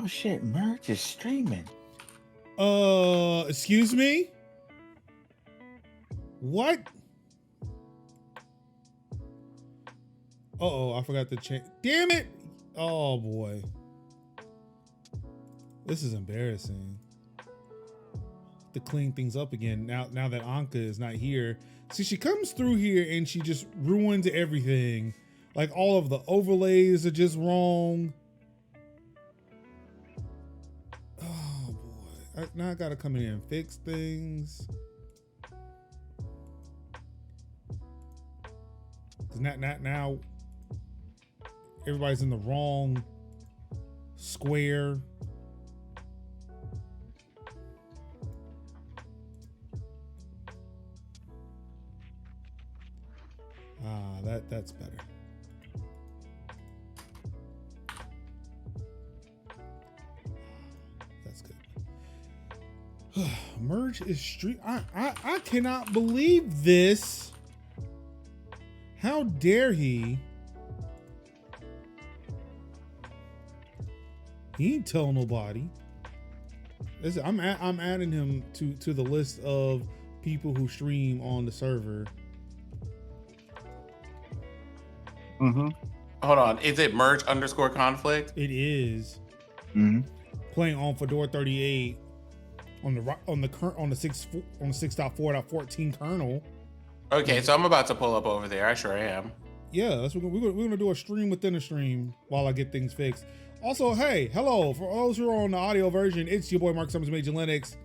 Oh shit, Merge is streaming. Excuse me? What? Uh-oh, I forgot to change. Damn it! Oh boy. This is embarrassing. To clean things up again now that Anka is not here. See, she comes through here and she just ruins everything. Like all of the overlays are just wrong. Oh boy. Now I gotta come in here and fix things. Now everybody's in the wrong square. That's better. That's good. Merge is stream. I cannot believe this. How dare he? He ain't tell nobody. Listen, I'm adding him to the list of people who stream on the server. Mm-hmm. Hold on. Is it merge_conflict? It is. Mm-hmm. Playing on Fedora 38 on the 6.4.14 kernel. Okay, so I'm about to pull up over there. I sure am. Yeah, that's what we're gonna do, a stream within a stream while I get things fixed. Also, hey, hello for those who are on the audio version. It's your boy Mark Summers, Major Linux,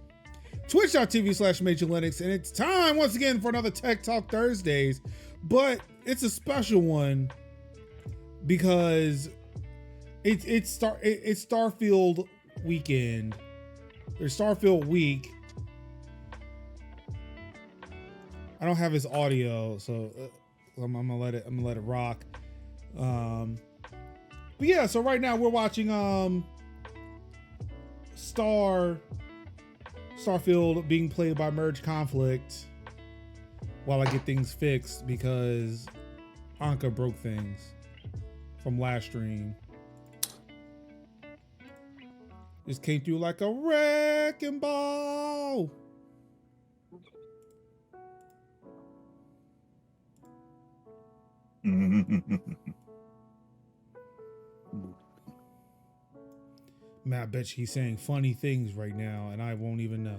Twitch.tv/Major Linux, and it's time once again for another Tech Talk Thursdays. But it's a special one because it's Starfield weekend. There's Starfield week. I don't have his audio, so I'm gonna let it rock. But yeah, so right now we're watching Starfield being played by Merge Conflict while I get things fixed because Anka broke things from last stream. Just came through like a wrecking ball. Man, I bet you he's saying funny things right now and I won't even know.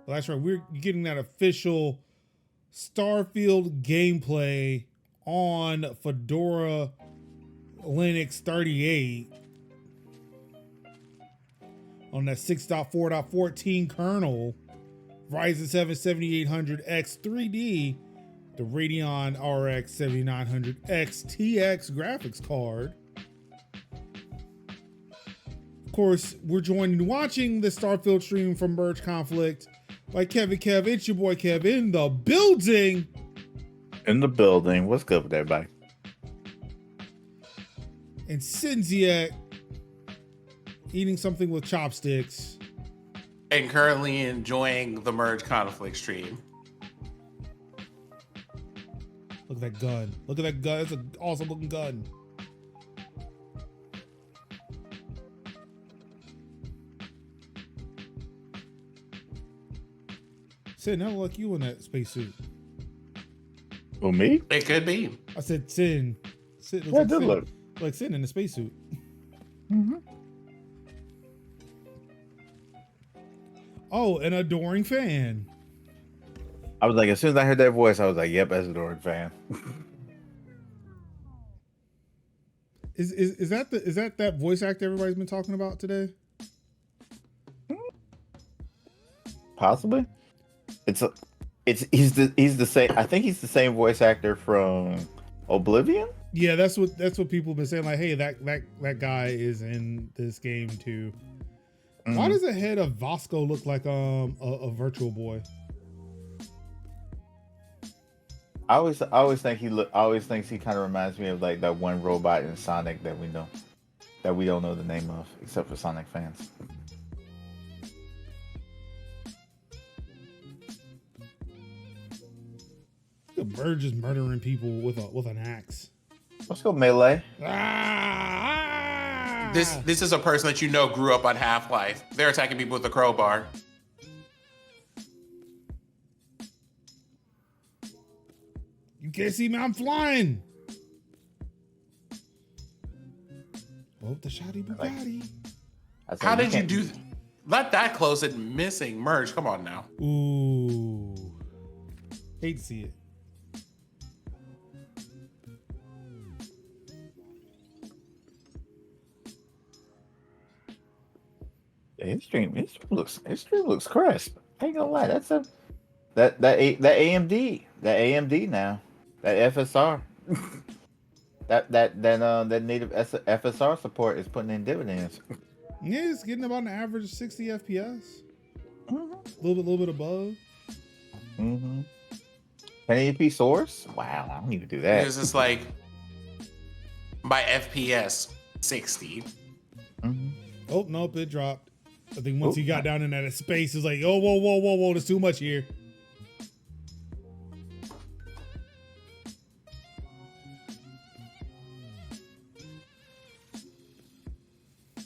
Well, that's right. We're getting that official Starfield gameplay on Fedora Linux 38 on that 6.4.14 kernel, Ryzen 7 7800X 3D, the Radeon RX 7900X TX graphics card. Of course, we're joined in watching the Starfield stream from Merge Conflict by Kevin Kev. It's your boy Kev in the building. In the building. What's good with everybody? And Cinziak eating something with chopsticks. And currently enjoying the Merge Conflict stream. Look at that gun. Look at that gun. It's an awesome looking gun. Sin, I look like you in that spacesuit. Well, me? It could be. I said Sin. Sin Yeah, good look. like Sin in the spacesuit. Mm-hmm. Oh, an adoring fan. I was like, as soon as I heard that voice, I was like, yep, that's adoring fan. Is that voice actor everybody's been talking about today? Possibly. He's the same. I think he's the same voice actor from Oblivion. Yeah, that's what people have been saying. Like, hey, that guy is in this game too. Mm-hmm. Why does the head of Vasco look like a Virtual Boy? I always think he kind of reminds me of like that one robot in Sonic that we don't know the name of, except for Sonic fans. The bird just murdering people with an axe. Let's go melee. This is a person that you know grew up on Half-Life. They're attacking people with a crowbar. You can't see me, I'm flying. Oh, the shoddy Bugatti. How did you do? Not that close and missing. Merge, come on now. Ooh. Hate to see it. His stream looks crisp. I ain't gonna lie, that's that AMD now, that FSR, that native FSR support is putting in dividends. Yeah, it's getting about an average 60 FPS. Mm-hmm. A little bit above. Mm-hmm. 1080p source? Wow, I don't even do that. It's just like by FPS 60. Mm-hmm. Oh nope, it dropped. I think once he got down in that space, it's like, oh, whoa, there's too much here.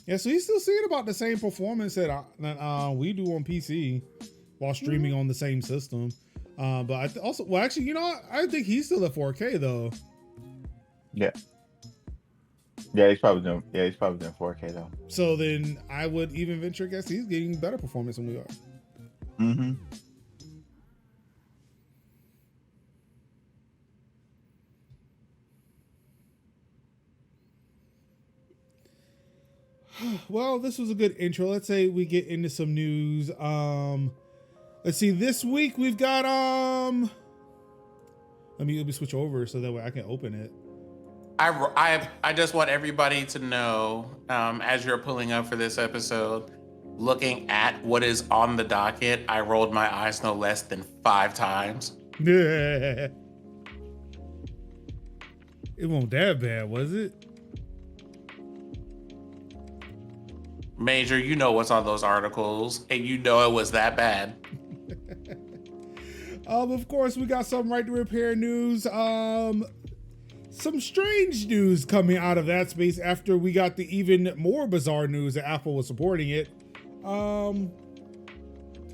Yeah, so he's still seeing about the same performance that we do on PC while streaming on the same system. But I also, well, actually, you know what? I think he's still at 4K though. Yeah. Yeah, he's probably doing 4K though. So then I would even venture a guess he's getting better performance than we are. Mm-hmm. Well, this was a good intro. Let's say we get into some news. Let's see. This week we've got let me switch over so that way I can open it. I just want everybody to know, as you're pulling up for this episode, looking at what is on the docket, I rolled my eyes no less than 5 times. It wasn't that bad, was it? Major, you know what's on those articles, and you know it was that bad. Of course, we got some right to repair news. Some strange news coming out of that space after we got the even more bizarre news that Apple was supporting it.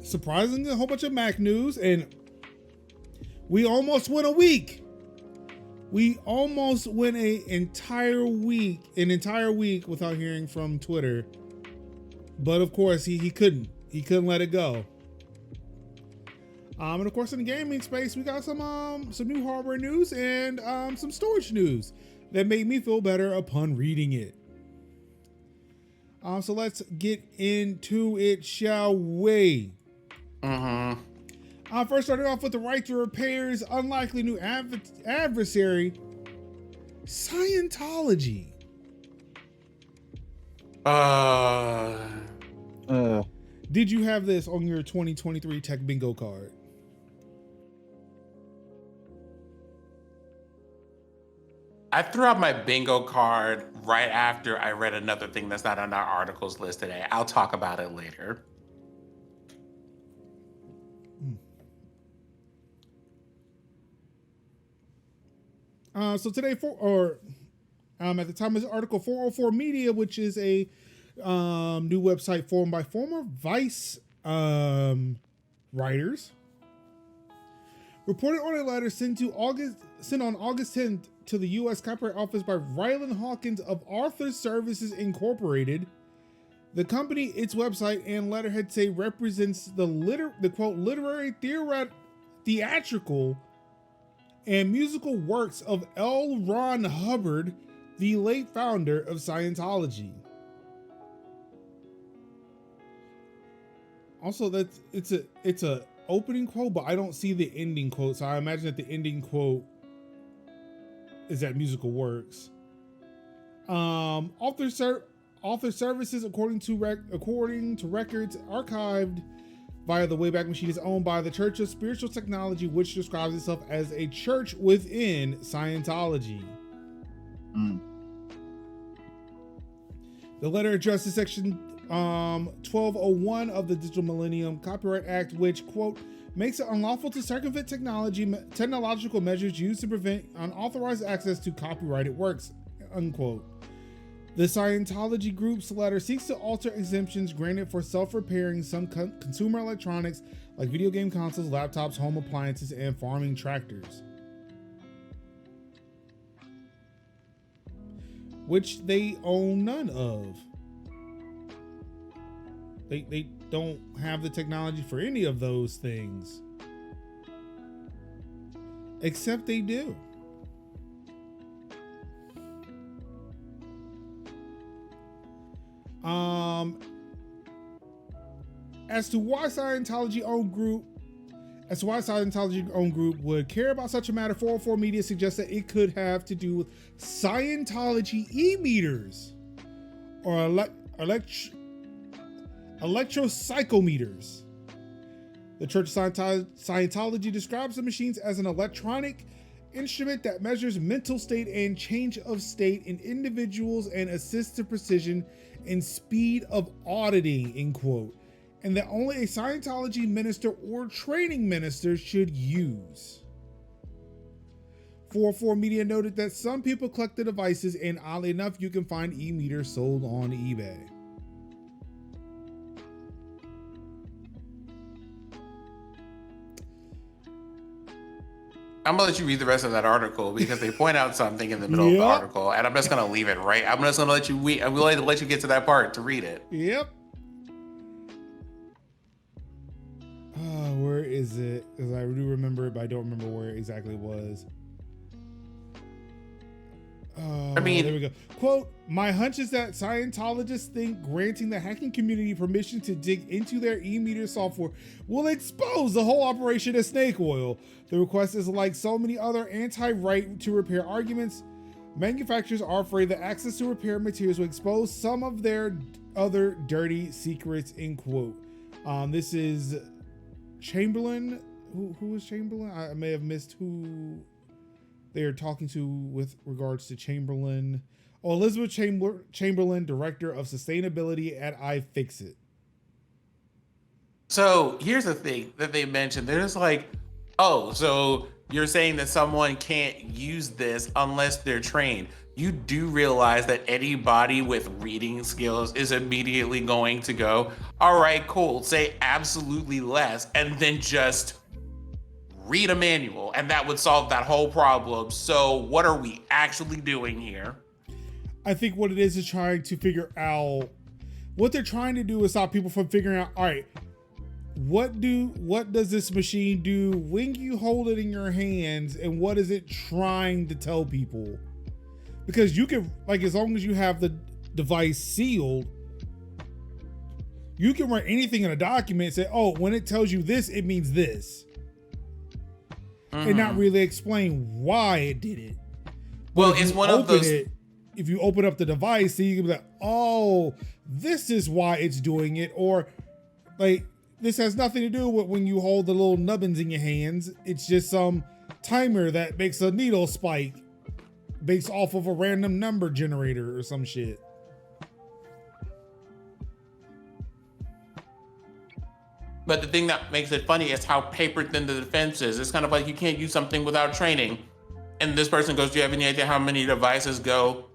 Surprisingly, a whole bunch of Mac news, and we almost went a week. We almost went an entire week without hearing from Twitter. But of course, he couldn't let it go. And of course, in the gaming space, we got some new hardware news and some storage news that made me feel better upon reading it. So let's get into it, shall we? Mm-hmm. First, starting off with the right to repair's unlikely new adversary, Scientology. Did you have this on your 2023 tech bingo card? I threw out my bingo card right after I read another thing that's not on our articles list today. I'll talk about it later. So today, at the time of this article, 404 Media, which is a new website formed by former Vice writers, reported on a letter sent on August 10th to the U.S. Copyright Office by Ryland Hawkins of Authorizes Incorporated. The company, its website, and letterhead say represents the quote literary, theatrical, and musical works of L. Ron Hubbard, the late founder of Scientology. Also, it's a opening quote, but I don't see the ending quote, so I imagine that the ending quote is that musical works. Author services, according to records archived via the Wayback Machine, is owned by the Church of Spiritual Technology, which describes itself as a church within Scientology. The letter addresses Section 1201 of the Digital Millennium Copyright Act, which, quote, makes it unlawful to circumvent technological measures used to prevent unauthorized access to copyrighted works, unquote. The Scientology group's letter seeks to alter exemptions granted for self-repairing some consumer electronics like video game consoles, laptops, home appliances, and farming tractors, which they own none of. They don't have the technology for any of those things. Except they do. As to why Scientology owned group would care about such a matter, 404 Media suggests that it could have to do with Scientology e-meters or electropsychometers. The Church of Scientology describes the machines as an electronic instrument that measures mental state and change of state in individuals and assists to precision and speed of auditing, end quote, and that only a Scientology minister or training minister should use. 404 Media noted that some people collect the devices, and oddly enough, you can find e-meters sold on eBay. I'm gonna let you read the rest of that article because they point out something in the middle of the article, and I'm just gonna leave it right. I'm just gonna let you I'm willing to let you get to that part to read it. Yep. Where is it? Because I do remember it, but I don't remember where it exactly was. I mean, there we go. Quote, my hunch is that Scientologists think granting the hacking community permission to dig into their e-meter software will expose the whole operation as snake oil. The request is like so many other anti-right to repair arguments. Manufacturers are afraid that access to repair materials will expose some of their other dirty secrets, end quote. This is Chamberlain. Who is Chamberlain? I may have missed who they are talking to with regards to Chamberlain. Oh, Elizabeth Chamberlain, Director of Sustainability at iFixit. So here's the thing that they mentioned. They're just like, oh, so you're saying that someone can't use this unless they're trained. You do realize that anybody with reading skills is immediately going to go, all right, cool, say absolutely less, and then just read a manual, and that would solve that whole problem. So what are we actually doing here? I think what it is trying to figure out, what they're trying to do is stop people from figuring out, all right, what does this machine do when you hold it in your hands, and what is it trying to tell people? Because you can, like, as long as you have the device sealed, you can write anything in a document and say, oh, when it tells you this, it means this. And not really explain why it did it. Well, it's one of those. If you open up the device, then you can be like, oh, this is why it's doing it. Or, like, this has nothing to do with when you hold the little nubbins in your hands. It's just some timer that makes a needle spike based off of a random number generator or some shit. But the thing that makes it funny is how paper thin the defense is. It's kind of like you can't use something without training. And this person goes, do you have any idea how many devices go,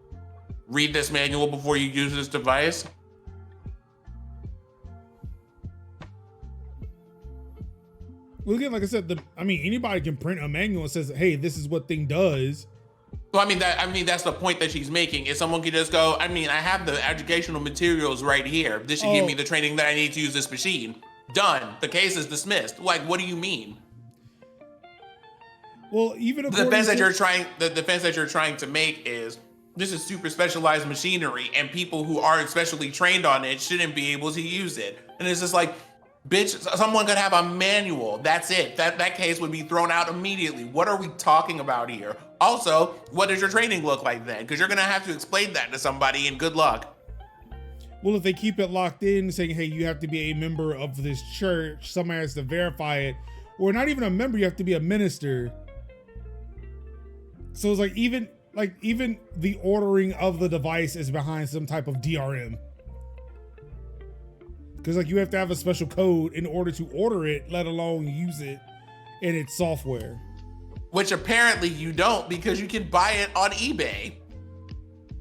read this manual before you use this device? Well, again, like I said, anybody can print a manual that says, hey, this is what thing does. Well, that's the point that she's making. Is someone could just go, I have the educational materials right here. This should give me the training that I need to use this machine. Done. The case is dismissed. Like, what do you mean? Well, even the defense that you're trying to make is this is super specialized machinery, and people who aren't specially trained on it shouldn't be able to use it. And it's just like, bitch, someone could have a manual. That's it. That case would be thrown out immediately. What are we talking about here? Also, what does your training look like then? Because you're gonna have to explain that to somebody, and good luck. Well, if they keep it locked in, saying, hey, you have to be a member of this church, somebody has to verify it, or not even a member, you have to be a minister. So it's like even the ordering of the device is behind some type of DRM. Because like you have to have a special code in order to order it, let alone use it in its software. Which apparently you don't, because you can buy it on eBay.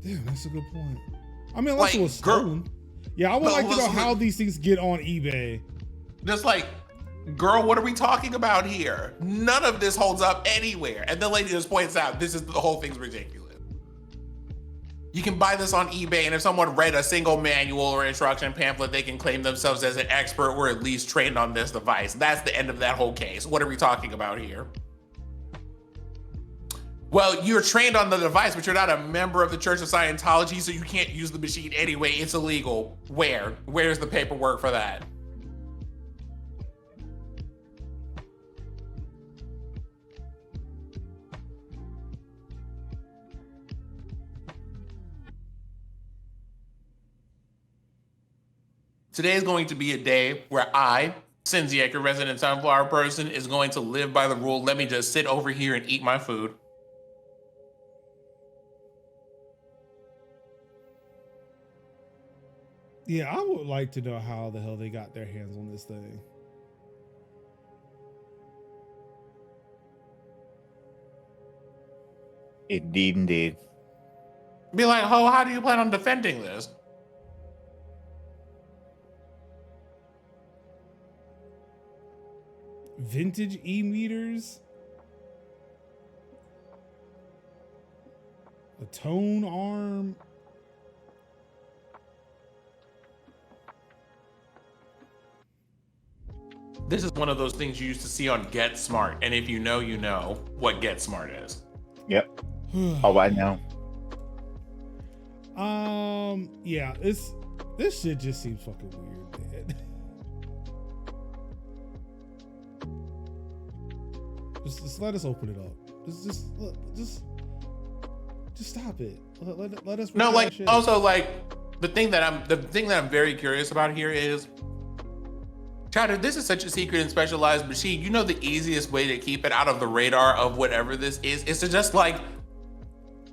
Damn, that's a good point. I mean, unless Like, it was stolen. Yeah, I would like to know how these things get on eBay. Just like, girl, what are we talking about here? None of this holds up anywhere. And the lady just points out, the whole thing's ridiculous. You can buy this on eBay, and if someone read a single manual or instruction pamphlet, they can claim themselves as an expert or at least trained on this device. That's the end of that whole case. What are we talking about here? Well, you're trained on the device, but you're not a member of the Church of Scientology, so you can't use the machine anyway. It's illegal. Where? Where's the paperwork for that? Today is going to be a day where I, Sinziak, a resident sunflower person, is going to live by the rule, let me just sit over here and eat my food. Yeah, I would like to know how the hell they got their hands on this thing. Indeed. Be like, oh, how do you plan on defending this? Vintage e-meters, a tone arm. This is one of those things you used to see on Get Smart, and if you know, you know what Get Smart is. Yep. Oh, I know. Yeah, this shit just seems fucking weird, man. Just let us open it up. Just stop it. Let us. No, like also like the thing that I'm very curious about here is, Chowder, this is such a secret and specialized machine. You know the easiest way to keep it out of the radar of whatever this is to just like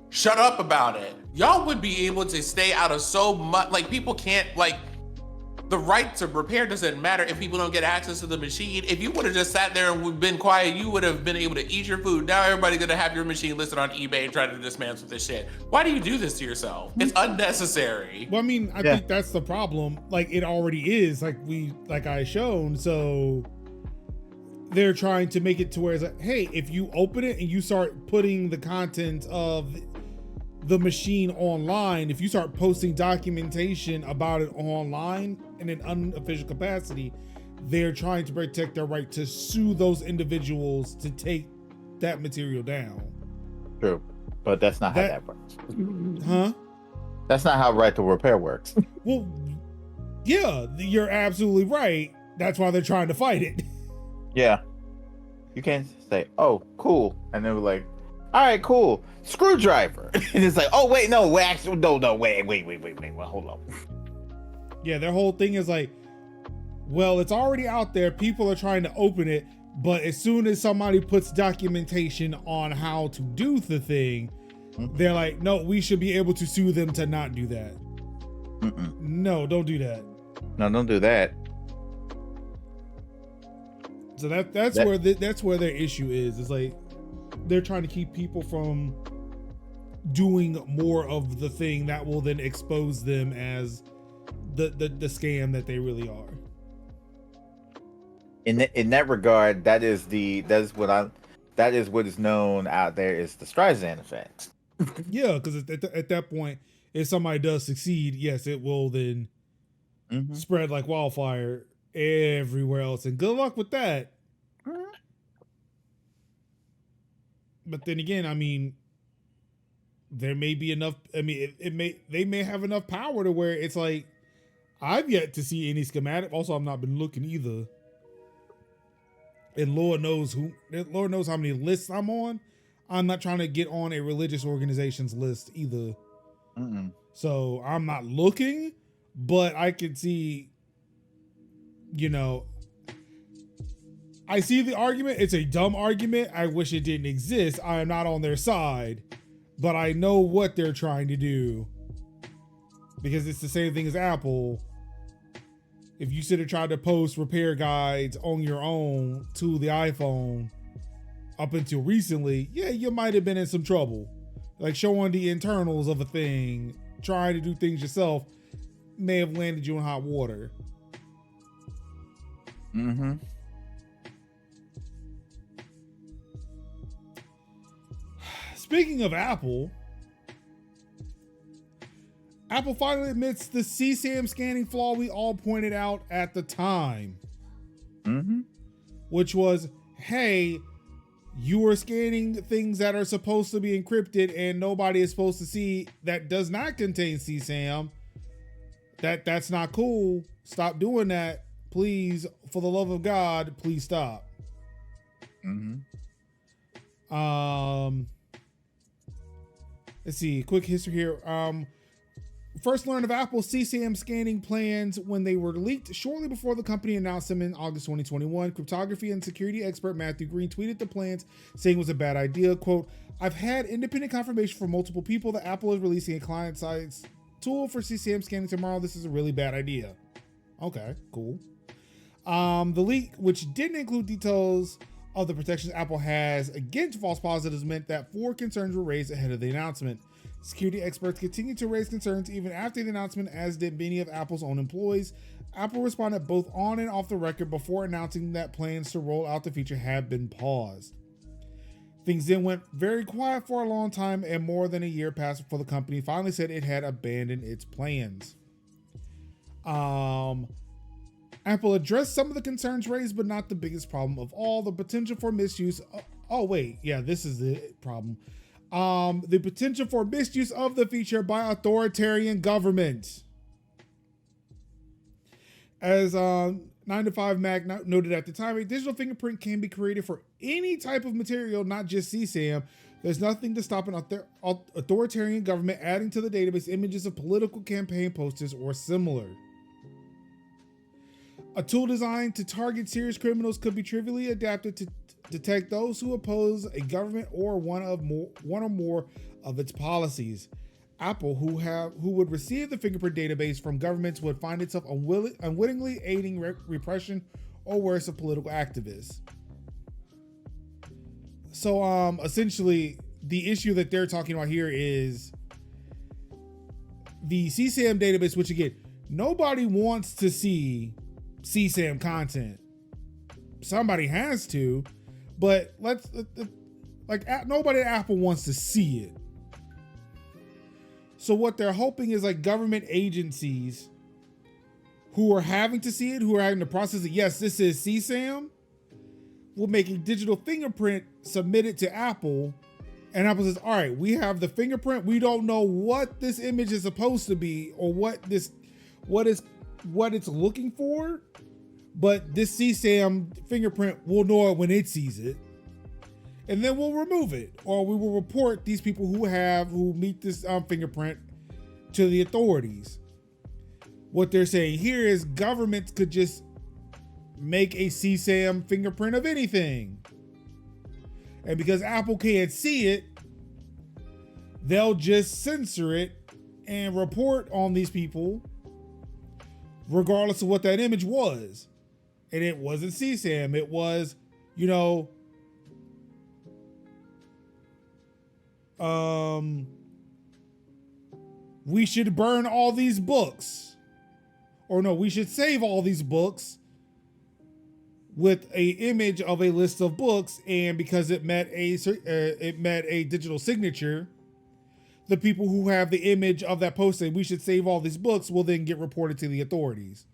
shut up about it. Y'all would be able to stay out of so much. Like people can't like. The right to repair doesn't matter if people don't get access to the machine. If you would have just sat there and been quiet, you would have been able to eat your food. Now everybody's gonna have your machine listed on eBay and try to dismantle this shit. Why do you do this to yourself? It's unnecessary. Well, I mean, I think that's the problem. Like it already is, like I shown. So they're trying to make it to where it's like, hey, if you open it and you start putting the content of the machine online, if you start posting documentation about it online in an unofficial capacity, they're trying to protect their right to sue those individuals to take that material down. True, but that's not how that works. Huh? That's not how right to repair works. Well, yeah, you're absolutely right. That's why they're trying to fight it. Yeah. You can't say, oh, cool. And they were like, all right, cool. Screwdriver. And it's like, oh, wait, no, wait, actually, no, wait, well, hold on. Yeah, their whole thing is like, well, it's already out there. People are trying to open it. But as soon as somebody puts documentation on how to do the thing, they're like, no, we should be able to sue them to not do that. No, don't do that. No, don't do that. So that's where their issue is. It's like they're trying to keep people from doing more of the thing that will then expose them as the scam that they really are. In that regard, that is what is known out there is the Streisand effect. Yeah, because at that point, if somebody does succeed, yes, it will then spread like wildfire everywhere else, and good luck with that. But then again, I mean, there may be enough. I mean, they may have enough power to where it's like, I've yet to see any schematic. Also, I've not been looking either. And Lord knows how many lists I'm on. I'm not trying to get on a religious organization's list either. So I'm not looking, but I can see, I see the argument. It's a dumb argument. I wish it didn't exist. I am not on their side, but I know what they're trying to do because it's the same thing as Apple. if you sit and try to post repair guides on your own to the iPhone up until recently, yeah, you might have been in some trouble. Like showing the internals of a thing, trying to do things yourself may have landed you in hot water. Mm-hmm. Speaking of Apple, Apple finally admits the CSAM scanning flaw we all pointed out at the time. Mm-hmm. Which was, hey, you are scanning things that are supposed to be encrypted and nobody is supposed to see that does not contain CSAM. That's not cool. Stop doing that. Please, for the love of God, please stop. Mm-hmm. Let's see, quick history here. First learned of Apple's CSAM scanning plans when they were leaked shortly before the company announced them in August 2021. Cryptography and security expert Matthew Green tweeted the plans, saying it was a bad idea. Quote, I've had independent confirmation from multiple people that Apple is releasing a client-side tool for CSAM scanning tomorrow. This is a really bad idea. Okay, cool. The leak, which didn't include details of the protections Apple has against false positives, meant that 4 concerns were raised ahead of the announcement. Security experts continued to raise concerns even after the announcement, as did many of Apple's own employees. Apple responded both on and off the record before announcing that plans to roll out the feature had been paused. Things then went very quiet for a long time, and more than a year passed before the company finally said it had abandoned its plans. Apple addressed some of the concerns raised, but not the biggest problem of all: the potential for misuse. This is the problem. The potential for misuse of the feature by authoritarian governments. As 9to5Mac noted at the time, a digital fingerprint can be created for any type of material, not just CSAM. There's nothing to stop an authoritarian government adding to the database images of political campaign posters or similar. A tool designed to target serious criminals could be trivially adapted to detect those who oppose a government or one or more of its policies. Apple, who would receive the fingerprint database from governments, would find itself unwittingly aiding repression or worse of political activists. So essentially, the issue that they're talking about here is the CSAM database, which again, nobody wants to see CSAM content. Somebody has to, but nobody at Apple wants to see it. So what they're hoping is like government agencies who are having to see it, who are having to process it, yes, this is CSAM, will make a digital fingerprint, submit it to Apple, and Apple says, all right, we have the fingerprint. We don't know what this image is supposed to be or what it's looking for, but this CSAM fingerprint will know it when it sees it, and then we'll remove it, or we will report these people who meet this fingerprint to the authorities. What they're saying here is governments could just make a CSAM fingerprint of anything, and because Apple can't see it, they'll just censor it and report on these people regardless of what that image was. And it wasn't CSAM, it was, we should burn all these books, or no, we should save all these books with a image of a list of books, and because it met a digital signature, the people who have the image of that post saying we should save all these books will then get reported to the authorities.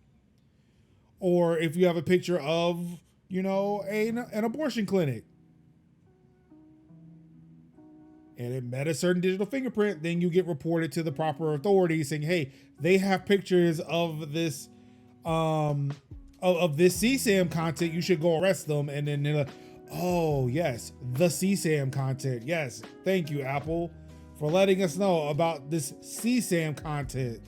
Or if you have a picture of, an abortion clinic, and it met a certain digital fingerprint, then you get reported to the proper authorities saying, hey, they have pictures of this of this CSAM content, you should go arrest them. And then they're like, oh yes, the CSAM content. Yes, thank you, Apple, for letting us know about this CSAM content.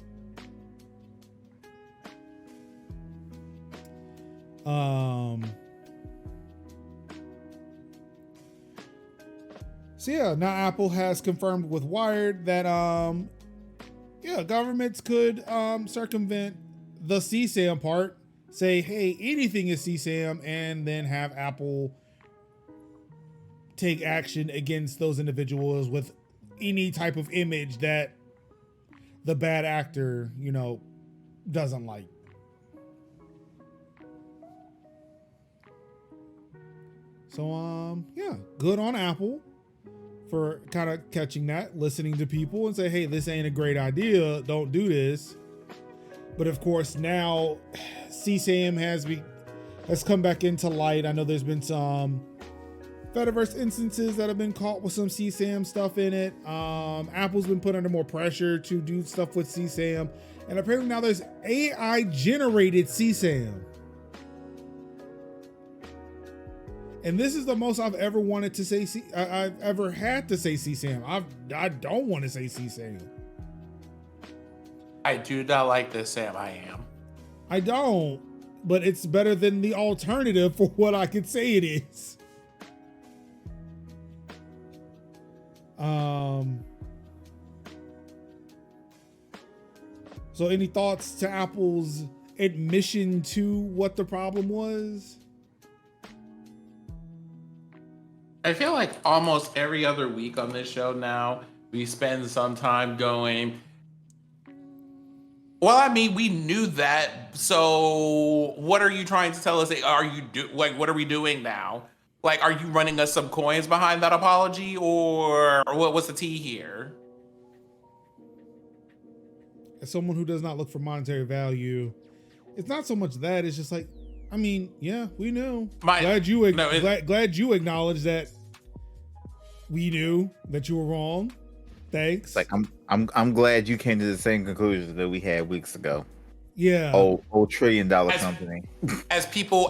So yeah, now Apple has confirmed with Wired that governments could circumvent the CSAM part say, hey, anything is CSAM, and then have Apple take action against those individuals with any type of image that the bad actor, doesn't like. So, yeah, good on Apple for kind of catching that, listening to people and say, hey, this ain't a great idea. Don't do this. But of course, now CSAM has come back into light. I know there's been some Fediverse instances that have been caught with some CSAM stuff in it. Apple's been put under more pressure to do stuff with CSAM. And apparently now there's AI generated CSAM. And this is the most I've ever wanted to say, I've ever had to say CSAM. I don't want to say CSAM. I do not like this, Sam. I am. I don't, but it's better than the alternative for what I could say it is. So any thoughts to Apple's admission to what the problem was? I feel like almost every other week on this show now, we spend some time going, well, I mean, we knew that. So what are you trying to tell us? What are we doing now? Like, are you running us some coins behind that apology, or what's the tea here? As someone who does not look for monetary value, it's not so much that, it's just like, I mean, yeah, we knew. Glad you acknowledged that we knew that you were wrong. Thanks. Like I'm glad you came to the same conclusion that we had weeks ago. Yeah. Old $1 trillion company. As people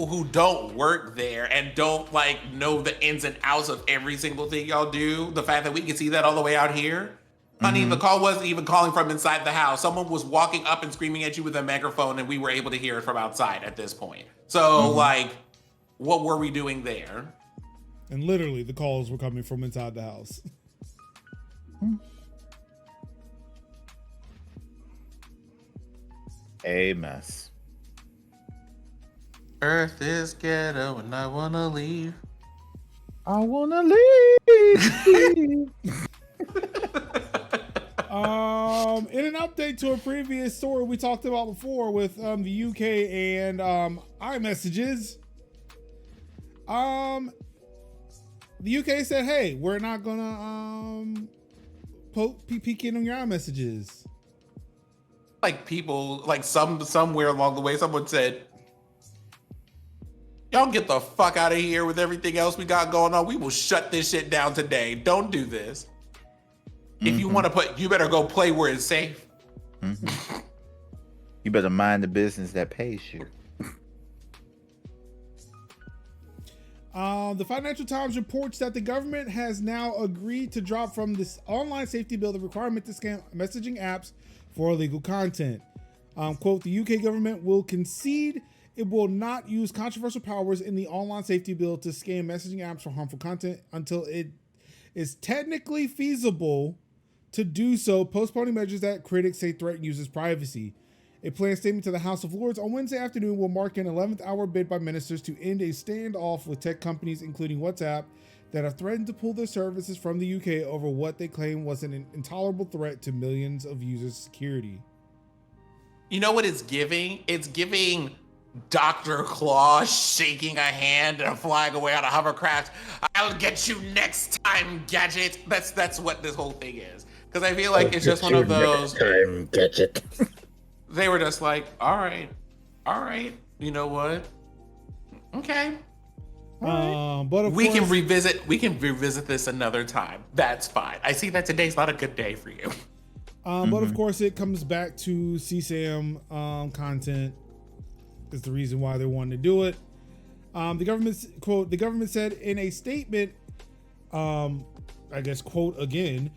who don't work there and don't know the ins and outs of every single thing y'all do, the fact that we can see that all the way out here. Honey, the call wasn't even calling from inside the house. Someone was walking up and screaming at you with a megaphone, and we were able to hear it from outside at this point. So, what were we doing there? And literally, the calls were coming from inside the house. A mess. Earth is ghetto, and I wanna leave. I wanna leave. In an update to a previous story we talked about before with the UK and iMessages, the UK said, hey, we're not gonna peek in on your iMessages. Like people, somewhere along the way, someone said, y'all get the fuck out of here with everything else we got going on. We will shut this shit down today. Don't do this. If you want to you better go play where it's safe. You better mind the business that pays you. The Financial Times reports that the government has now agreed to drop from this online safety bill the requirement to scan messaging apps for illegal content. Quote, the UK government will concede it will not use controversial powers in the online safety bill to scan messaging apps for harmful content until it is technically feasible to do so, postponing measures that critics say threaten users' privacy. A planned statement to the House of Lords on Wednesday afternoon will mark an 11th hour bid by ministers to end a standoff with tech companies, including WhatsApp, that have threatened to pull their services from the UK over what they claim was an intolerable threat to millions of users' security. You know what it's giving? It's giving Dr. Claw shaking a hand and flying away on a hovercraft. I'll get you next time, Gadget. That's what this whole thing is. Because I feel like it's just one of those. Time, Gadget. They were just like, all right, you know what? Okay. But of we course, can revisit this another time. That's fine. I see that today's not a good day for you. But of course, it comes back to CSAM content is the reason why they wanted to do it. The government said in a statement, I guess, quote again,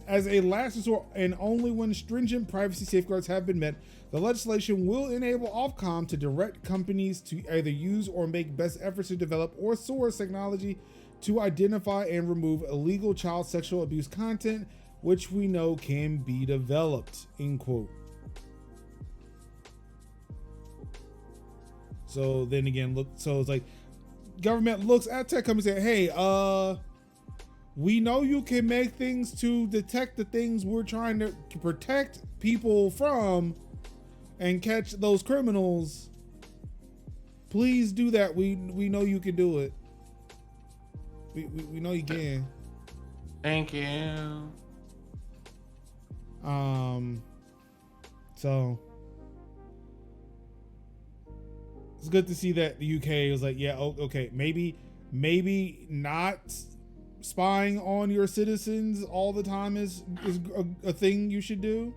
as a last resort and only when stringent privacy safeguards have been met, the legislation will enable Ofcom to direct companies to either use or make best efforts to develop or source technology to identify and remove illegal child sexual abuse content, which we know can be developed, end quote. So then again, look, so it's like government looks at tech companies and say, hey, we know you can make things to detect the things we're trying to protect people from and catch those criminals. Please do that. We know you can do it. We know you can. Thank you. So it's good to see that the UK was like, yeah, okay, maybe not spying on your citizens all the time is a thing you should do.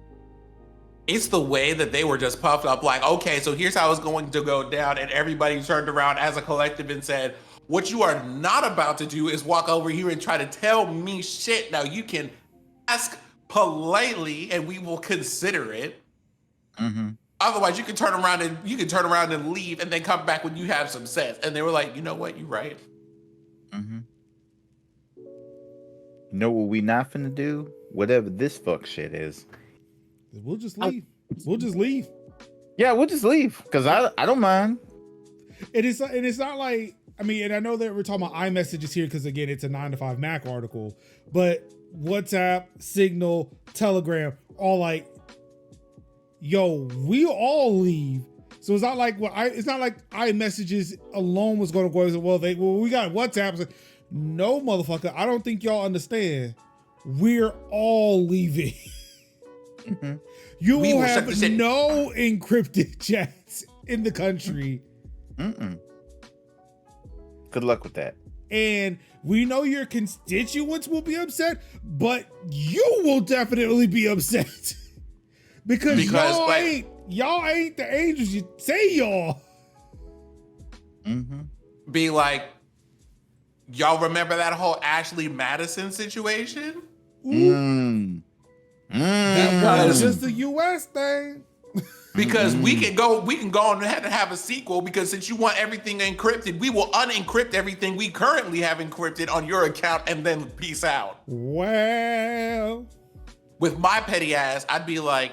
It's the way that they were just puffed up, like, okay, so here's how it's going to go down, and everybody turned around as a collective and said, what you are not about to do is walk over here and try to tell me shit. Now you can ask politely and we will consider it. Mm-hmm. Otherwise, you can turn around and leave and then come back when you have some sense. And they were like, you know what, you're right. Mm-hmm. You know what we not finna do? Whatever this fuck shit is. We'll just leave. We'll just leave. Yeah, we'll just leave. Cause I don't mind. It's not like, I mean, and I know that we're talking about iMessages here because again, it's a 9 to 5 Mac article, but WhatsApp, Signal, Telegram, all like, yo, we all leave. So it's not like it's not like iMessages alone was going to go. Well, we got WhatsApp. Like, no, motherfucker, I don't think y'all understand. We're all leaving. Mm-hmm. You will have no encrypted chats in the country. Mm-mm. Good luck with that. And we know your constituents will be upset, but you will definitely be upset because y'all ain't the angels you say y'all. Mm-hmm. Be like, y'all remember that whole Ashley Madison situation? That was just a U.S. thing. Because we can go on ahead and have a sequel, because since you want everything encrypted, we will unencrypt everything we currently have encrypted on your account and then peace out. Well, with my petty ass, I'd be like,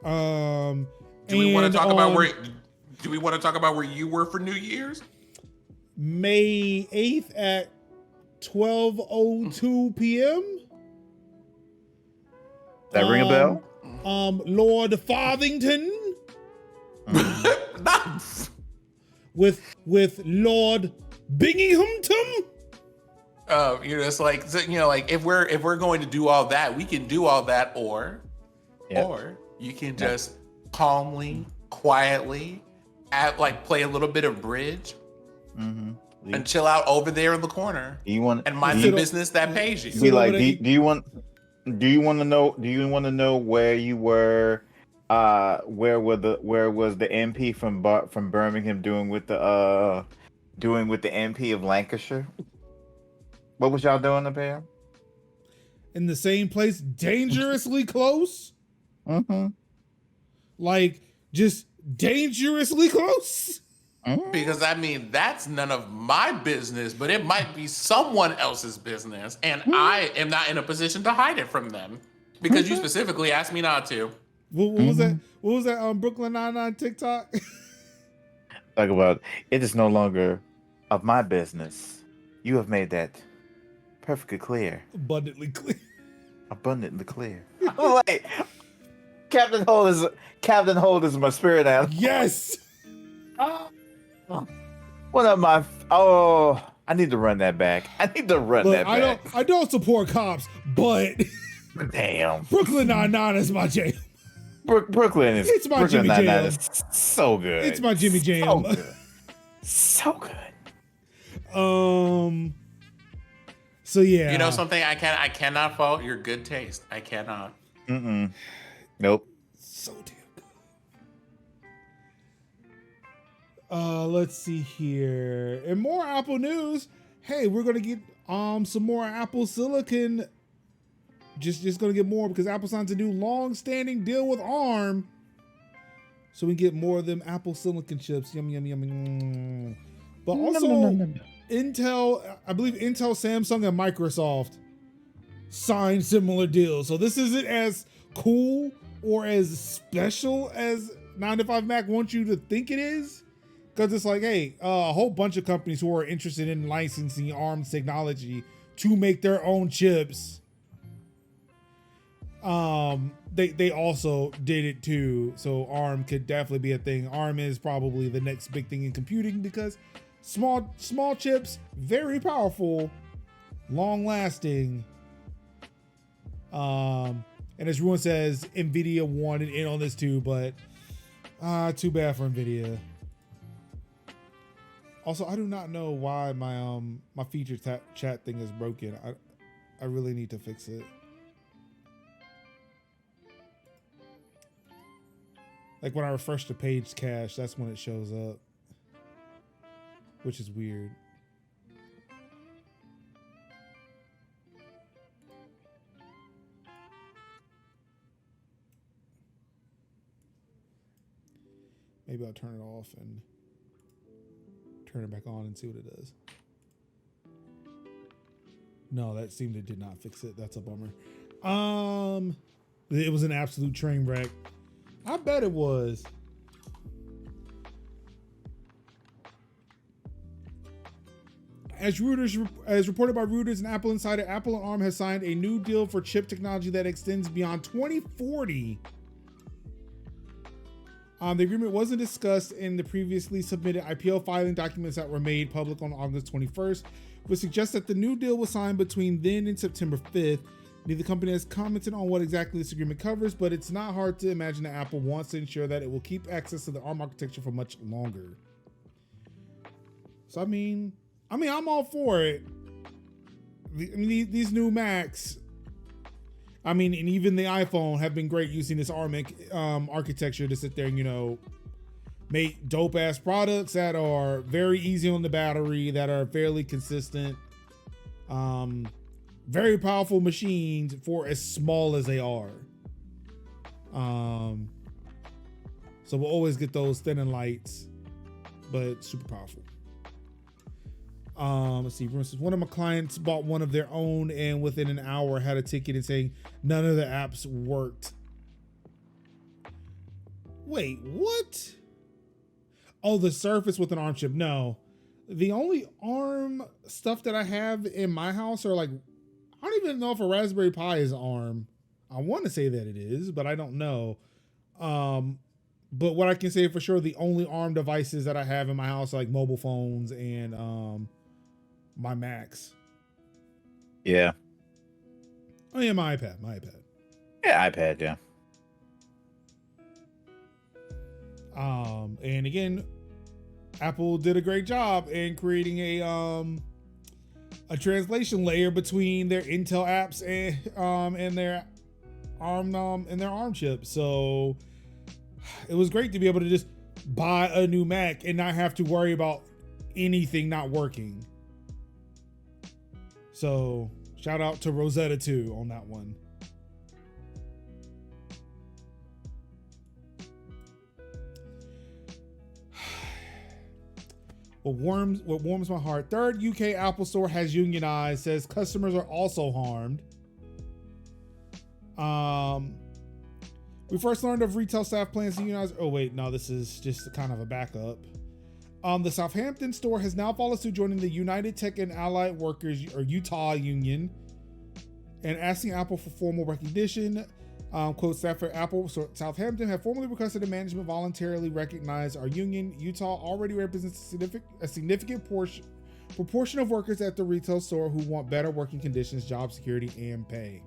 do we want to talk about where you were for New Year's? May 8th at 12:02 p.m. That ring a bell? Lord Farthington with Lord Binghamton. It's like, like if we're going to do all that, we can do all that, or you can just calmly, quietly, play a little bit of bridge, and chill out over there in the corner. And mind the business that pays you. Be like, do you want to know where you were? Where was the MP from Birmingham doing with the MP of Lancashire? What was y'all doing up there? In the same place, dangerously close. Mm-hmm. Like just dangerously close. Because I mean, that's none of my business, but it might be someone else's business, and I am not in a position to hide it from them because you specifically asked me not to. What was that? What was that? Brooklyn Nine-Nine TikTok. Talk about it is no longer of my business. You have made that perfectly clear. Abundantly clear. Abundantly clear. Like, Captain Hold is my spirit animal. Yes. One of my I need to run that back. I don't support cops, but damn, Brooklyn Nine-Nine is my jam. Brooklyn is it's my Brooklyn Jimmy Nine-Nine Jam. is so good. It's my Jimmy Jam. So good. So good. So yeah. You know something? I cannot fault your good taste. I cannot. Nope. So damn good. Let's see here. And more Apple news. Hey, we're gonna get some more Apple Silicon. Just gonna get more because Apple signed a new long-standing deal with ARM, so we get more of them Apple Silicon chips. Yum yum yum. But also Intel, I believe Intel, Samsung, and Microsoft signed similar deals. So this isn't as cool or as special as 9 to 5 Mac wants you to think it is. Because it's like, hey, a whole bunch of companies who are interested in licensing ARM technology to make their own chips, they also did it too. So ARM could definitely be a thing. ARM is probably the next big thing in computing because small chips, very powerful, long lasting. And as Ruin says, Nvidia wanted in on this too, but too bad for Nvidia. Also, I do not know why my my feature chat thing is broken. I really need to fix it. Like when I refresh the page cache, that's when it shows up, which is weird. Maybe I'll turn it off and turn it back on and see what it does. No, that seemed it did not fix it. That's a bummer. It was an absolute train wreck. I bet it was. As reported by Reuters and Apple Insider, Apple and ARM has signed a new deal for chip technology that extends beyond 2040. The agreement wasn't discussed in the previously submitted IPO filing documents that were made public on August 21st, which suggests that the new deal was signed between then and September 5th. Neither company has commented on what exactly this agreement covers, but it's not hard to imagine that Apple wants to ensure that it will keep access to the ARM architecture for much longer. So I mean, I'm all for it. These new Macs, and even the iPhone have been great using this ARM architecture to sit there and, make dope ass products that are very easy on the battery, that are fairly consistent, very powerful machines for as small as they are. So we'll always get those thin and lights, but super powerful. Let's see. For instance, one of my clients bought one of their own and within an hour had a ticket and saying none of the apps worked. Wait, what? Oh, the Surface with an ARM chip. No, the only ARM stuff that I have in my house are like, I don't even know if a Raspberry Pi is ARM. I want to say that it is, but I don't know. But what I can say for sure, the only ARM devices that I have in my house are like mobile phones and my Macs. Yeah. Oh yeah, my iPad. Yeah, iPad, yeah. And again, Apple did a great job in creating a translation layer between their Intel apps and their ARM chips. So it was great to be able to just buy a new Mac and not have to worry about anything not working. So shout out to Rosetta 2 on that one. What warms my heart. Third UK Apple Store has unionized, says customers are also harmed. We first learned of retail staff plans to unionize. Oh wait, no, this is just kind of a backup. The Southampton store has now followed suit, joining the United Tech and Allied Workers, or Utah Union, and asking Apple for formal recognition. Quote, staff at Apple Southampton have formally requested that management voluntarily recognize our union. Utah already represents a significant proportion of workers at the retail store who want better working conditions, job security, and pay.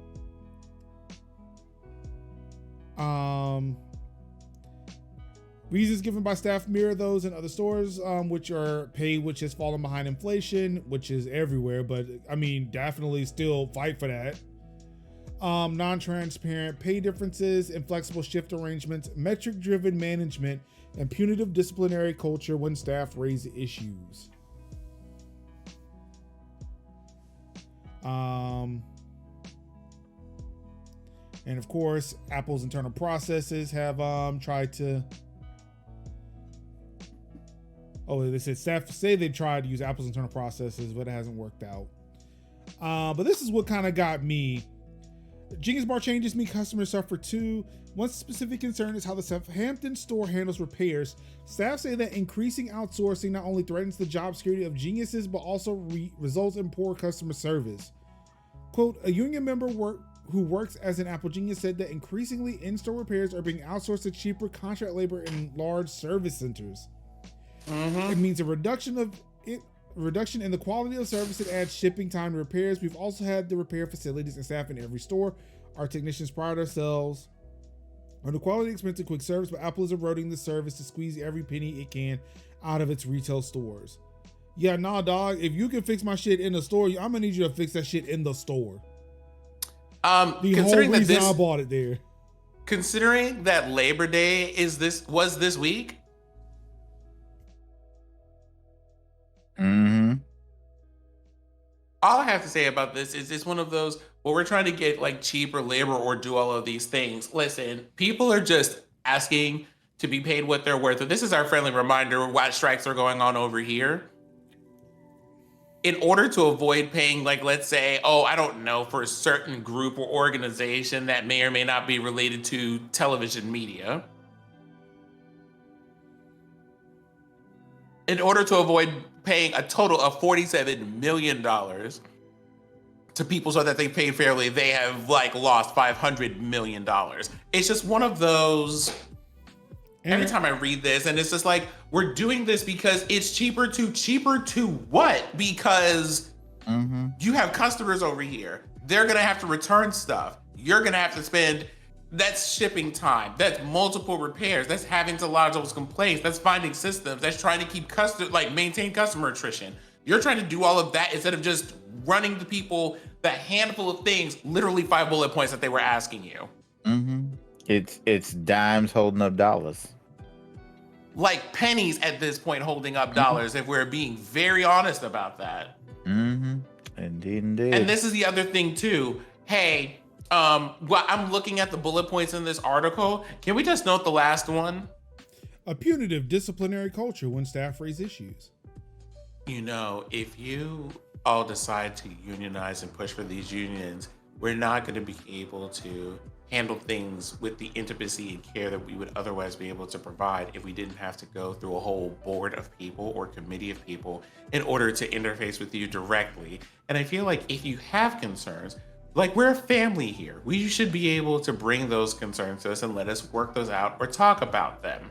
Reasons given by staff mirror those in other stores, which are pay, which has fallen behind inflation, which is everywhere, but definitely still fight for that. Non-transparent pay differences, inflexible shift arrangements, metric-driven management, and punitive disciplinary culture when staff raise issues. And of course, Apple's internal processes have tried to. Oh, they said staff say they've tried to use Apple's internal processes, but it hasn't worked out. But this is what kind of got me. Genius Bar changes mean customers suffer too. One specific concern is how the Southampton store handles repairs. Staff say that increasing outsourcing not only threatens the job security of geniuses, but also results in poor customer service. Quote, a union member who works as an Apple genius said that increasingly in-store repairs are being outsourced to cheaper contract labor in large service centers. It means a reduction in the quality of service and adds shipping time to repairs. We've also had the repair facilities and staff in every store. Our technicians pride ourselves on the quality, expense, and quick service, but Apple is eroding the service to squeeze every penny it can out of its retail stores. Yeah, nah, dog. If you can fix my shit in the store, I'm gonna need you to fix that shit in the store. The Considering whole that reason I bought it there. Considering that Labor Day was this week. All I have to say about this is it's one of those, well, we're trying to get like cheaper labor or do all of these things. Listen, people are just asking to be paid what they're worth. This is our friendly reminder why strikes are going on over here. In order to avoid paying, like, let's say, oh, I don't know, for a certain group or organization that may or may not be related to television media. In order to avoid paying a total of $47 million to people so that they pay fairly, they have like lost $500 million. It's just one of those, every time I read this, and it's just like, we're doing this because it's cheaper to what? Because you have customers over here. They're gonna have to return stuff. You're gonna have to spend, that's shipping time. That's multiple repairs. That's having to lodge those complaints. That's finding systems. That's trying to keep maintain customer attrition. You're trying to do all of that instead of just running to people the handful of things, literally 5 bullet points that they were asking you. It's dimes holding up dollars. Like pennies at this point holding up dollars, if we're being very honest about that. Indeed. And this is the other thing too. Hey, well, I'm looking at the bullet points in this article. Can we just note the last one? A punitive disciplinary culture when staff raise issues. You know, if you all decide to unionize and push for these unions, we're not going to be able to handle things with the intimacy and care that we would otherwise be able to provide if we didn't have to go through a whole board of people or committee of people in order to interface with you directly. And I feel like if you have concerns, like, we're a family here. We should be able to bring those concerns to us and let us work those out or talk about them.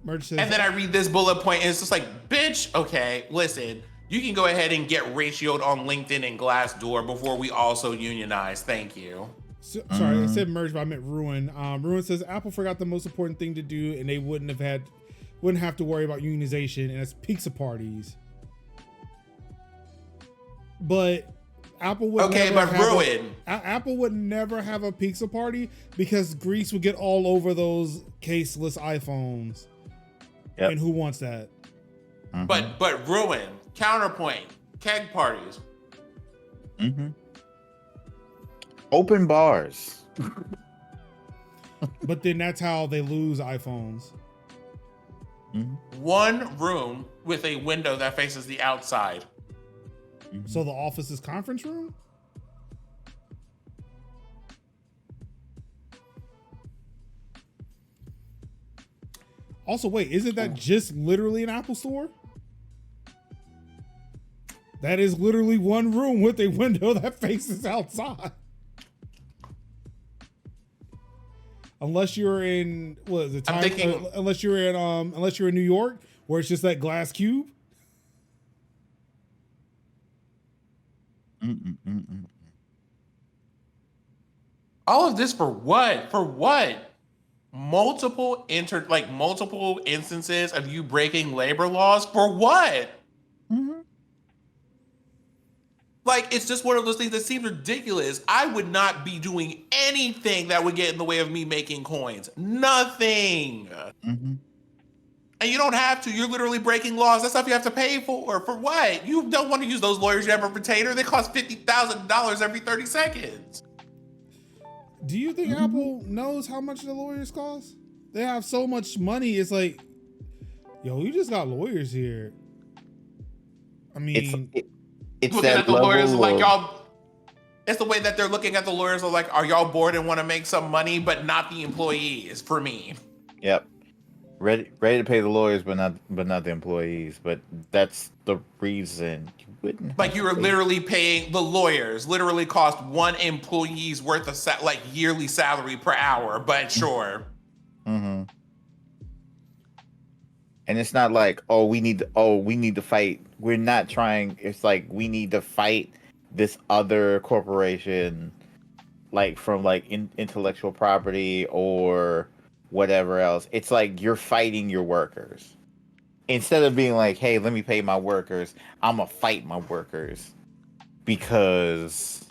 Merge says, And then I read this bullet point and it's just like, bitch, okay, listen, you can go ahead and get ratioed on LinkedIn and Glassdoor before we also unionize. Thank you. Sorry, I said merge, but I meant ruin. Ruin says Apple forgot the most important thing to do, and they wouldn't have to worry about unionization, and it's pizza parties. But Apple would Apple would never have a pizza party because grease would get all over those caseless iPhones. Yep. And who wants that? But ruin, counterpoint, keg parties. Open bars. But then that's how they lose iPhones. One room with a window that faces the outside. So the office is conference room? Also, wait, isn't that just literally an Apple store? That is literally one room with a window that faces outside. Unless you're in, what is it? Unless you're in New York, where it's just that glass cube. All of this for what? For what? Multiple instances of you breaking labor laws for what? Like, it's just one of those things that seems ridiculous. I would not be doing anything that would get in the way of me making coins. Nothing. And you don't have to. You're literally breaking laws. That's stuff you have to pay for. For what? You don't want to use those lawyers you have a retainer. They cost $50,000 every 30 seconds. Do you think Apple knows how much the lawyers cost? They have so much money. It's like, yo, you just got lawyers here. I mean, it's looking that at the lawyers level like of- y'all. It's the way that they're looking at the lawyers like, are y'all bored and want to make some money, but not the employees? For me, Yep. Ready to pay the lawyers, but not the employees. But that's the reason you wouldn't. like you were literally paying the lawyers. Literally cost one employee's worth of like yearly salary per hour. But sure. Mm-hmm. And it's not like, we need to fight. We're not trying. It's like we need to fight this other corporation, like from like intellectual property or whatever else. It's like you're fighting your workers instead of being like, hey, let me pay my workers. I'm gonna fight my workers because,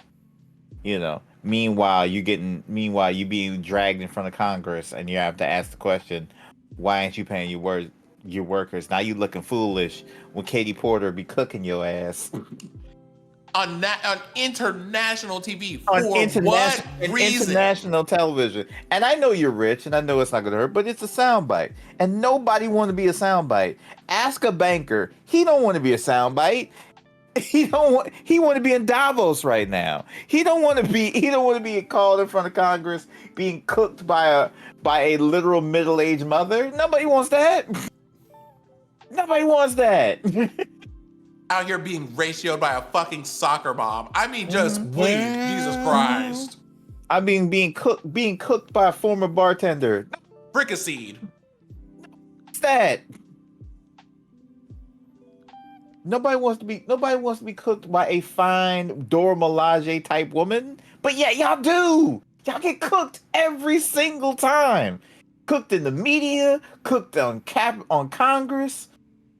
meanwhile you being dragged in front of Congress and you have to ask the question, why aren't you paying your workers? Now you looking foolish when Katie Porter be cooking your ass On international TV on what reason? international television. And I know you're rich, and I know it's not gonna hurt, but it's a soundbite, and nobody want to be a soundbite. Ask a banker; he don't want to be a soundbite. He want to be in Davos right now. He don't want to be called in front of Congress, being cooked by a literal middle-aged mother. Nobody wants that. Nobody wants that. Out here being ratioed by a fucking soccer mom. I mean, just please, Jesus Christ. I mean, being cooked by a former bartender. Fricasseed. What's that? Nobody wants to be cooked by a fine Dora Milaje type woman. But yeah, y'all do. Y'all get cooked every single time. Cooked in the media, cooked on Congress,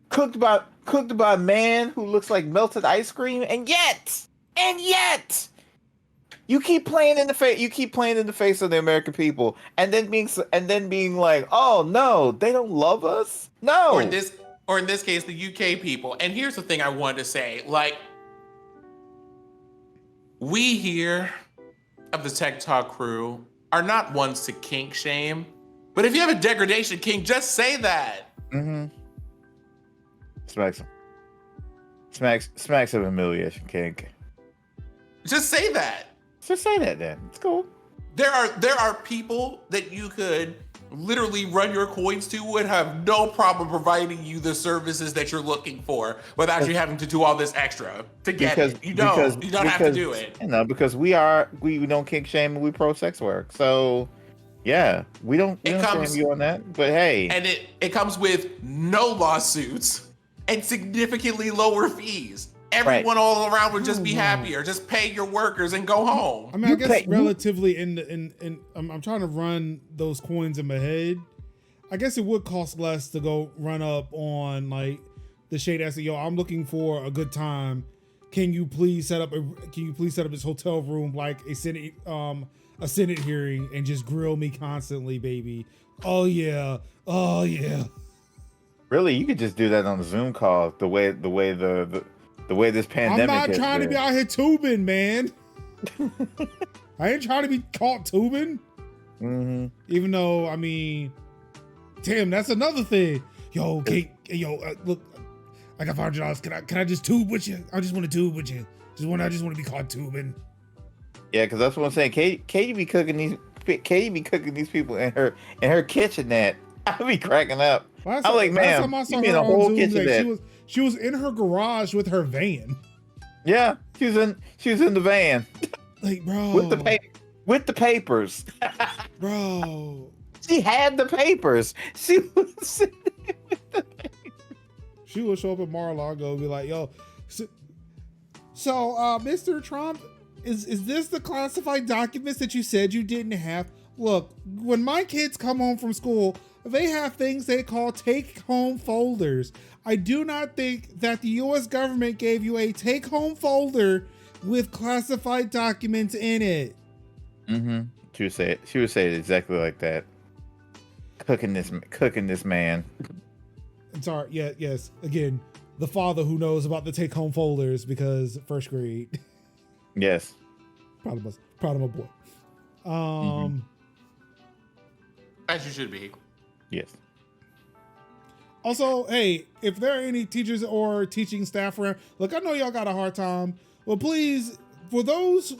cooked by a man who looks like melted ice cream, and yet you keep playing in the face of the American people, and then being like, oh no, they don't love us. No. Or in this case, the UK people. And here's the thing I wanted to say, like, we here of the Tech Talk crew are not ones to kink shame, but if you have a degradation kink, just say that. Mm-hmm. Smacks of humiliation kink. Just say that. Just say that then. It's cool. There are people that you could literally run your coins to would have no problem providing you the services that you're looking for without you having to do all this extra to get it. You don't have to do it. Because we don't kink shame and we pro sex work. So yeah, we don't shame you on that. But hey. And it comes with no lawsuits and significantly lower fees. Everyone all around would just be happier. Just pay your workers and go home. I mean, I guess relatively I'm trying to run those coins in my head. I guess it would cost less to go run up on like the shade and say, yo, I'm looking for a good time. Can you please set up this hotel room like a Senate hearing and just grill me constantly, baby? Oh yeah. Really, you could just do that on a Zoom call. The way this pandemic. I'm not trying to be out here tubing, man. I ain't trying to be caught tubing. Mm-hmm. Even though, I mean, damn, that's another thing. Yo, look, I got $500. Can I just tube with you? I just want to tube with you. I just want to be caught tubing. Yeah, because that's what I'm saying. Katie be cooking these people in her kitchenette. I be cracking up. I'm like, man, you mean a whole kitchenette? She was in her garage with her van. Yeah, she was in the van. Like, bro. With the papers. Bro. She had the papers. She was sitting with the papers. She would show up at Mar-a-Lago and be like, yo, so Mr. Trump, is this the classified documents that you said you didn't have? Look, when my kids come home from school, they have things they call take-home folders. I do not think that the U.S. government gave you a take-home folder with classified documents in it. Mm-hmm. She would say it exactly like that. Cooking this man. I'm sorry. Yeah. Yes. Again, the father who knows about the take-home folders because first grade. Yes. Proud of my boy. As you should be. Yes. Also, hey, if there are any teachers or teaching staff around, look, I know y'all got a hard time. Well, please, for those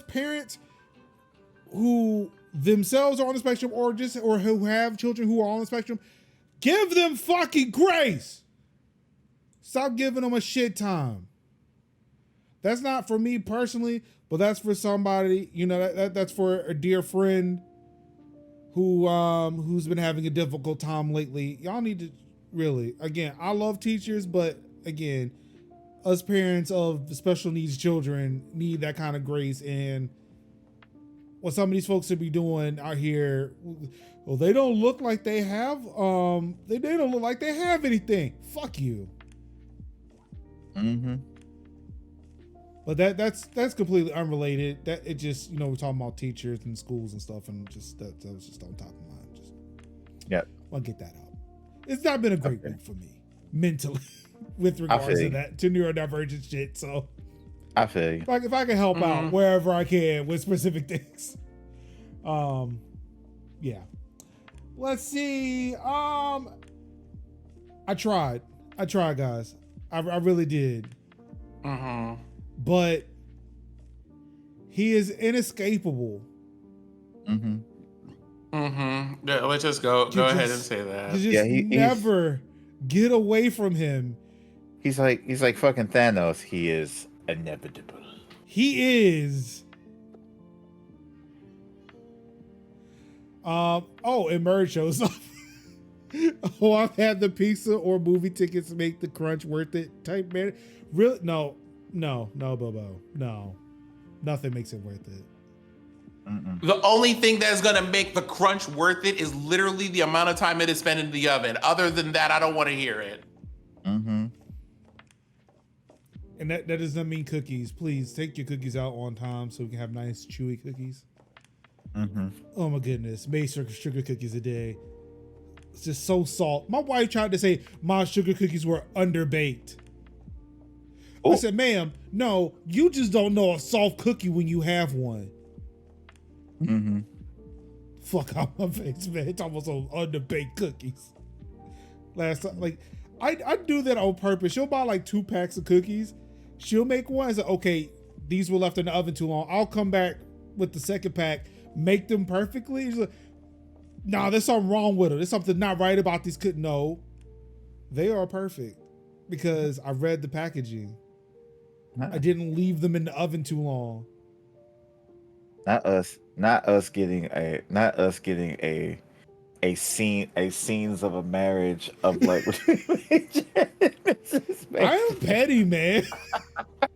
parents who themselves are on the spectrum, or who have children who are on the spectrum, give them fucking grace. Stop giving them a shit time. That's not for me personally, but that's for somebody, you know, that's for a dear friend who's been having a difficult time lately. Y'all need to really, again, I love teachers, but again, us parents of special needs children need that kind of grace. And what some of these folks should be doing out here, well, they don't look like they have they don't look like they have anything. Fuck you. Mm-hmm. But that's completely unrelated. That it just, you know, we're talking about teachers and schools and stuff, and just that was just on top of mine. Just I'll get that out. It's not been a great week for me mentally with regards to that, to neurodivergent shit. So I feel you. If I can help out wherever I can with specific things. Yeah. Let's see. I tried, guys. I really did. But he is inescapable. Yeah, let's just go ahead and say that. You just never get away from him. He's like fucking Thanos. He is inevitable. He is. And Merge shows up. Oh, I've had the pizza or movie tickets make the crunch worth it type man. Really? No, Bobo. No. Nothing makes it worth it. The only thing that's gonna make the crunch worth it is literally the amount of time it is spent in the oven. Other than that, I don't want to hear it. And that doesn't mean cookies. Please take your cookies out on time so we can have nice chewy cookies. Oh my goodness, made sugar cookies a day. It's just so salt. My wife tried to say my sugar cookies were underbaked. I said, ma'am, no, you just don't know a soft cookie when you have one. Fuck out my face, man. It's almost on underbaked cookies. Last time, like, I do that on purpose. She'll buy like 2 packs of cookies. She'll make one and say, okay, these were left in the oven too long. I'll come back with the second pack, make them perfectly. She's like, nah, there's something wrong with them. There's something not right about these cookies. No, they are perfect because I read the packaging. I didn't leave them in the oven too long. Not us getting a scenes of a marriage of like I am petty, man.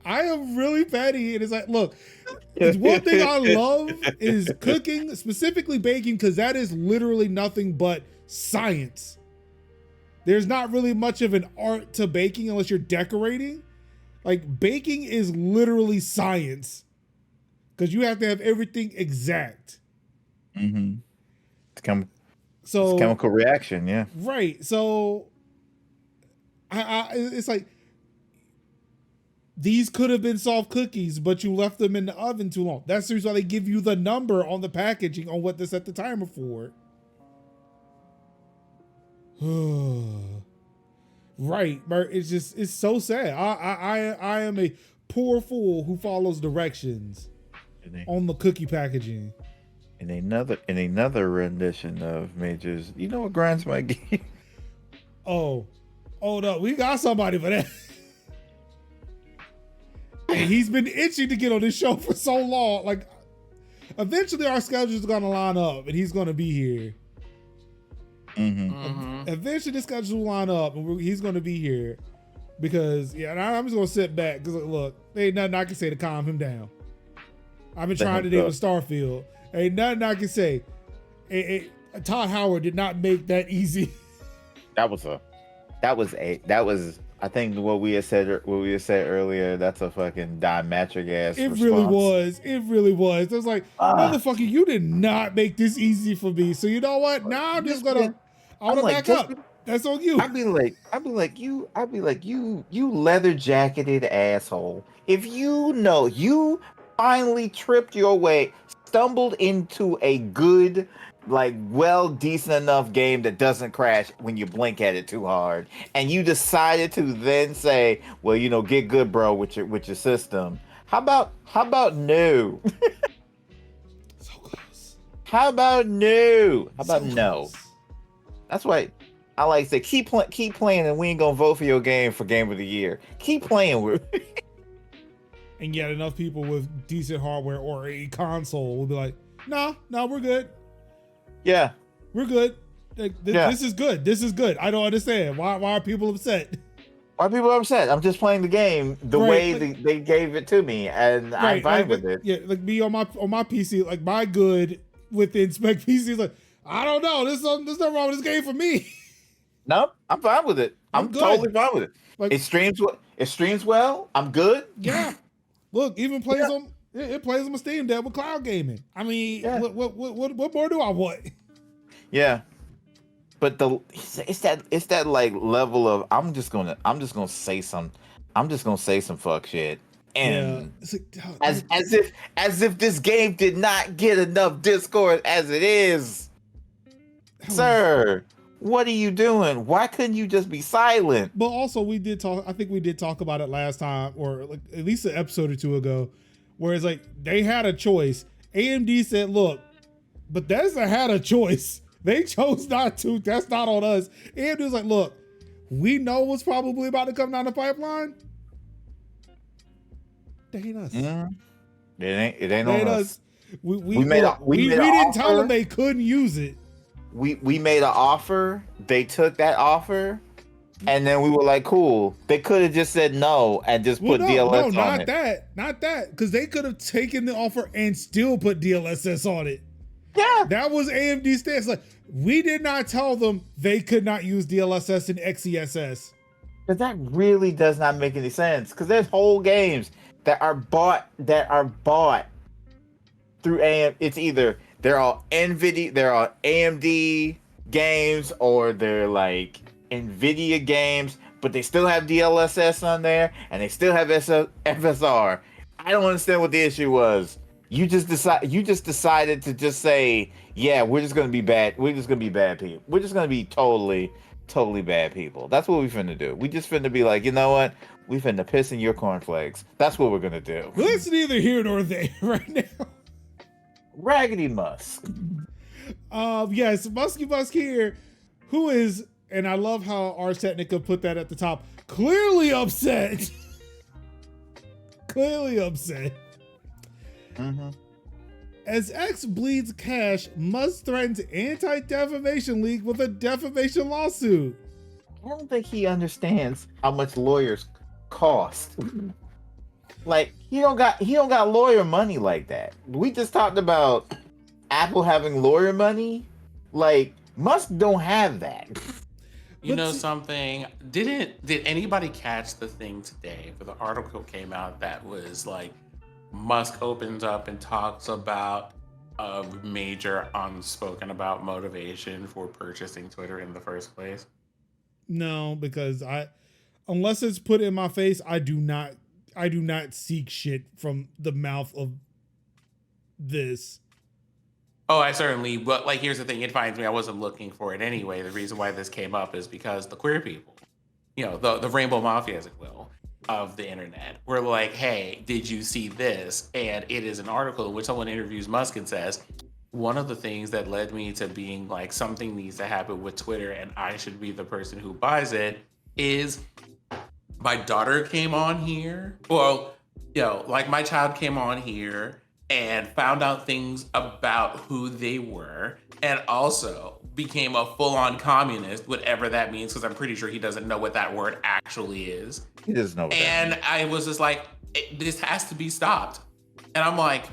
I am really petty. And it's like, look, it's one thing I love is cooking, specifically baking, because that is literally nothing but science. There's not really much of an art to baking unless you're decorating. Like, baking is literally science because you have to have everything exact. It's chemical reaction, yeah. Right. So it's like these could have been soft cookies, but you left them in the oven too long. That's the reason why they give you the number on the packaging on what to set the timer for. Right, but it's so sad. I am a poor fool who follows directions on the cookie packaging. In another rendition of Majors, you know what grinds my gears? Oh no, we got somebody for that. And he's been itching to get on this show for so long. Like, eventually our schedules are gonna line up, and he's gonna be here. Eventually the schedules will line up, and he's gonna be here because and I'm just gonna sit back because look, there ain't nothing I can say to calm him down. I've been trying today with Starfield. Ain't nothing I can say. Todd Howard did not make that easy. That was I think what we had said earlier. That's a fucking diametric ass. It really was. It was like, motherfucker, you did not make this easy for me. So you know what? Now I'm just gonna back up. That's on you. I'd be like you leather jacketed asshole. If you know you finally tripped your way, stumbled into a good well decent enough game that doesn't crash when you blink at it too hard, and you decided to then say, well, get good, bro, with your system. How about no? So close. How about no? How about So no? close. That's why I like to say keep playing, and we ain't gonna vote for your game for game of the year. Keep playing with. And yet enough people with decent hardware or a console will be like, no, we're good. Yeah. We're good. This is good. This is good. I don't understand. Why are people upset? Why are people upset? I'm just playing the game the way they gave it to me, and I'm fine with it. Yeah, like me on my PC, like my good within spec PC is like, I don't know. There's nothing wrong with this game for me. Nope, I'm fine with it. I'm totally fine with it. Like, it streams well. I'm good. Yeah. Look, even plays on it plays on my Steam Deck with cloud gaming. I mean, what more do I want? Yeah. But it's that like level of I'm just gonna say some fuck shit, and as if this game did not get enough discourse as it is, sir. What are you doing? Why couldn't you just be silent? But also, I think we did talk about it last time, or like at least an episode or two ago, where it's like they had a choice. AMD said, "Look, Bethesda had a choice. They chose not to. That's not on us." AMD was like, "Look, we know what's probably about to come down the pipeline. They ain't us. It ain't on us. We didn't tell them they couldn't use it. We made an offer. They took that offer, and then we were like, cool. They could have just said no and just put DLSS on it. Not that, because they could have taken the offer and still put DLSS on it. Yeah, that was AMD's stance. Like, we did not tell them they could not use DLSS and XeSS. But that really does not make any sense, because there's whole games that are bought through AM. It's either they're all NVIDIA, they're all AMD games, or they're like NVIDIA games, but they still have DLSS on there, and they still have FSR. I don't understand what the issue was. You just decided to just say, yeah, we're just gonna be bad. We're just gonna be bad people. We're just gonna be totally bad people. That's what we finna do. We just finna be like, you know what? We finna piss in your cornflakes. That's what we're gonna do. Well, it's neither here nor there right now. Raggedy Musk. Yes, Musky Musk here, who is, and I love how Ars Technica put that at the top, clearly upset. Clearly upset. Mm-hmm. As X bleeds cash, Musk threatens Anti-Defamation League with a defamation lawsuit. I don't think he understands how much lawyers cost. Like, he don't got lawyer money like that. We just talked about Apple having lawyer money. Like, Musk don't have that. You know something? Did anybody catch the thing today where the article came out that was like Musk opens up and talks about a major unspoken about motivation for purchasing Twitter in the first place? No, because unless it's put in my face, I do not seek shit from the mouth of this. Oh, I certainly, but like, here's the thing, it finds me, I wasn't looking for it anyway. The reason why this came up is because the queer people, you know, the rainbow mafia, as it will, of the internet, were like, hey, did you see this? And it is an article in which someone interviews Musk and says, one of the things that led me to being like, something needs to happen with Twitter and I should be the person who buys it, is my daughter came on here. Well, you know, like my child came on here and found out things about who they were, and also became a full-on communist, whatever that means, because I'm pretty sure he doesn't know what that word actually is. He doesn't know what that means. means. I was just like, this has to be stopped. And I'm like,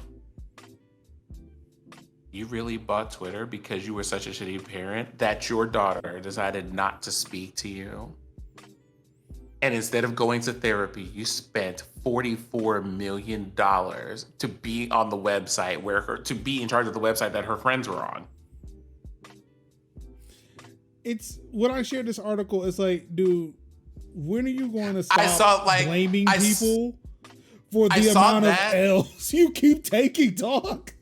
you really bought Twitter because you were such a shitty parent that your daughter decided not to speak to you? And instead of going to therapy, you spent $44 million to be on the website to be in charge of the website that her friends were on. It's when I shared this article, it's like, dude, when are you going to stop blaming people for the amount of L's you keep taking, dog?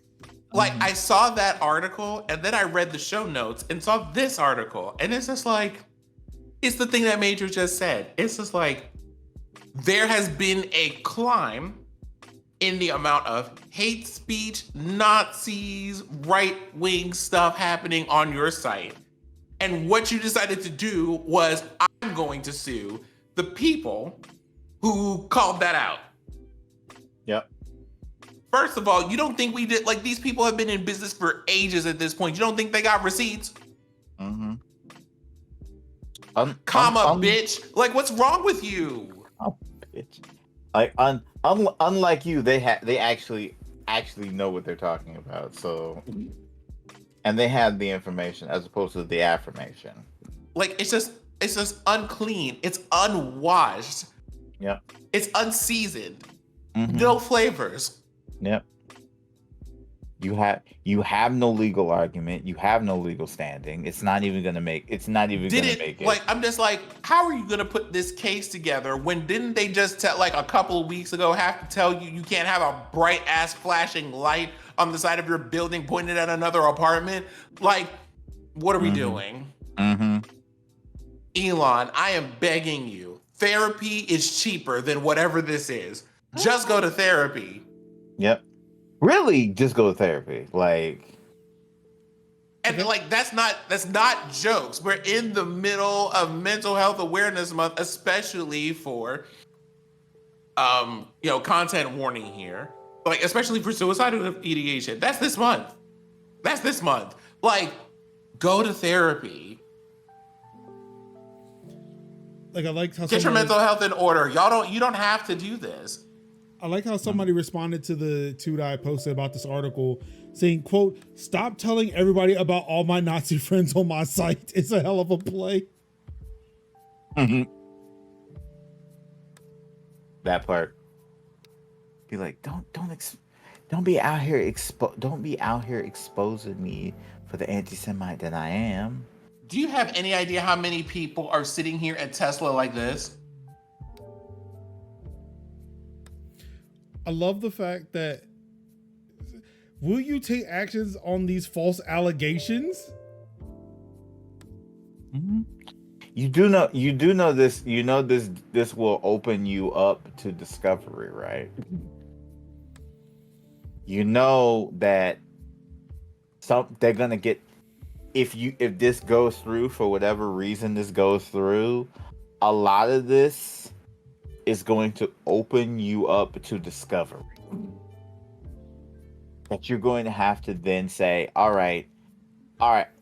Like, I saw that article and then I read the show notes and saw this article. And it's just like, it's the thing that Major just said. It's just like, there has been a climb in the amount of hate speech, Nazis, right-wing stuff happening on your site. And what you decided to do was, I'm going to sue the people who called that out. Yep. First of all, you don't think we did, like, these people have been in business for ages at this point. You don't think they got receipts? Mm-hmm. Bitch. Like, what's wrong with you? Oh, bitch. Like, unlike you, they actually know what they're talking about. So, and they have the information as opposed to the affirmation. Like, it's just unclean. It's unwashed. Yep. It's unseasoned. Mm-hmm. No flavors. Yep. You have no legal argument. You have no legal standing. It's not even gonna make it. Like, I'm just like, how are you gonna put this case together when didn't they just tell, like, a couple of weeks ago, have to tell you you can't have a bright ass flashing light on the side of your building pointed at another apartment? Like, what are we doing? Mm-hmm. Elon, I am begging you. Therapy is cheaper than whatever this is. Just go to therapy. Yep. Really, just go to therapy. Like, and like, that's not jokes. We're in the middle of Mental Health Awareness Month, especially for content warning here. Like, especially for suicidal ideation. That's this month. Like, go to therapy. Like, I like how get your mental health in order. You don't have to do this. I like how somebody responded to the tweet I posted about this article saying, quote, "Stop telling everybody about all my Nazi friends on my site. It's a hell of a play." Mm-hmm. That part. Be like, don't be out here exposing me for the anti-Semite that I am. Do you have any idea how many people are sitting here at Tesla like this? I love the fact that, will you take actions on these false allegations? Mm-hmm. You do know this. You know this will open you up to discovery, right? You know that they're gonna get, if this goes through, for whatever reason this goes through, a lot of this is going to open you up to discovery. That you're going to have to then say, all right,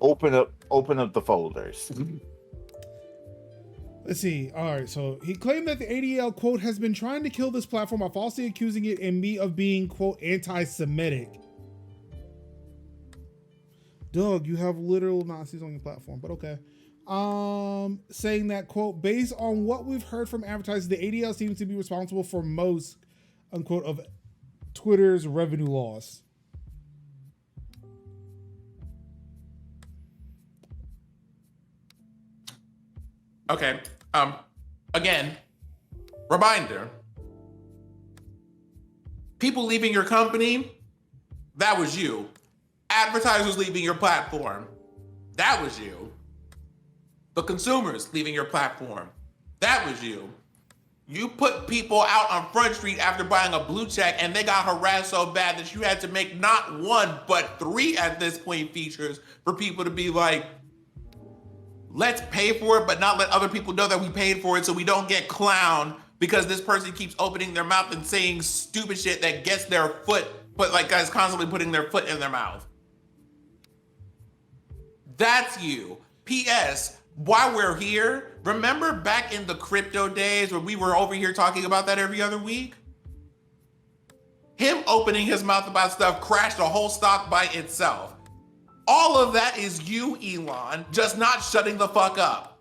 open up the folders. Let's see. All right, so he claimed that the ADL, quote, has been trying to kill this platform by falsely accusing it and me of being, quote, anti-Semitic. Doug, you have literal Nazis on your platform, but okay. Saying that, quote, based on what we've heard from advertisers, the ADL seems to be responsible for most, unquote, of Twitter's revenue loss. Okay. Again, reminder. People leaving your company, that was you. Advertisers leaving your platform, that was you. The consumers leaving your platform, that was you. You put people out on Front Street after buying a blue check and they got harassed so bad that you had to make not one, but 3 at this point features for people to be like, let's pay for it, but not let other people know that we paid for it so we don't get clowned because this person keeps opening their mouth and saying stupid shit that gets their foot, but like guys constantly putting their foot in their mouth. That's you. P.S. While we're here, remember back in the crypto days when we were over here talking about that every other week? Him opening his mouth about stuff crashed the whole stock by itself. All of that is you, Elon, just not shutting the fuck up.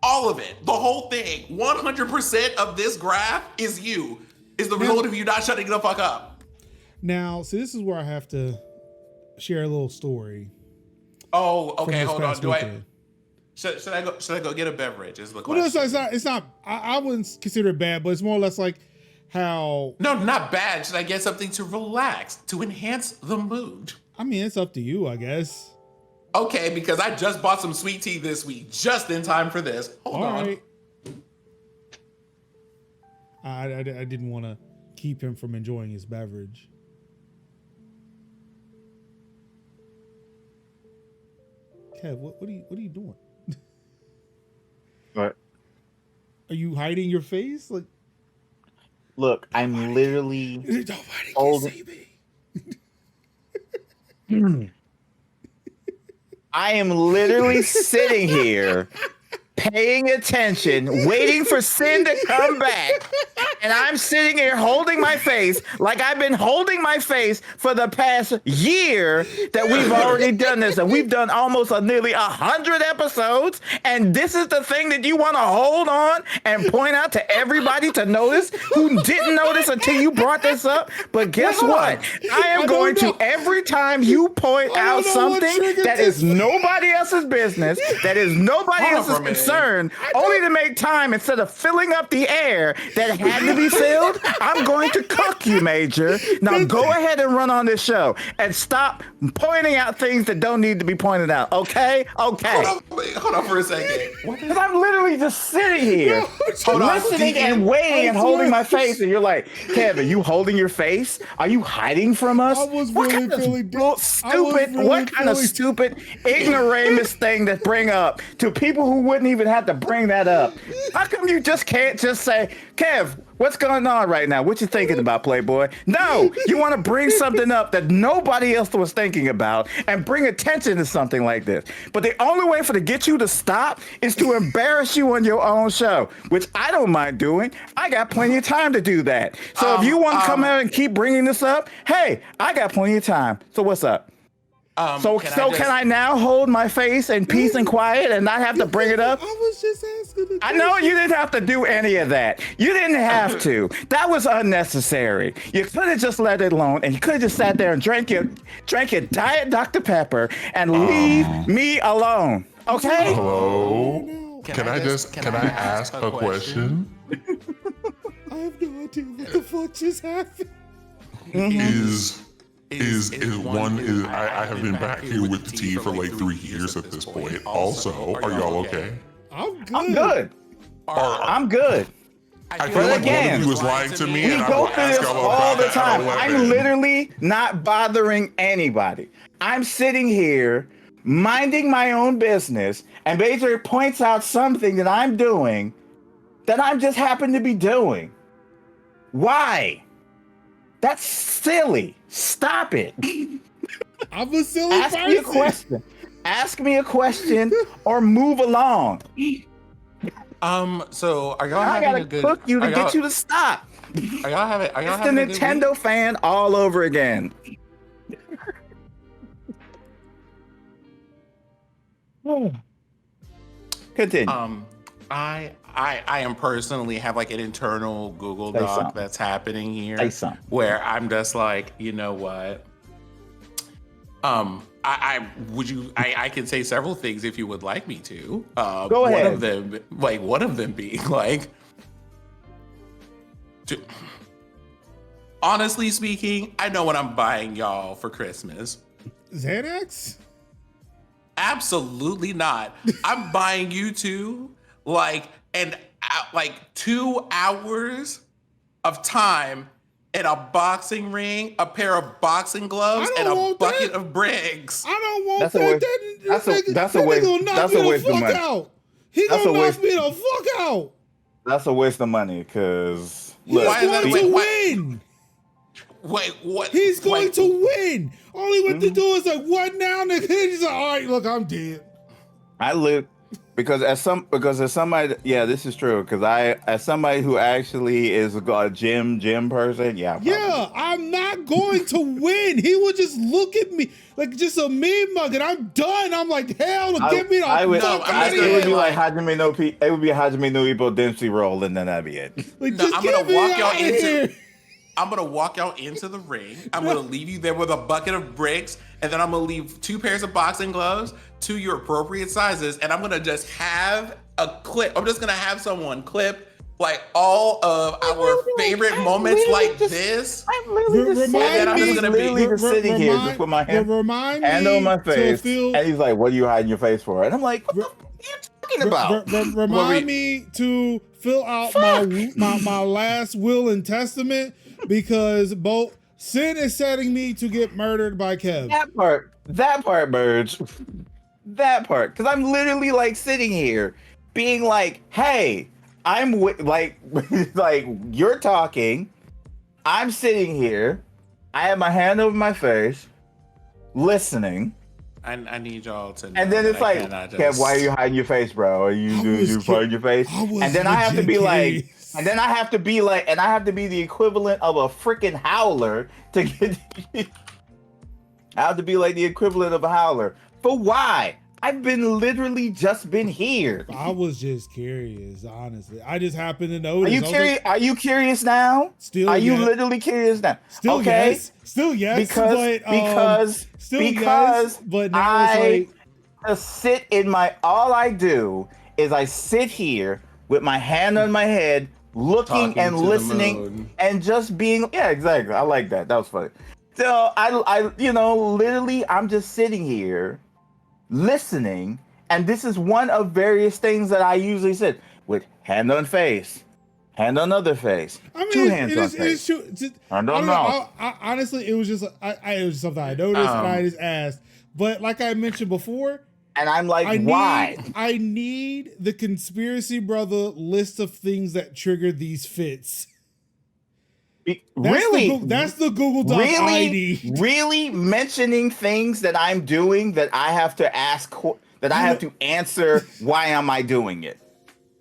All of it, the whole thing, 100% of this graph is you, is the result of you not shutting the fuck up. Now, so this is where I have to share a little story. Oh, okay, hold on. Should I go get a beverage? Is the question. Well, no, it's not. I wouldn't consider it bad, but it's more or less like, how... No, not bad. Should I get something to relax, to enhance the mood? I mean, it's up to you, I guess. Okay, because I just bought some sweet tea this week, just in time for this. Hold on. Right. I didn't want to keep him from enjoying his beverage. Kev, what are you doing? What? Are you hiding your face? Like, look, I'm literally nobody can see me. I am literally sitting here paying attention, waiting for Sin to come back. And I'm sitting here holding my face like I've been holding my face for the past year that we've already done this. And we've done almost nearly 100 episodes. And this is the thing that you want to hold on and point out to everybody to notice who didn't notice until you brought this up. But guess what? I am going to, every time you point out something that is nobody else's business, that is nobody else's concern, only to make time instead of filling up the air that had to be filled, I'm going to cook you, Major. Now go ahead and run on this show and stop pointing out things that don't need to be pointed out. Okay? Okay. Hold on for a second. Because I'm literally just sitting here, listening and waiting and holding my face, and you're like, Kev, are you holding your face? Are you hiding from us? I was What really kind of feeling stupid ignoramus thing to bring up to people who wouldn't even have to bring that up? How come you just can't just say, Kev, what's going on right now? What you thinking about, Playboy? No, you want to bring something up that nobody else was thinking about and bring attention to something like this. But the only way to get you to stop is to embarrass you on your own show, which I don't mind doing. I got plenty of time to do that. So if you want to come out and keep bringing this up, hey, I got plenty of time. So what's up? Can I now hold my face in peace and quiet and not have to bring it up? I was just asking. I know you didn't have to do any of that. You didn't have to. That was unnecessary. You could have just let it alone, and you could have just sat there and drank your Diet Dr. Pepper and leave me alone. Okay? Hello? Can I ask a question? I have no idea what the fuck just happened. I have been back here with the tea for like 3 years at this point. Also, are y'all okay? I'm good. I'm good. I feel like one of you was lying to me, We and I go will through ask this y'all all about the that time. at I'm 11. literally not bothering anybody. I'm sitting here minding my own business, and Major points out something that I'm doing that I just happen to be doing. Why? That's silly. Stop it. I'm a silly Ask person. me a question. Ask me a question or move along. So are y'all I having gotta a good? cook you to get you to stop. Are y'all having? Are y'all It's the having a good Nintendo week? fan all over again. Continue. I am personally have like an internal Google Say Doc something. that's happening Say here something. where I'm just like, you know what? I can say several things if you would like me to. Go ahead. One of them being like, honestly speaking, I know what I'm buying y'all for Christmas. Xanax? Absolutely not. I'm buying you two like 2 hours of time in a boxing ring, a pair of boxing gloves, and a bucket of bricks. I don't want That's a waste. That's a waste. That's a waste of money. He That's gonna a knock waste. me the fuck out. That's a waste of money because He's Why is that going a to waste? win. Wait, what? He's going Wait, to win. All he went to do is like, what now, nigga? He's like, all right, look, I'm dead. I live because as somebody, yeah, this is true. Because as somebody who actually is a gym person, yeah, Yeah, I'm not going to win. He would just look at me like just a meme mug, and I'm done. I'm like, hell, get me the fuck out of it would be here. like Hajime no it would be Hajime no Ippo Dempsey roll, and then that'd be it. Like, No, just I'm get gonna me walk y'all out of here. into. I'm gonna walk y'all into the ring. I'm gonna leave you there with a bucket of bricks, and then I'm gonna leave 2 pairs of boxing gloves to your appropriate sizes, and I'm gonna just have a clip. I'm just gonna have someone clip like all of our favorite moments like this. I'm literally just Remind sitting, I'm me- just literally just sitting here, just with my hand on my face, and he's like, "What are you hiding your face for?" And I'm like, "What the fuck are you talking about?" Remind me to fill out my last will and testament, because both Sin is setting me to get murdered by Kev. That part, Merge. That part, because I'm literally like sitting here, being like, "Hey, like, like you're talking, I'm sitting here, I have my hand over my face, listening." I need y'all to know. And then it's like, Kev, why are you hiding your face, bro? Are you hiding your face? And then I have to be like, and then I have to be like, and I have to be the equivalent of a freaking howler to get. I have to be like the equivalent of a howler. For why? I've been literally just been here. I was just curious, honestly. I just happened to notice. Are you curious? Are you curious now? Still, are you yes. literally curious now? Still, okay. Yes. Still, yes. Because yes, but now it's like, sit in my. All I do is I sit here with my hand on my head, looking and listening, and just being. Yeah, exactly. I like that. That was funny. So I, literally, I'm just sitting here, listening, and this is one of various things that I usually sit with: hand on face, hand on other face, I mean, two hands on face. I don't know. Honestly, it was just it was just something I noticed and I just asked. But like I mentioned before, and I'm like, why? I need the conspiracy brother list of things that trigger these fits. That's the Google Doc ID. Really mentioning things that I'm doing that I have to ask, that I have to answer, why am I doing it?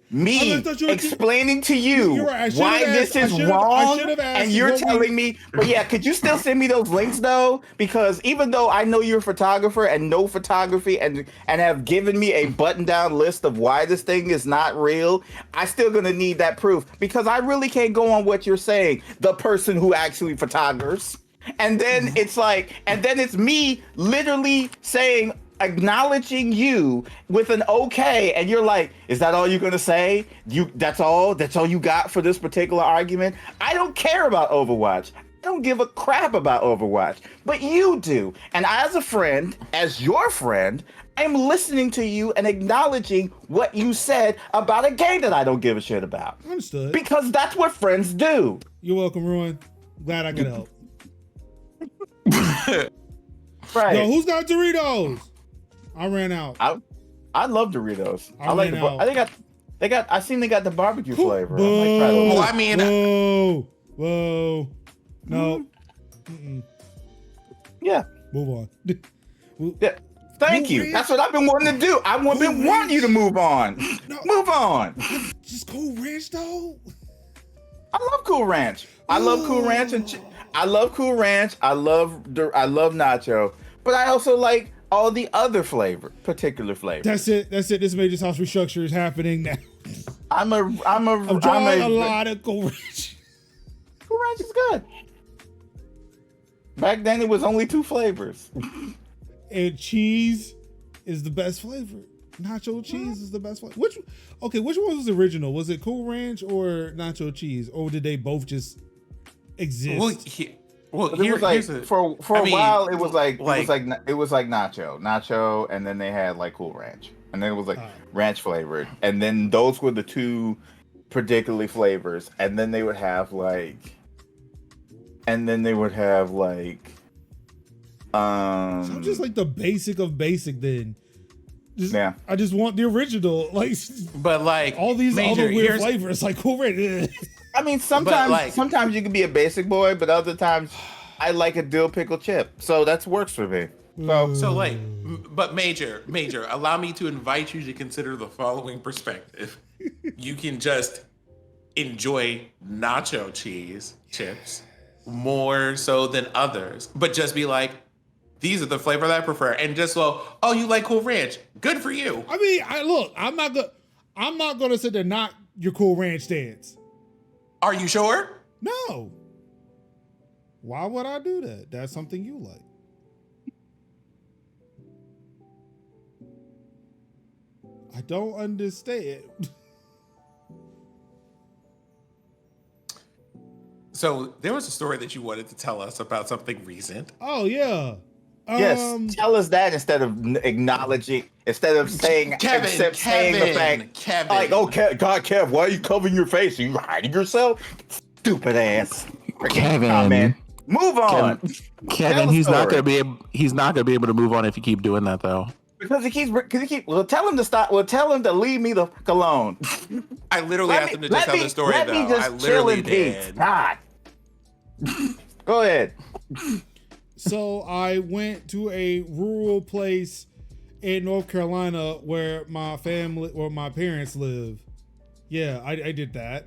Me explaining to you why this is wrong, and you're telling me, but yeah, could you still send me those links though? Because even though I know you're a photographer and know photography and have given me a button down list of why this thing is not real, I still gonna need that proof, because I really can't go on what you're saying, the person who actually photographs. And then it's like, and then it's me literally saying, acknowledging you with an okay, and you're like, is that all you're gonna say? That's all you got for this particular argument? I don't care about Overwatch. I don't give a crap about Overwatch, but you do. And as a friend, as your friend, I'm listening to you and acknowledging what you said about a game that I don't give a shit about. Understood. Because that's what friends do. You're welcome, Ruin. Glad I could help. Right. Yo, who's got Doritos? I ran out. I love Doritos. I like the. out. They got. I seen they got the barbecue flavor. Whoa, I mean, whoa, no. Mm-mm. Yeah. Move on. Yeah. Thank you. That's what I've been wanting to do. I've been wanting you to move on. No. Move on. Just Cool Ranch though. I love Cool Ranch. I love Cool Ranch I love Cool Ranch. I love Nacho. But I also like all the other particular flavors. That's it. This Major's House restructure is happening now. I'm drawing a lot of Cool Ranch. Cool Ranch is good. Back then it was only 2 flavors. And cheese is the best flavor. Nacho cheese is the best flavor. Which one was original? Was it Cool Ranch or Nacho cheese, or did they both just exist? For a while it was like nacho, and then they had like Cool Ranch, and then it was like ranch flavored, and then those were the 2 particularly flavors, and then they would have so I'm just like the basic of basic then. Yeah. I just want the original, but like all these other weird flavors, like Cool Ranch. I mean, sometimes you can be a basic boy, but other times I like a dill pickle chip, so that works for me. But Major, allow me to invite you to consider the following perspective. You can just enjoy nacho cheese chips more so than others, but just be like, these are the flavor that I prefer, and just oh, you like Cool Ranch? Good for you. I mean, I'm not gonna sit there knock your Cool Ranch stance. Are you sure? No. Why would I do that? That's something you like. I don't understand. So there was a story that you wanted to tell us about something recent. Oh yeah. Yes, tell us that instead of acknowledging, instead of saying, saying the fact, Kevin. like, oh, God, Kev, why are you covering your face? Are you hiding yourself? Stupid ass. Kevin. Comment. Move on. Kevin, he's not gonna be able to move on if you keep doing that though. Because he keeps. Well, tell him to stop. Well, tell him to leave me the fuck alone. I literally asked him to just tell the story. Let me just chill in peace. God. Go ahead. So I went to a rural place in North Carolina where my parents live. Yeah, I did that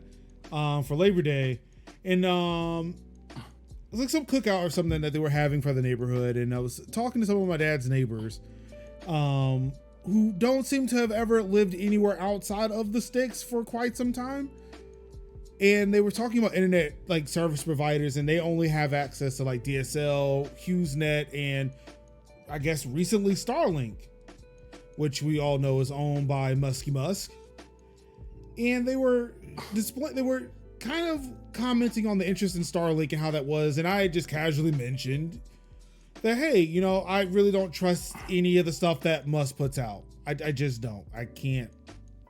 for Labor Day, and it was like some cookout or something that they were having for the neighborhood, and I was talking to some of my dad's neighbors, who don't seem to have ever lived anywhere outside of the sticks for quite some time. And they were talking about internet like service providers, and they only have access to like DSL, HughesNet, and I guess recently Starlink, which we all know is owned by Musk. And they were kind of commenting on the interest in Starlink and how that was, and I just casually mentioned that, hey, you know, I really don't trust any of the stuff that Musk puts out. I just don't. I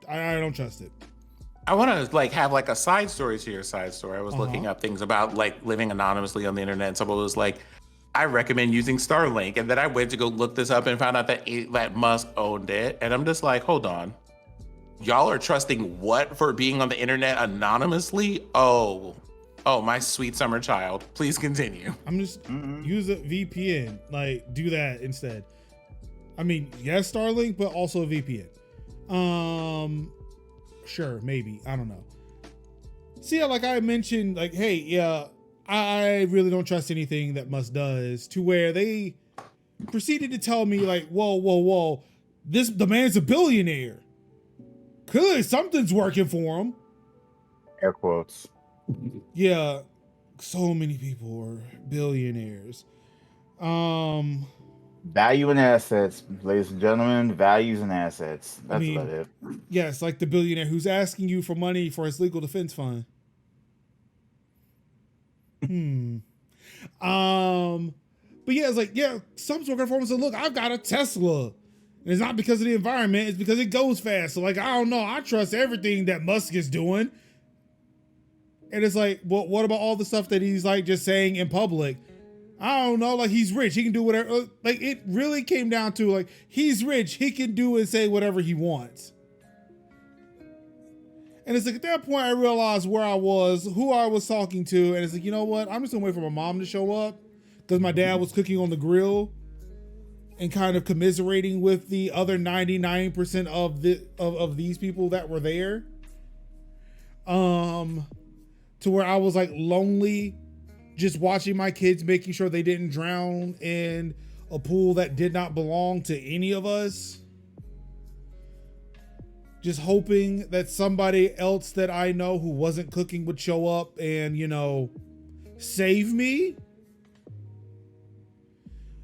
don't trust it. I want to like have like a side story to your side story. I was looking up things about like living anonymously on the internet, and someone was like, I recommend using Starlink. And then I went to go look this up and found out that Musk owned it. And I'm just like, hold on. Y'all are trusting what for being on the internet anonymously? Oh, my sweet summer child. Please continue. I'm just use a VPN. Like, do that instead. I mean, yes, Starlink, but also a VPN. Sure, maybe. I don't know. See, yeah, like I mentioned, like, hey, yeah, I really don't trust anything that Musk does, to where they proceeded to tell me, like, whoa, the man's a billionaire. Clearly something's working for him. Air quotes. Yeah, so many people are billionaires. Value and assets, ladies and gentlemen. Values and assets. That's about it. Yes, like the billionaire who's asking you for money for his legal defense fund. But yeah, it's like, yeah, some sort of form said, look, I've got a Tesla. And it's not because of the environment, it's because it goes fast. So like, I don't know, I trust everything that Musk is doing. And it's like, well, what about all the stuff that he's like just saying in public? I don't know, like he's rich, he can do whatever. Like it really came down to like, he's rich, he can do and say whatever he wants. And it's like at that point I realized where I was, who I was talking to, and it's like, you know what? I'm just gonna wait for my mom to show up because my dad was cooking on the grill and kind of commiserating with the other 99% of these people that were there. To where I was like lonely, just watching my kids, making sure they didn't drown in a pool that did not belong to any of us. Just hoping that somebody else that I know who wasn't cooking would show up and, you know, save me.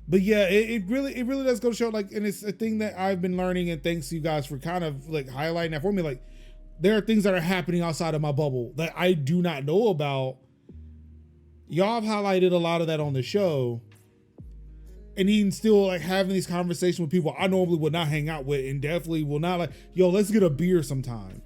But yeah, it really does go to show, like, and it's a thing that I've been learning, and thanks to you guys for kind of like highlighting that for me. Like, there are things that are happening outside of my bubble that I do not know about. Y'all have highlighted a lot of that on the show, and even still like having these conversations with people I normally would not hang out with, and definitely will not like, yo, let's get a beer sometime.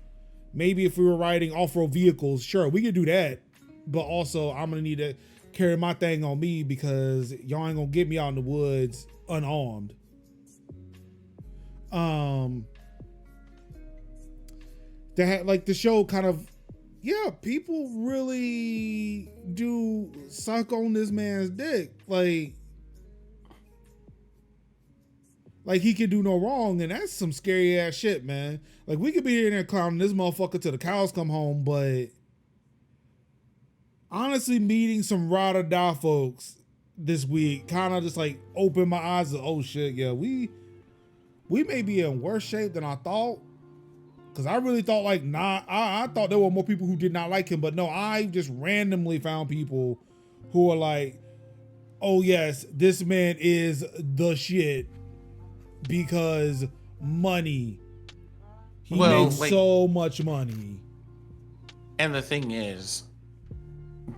Maybe if we were riding off-road vehicles, sure, we could do that. But also I'm gonna need to carry my thing on me because y'all ain't gonna get me out in the woods unarmed. That like the show kind of, yeah, people really do suck on this man's dick. Like he could do no wrong, and that's some scary ass shit, man. Like we could be here and clowning this motherfucker till the cows come home, but honestly, meeting some ride or die folks this week kind of just like opened my eyes to, oh shit, yeah, we may be in worse shape than I thought. Cause I really thought like, nah, I thought there were more people who did not like him, but no, I just randomly found people who are like, oh yes, this man is the shit because money. He makes like, so much money. And the thing is,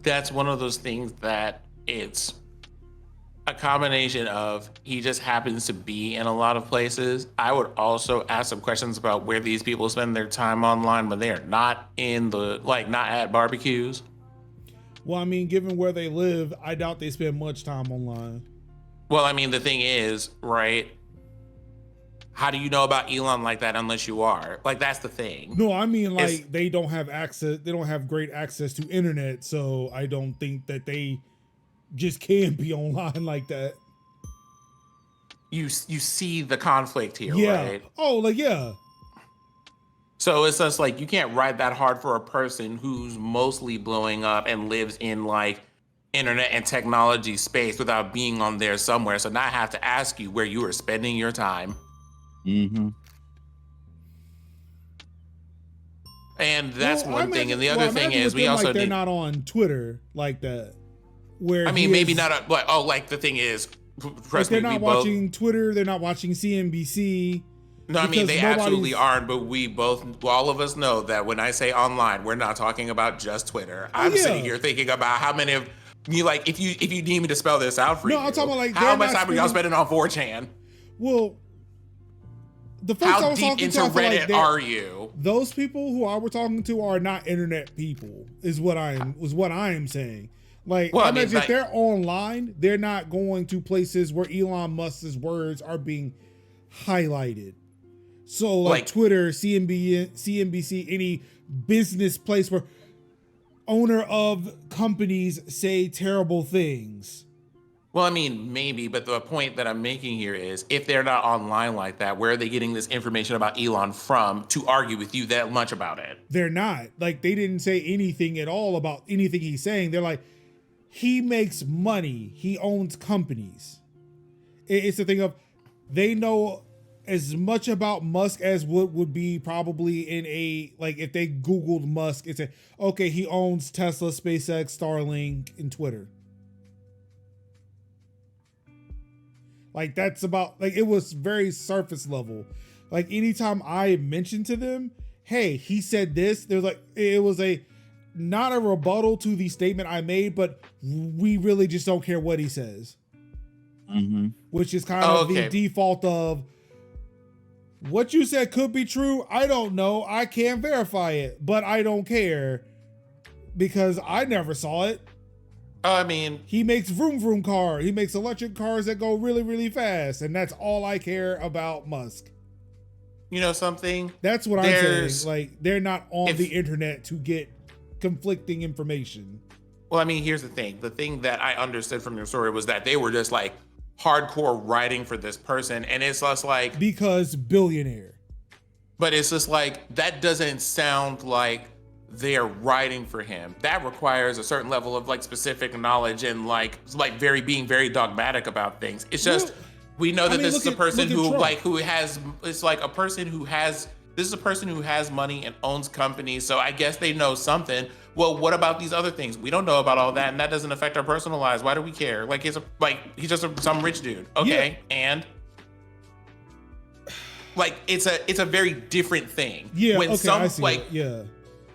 that's one of those things that it's a combination of he just happens to be in a lot of places. I would also ask some questions about where these people spend their time online when they are not in the, like, not at barbecues. Well, I mean, given where they live, I doubt they spend much time online. Well, I mean, the thing is, right? How do you know about Elon like that unless you are? Like, that's the thing. No, I mean, like, they don't have access. They don't have great access to internet, so I don't think that they just can't be online like that. You see the conflict here, Yeah. right? Oh, like, yeah. So it's just like, you can't ride that hard for a person who's mostly blowing up and lives in like internet and technology space without being on there somewhere. So now I have to ask you where you are spending your time. Mm-hmm. And that's Well, one thing. And the other thing is, we also like they're need, not on Twitter like that. Where I mean, maybe not, but oh, like the thing is, like they're not watching Twitter. They're not watching CNBC. No, I mean, they absolutely aren't, but we both, all of us know that when I say online, we're not talking about just Twitter. I'm sitting here thinking about how many of you, like, if you need me to spell this out for you. No, I'm talking about like how much time are y'all spending on 4chan? Well, the folks I was deep talking into to, Reddit are you? Those people who I were talking to are not internet people, is what I am saying. Like, well, I imagine if they're online, they're not going to places where Elon Musk's words are being highlighted. So like Twitter, CNBC, any business place where owner of companies say terrible things. Well, I mean, maybe, but the point that I'm making here is, if they're not online like that, where are they getting this information about Elon from to argue with you that much about it? They're not. Like, they didn't say anything at all about anything he's saying. They're like, he makes money. He owns companies. It's the thing of, they know as much about Musk as what would be probably in a, like, if they Googled Musk, it's okay, he owns Tesla, SpaceX, Starlink, and Twitter. Like, that's about, like, it was very surface level. Like, anytime I mentioned to them, hey, he said this, there's like, it was not a rebuttal to the statement I made, but we really just don't care what he says. Mm-hmm. Which is kind of the default of, what you said could be true. I don't know. I can't verify it, but I don't care because I never saw it. I mean, he makes vroom vroom cars. He makes electric cars that go really, really fast. And that's all I care about Musk. You know something? That's what I'm saying. Like, they're not on the internet to get conflicting information. Well, I mean, here's the thing. The thing that I understood from your story was that they were just like hardcore writing for this person. And it's just like, because billionaire. But it's just like, that doesn't sound like they're writing for him. That requires a certain level of like specific knowledge and like being very dogmatic about things. It's just, we know that this is a person who has money and owns companies. So I guess they know something. Well, what about these other things? We don't know about all that, and that doesn't affect our personal lives. Why do we care? Like, he's just some rich dude. Okay. Yeah. And like, it's a very different thing. Yeah. When I see like, yeah.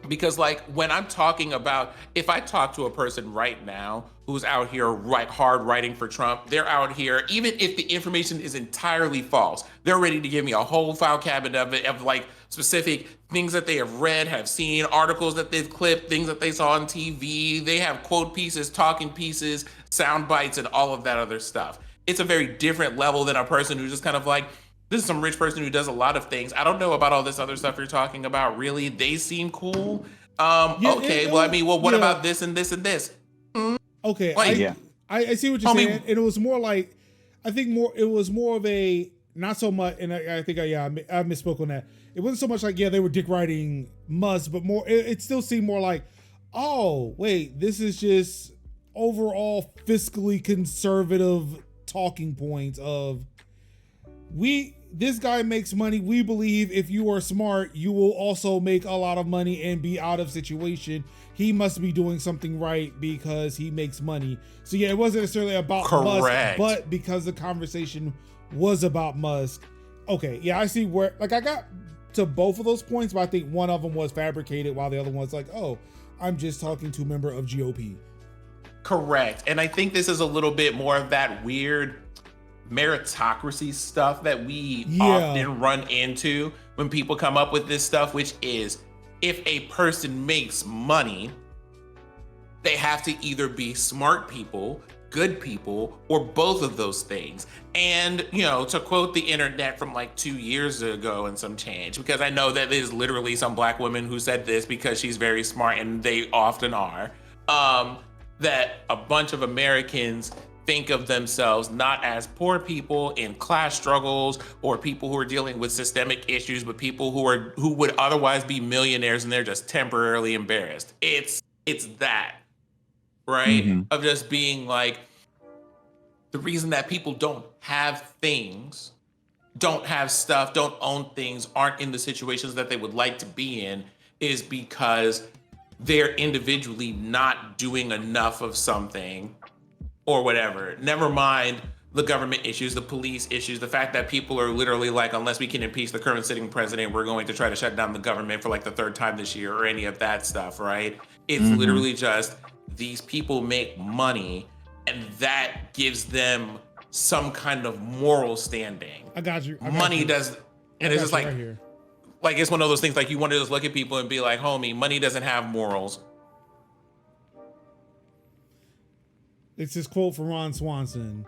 Because like, when I'm talking about, if I talk to a person right now who's out here hard writing for Trump, they're out here, even if the information is entirely false, they're ready to give me a whole file cabinet of it, of like specific things that they have read, have seen, articles that they've clipped, things that they saw on TV. They have quote pieces, talking pieces, sound bites, and all of that other stuff. It's a very different level than a person who's just kind of like, this is some rich person who does a lot of things. I don't know about all this other stuff you're talking about. Really, they seem cool. What about this and this and this? Okay, I see what you're saying. And it was more like, it was more of a, not so much, and I think I misspoke on that. It wasn't so much like, they were dick riding Musk, but more, it still seemed more like, oh, wait, this is just overall fiscally conservative talking points of, this guy makes money. We believe if you are smart, you will also make a lot of money and be out of situation. He must be doing something right because he makes money. So yeah, it wasn't necessarily about Musk, but because the conversation was about Musk. Okay, yeah, I see where, like, I got to both of those points, but I think one of them was fabricated while the other one's like, oh, I'm just talking to a member of GOP. Correct. And I think this is a little bit more of that weird meritocracy stuff that we often run into when people come up with this stuff, which is if a person makes money, they have to either be smart people, good people, or both of those things. And, you know, to quote the internet from like 2 years ago and some change, because I know that there's literally some Black woman who said this because she's very smart, and they often are, that a bunch of Americans think of themselves not as poor people in class struggles or people who are dealing with systemic issues, but people who would otherwise be millionaires and they're just temporarily embarrassed. It's that, right? Mm-hmm. Of just being like, the reason that people don't have things, don't have stuff, don't own things, aren't in the situations that they would like to be in is because they're individually not doing enough of something or whatever. Never mind the government issues, the police issues, the fact that people are literally like, unless we can impeach the current sitting president, we're going to try to shut down the government for like the 3rd time this year, or any of that stuff, right? It's literally just these people make money and that gives them some kind of moral standing. I got you. Money does, and it's just like, right like it's one of those things like you want to just look at people and be like, homie, money doesn't have morals. It's this quote from Ron Swanson.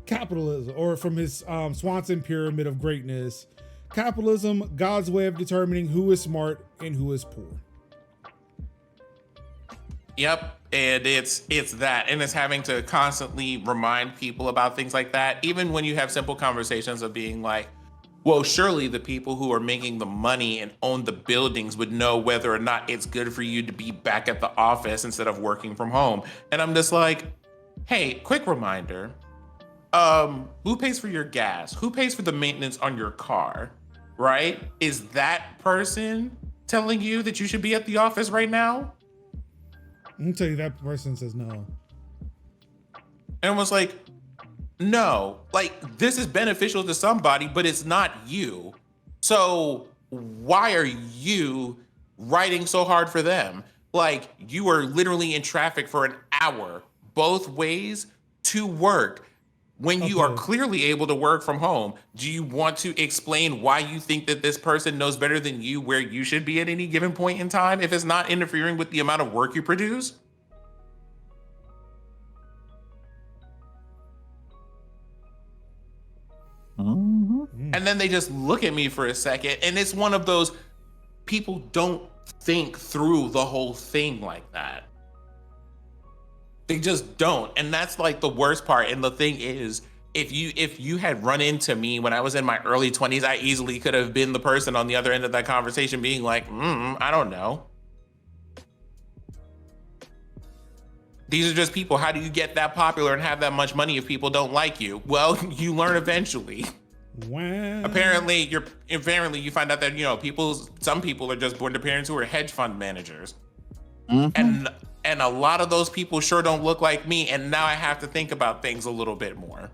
Capitalism, or from his Swanson Pyramid of Greatness. Capitalism, God's way of determining who is smart and who is poor. Yep, and it's that, and it's having to constantly remind people about things like that, even when you have simple conversations of being like, well, surely the people who are making the money and own the buildings would know whether or not it's good for you to be back at the office instead of working from home. And I'm just like, hey, quick reminder, who pays for your gas? Who pays for the maintenance on your car, right? Is that person telling you that you should be at the office right now? I'm gonna tell you that person says no. And I was like, no, like this is beneficial to somebody, but it's not you. So why are you writing so hard for them? Like you are literally in traffic for an hour, both ways to work. When you are clearly able to work from home, do you want to explain why you think that this person knows better than you where you should be at any given point in time if it's not interfering with the amount of work you produce? And then they just look at me for a second, and it's one of those people don't think through the whole thing like that. They just don't. And that's like the worst part. And the thing is, if you had run into me when I was in my early 20s, I easily could have been the person on the other end of that conversation being like, I don't know. These are just people. How do you get that popular and have that much money if people don't like you? Well, you learn eventually. Wow. Apparently you find out that, you know, some people are just born to parents who are hedge fund managers. And a lot of those people sure don't look like me, and now I have to think about things a little bit more.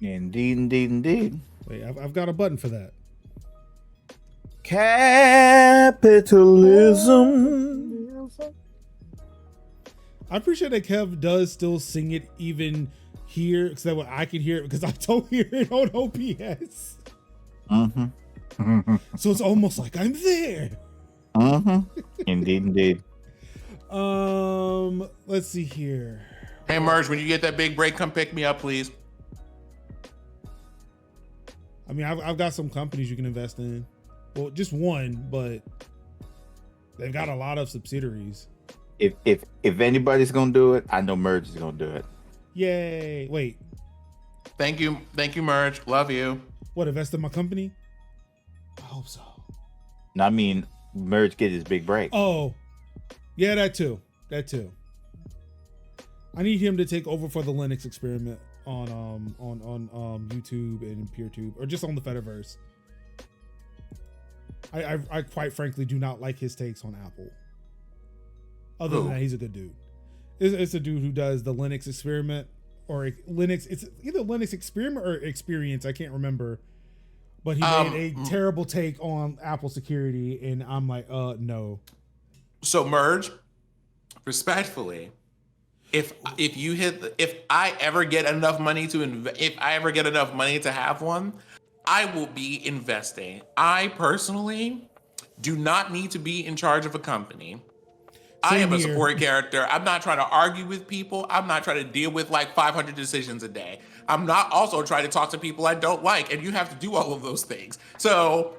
Indeed. Wait, I've got a button for that. Capitalism. I appreciate that Kev does still sing it even here, because that way I can hear it, because I don't hear it on OPS. So it's almost like I'm there. Indeed. Let's see here. Hey, Merge, when you get that big break, come pick me up, please. I mean, I've got some companies you can invest in. Well, just one, but they've got a lot of subsidiaries. If anybody's gonna do it, I know Merge is gonna do it. Yay! Wait. Thank you, Merge. Love you. What, invest in my company? I hope so. I mean, Merge get his big break. Oh, yeah, that too. I need him to take over for the Linux experiment on YouTube and PeerTube, or just on the Fediverse. I quite frankly do not like his takes on Apple. Other than that, he's a good dude. It's a dude who does the Linux experiment, or Linux. It's either Linux experiment or experience. I can't remember. But he made a terrible take on Apple security, and I'm like, no. So Merge, respectfully, if I ever get enough money to have one, I will be investing. I personally do not need to be in charge of a company. I am a supporting character. I'm not trying to argue with people. I'm not trying to deal with like 500 decisions a day. I'm not also trying to talk to people I don't like, and you have to do all of those things. So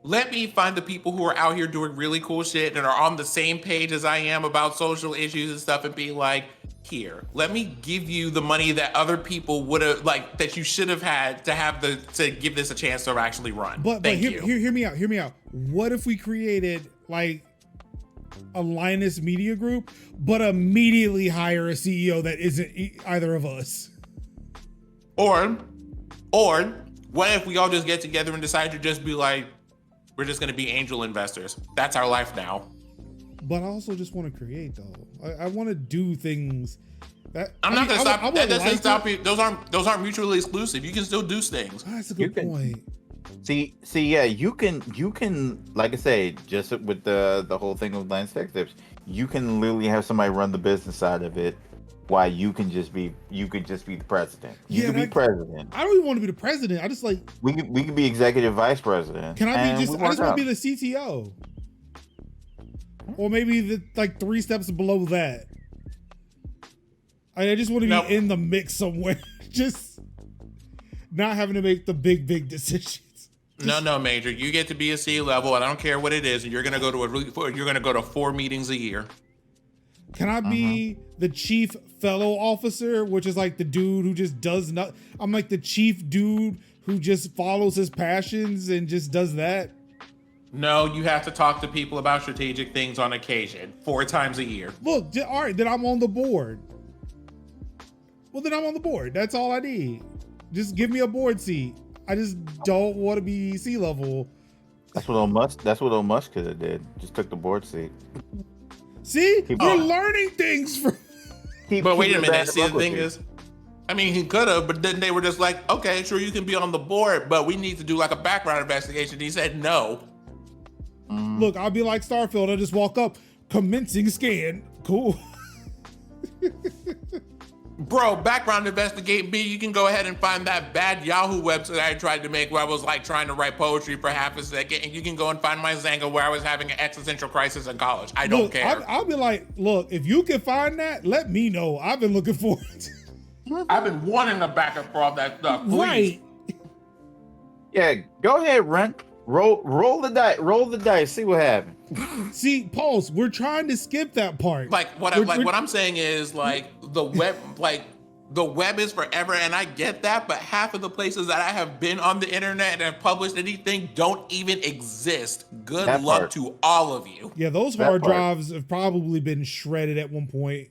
let me find the people who are out here doing really cool shit and are on the same page as I am about social issues and stuff, and be like, here, let me give you the money that other people would have, like, that you should have had to give this a chance to actually run. But hear me out. What if we created like a Linus Media Group, but immediately hire a CEO that isn't either of us? Or what if we all just get together and decide to just be like, we're just going to be angel investors? That's our life now. But I also just want to create, though. I want to do things that I'm not going to stop. That doesn't stop you. Those aren't mutually exclusive. You can still do things. That's a good point. See, yeah, you can, like I say, just with the whole thing with Lance Tech Tips, you can literally have somebody run the business side of it, while you could just be the president. You could be president. I don't even want to be the president. I just like we could be executive vice president. Can I be I just want to be the CTO, or maybe the like 3 steps below that. I just want to be in the mix somewhere, just not having to make the big decisions. No, Major. You get to be a C-level, and I don't care what it is. And you're gonna go to 4 meetings a year. Can I be the chief fellow officer, which is like the dude who just does not? I'm like the chief dude who just follows his passions and just does that. No, you have to talk to people about strategic things on occasion, 4 times a year. Look, all right, then I'm on the board. Well, then I'm on the board. That's all I need. Just give me a board seat. I just don't want to be C-level. That's what Elon Musk could have did. Just took the board seat. See, we're learning things from. But wait a minute. See, the thing is, I mean, he could have, but then they were just like, okay, sure, you can be on the board, but we need to do like a background investigation. He said no. Look, I'll be like Starfield. I'll just walk up, commencing scan. Cool. Bro, background investigate B, you can go ahead and find that bad Yahoo website I tried to make where I was like trying to write poetry for half a second, and you can go and find my Zanga where I was having an existential crisis in college. I don't care. I'll be like, look, if you can find that, let me know. I've been looking for it. I've been wanting to back up for all that stuff. Please. Right. Yeah, go ahead, Ren. Roll the dice, see what happens. See, Pulse, we're trying to skip that part. What I'm saying is like the web is forever, and I get that, but half of the places that I have been on the internet and have published anything don't even exist. Good luck to all of you. Yeah, those hard drives have probably been shredded at one point.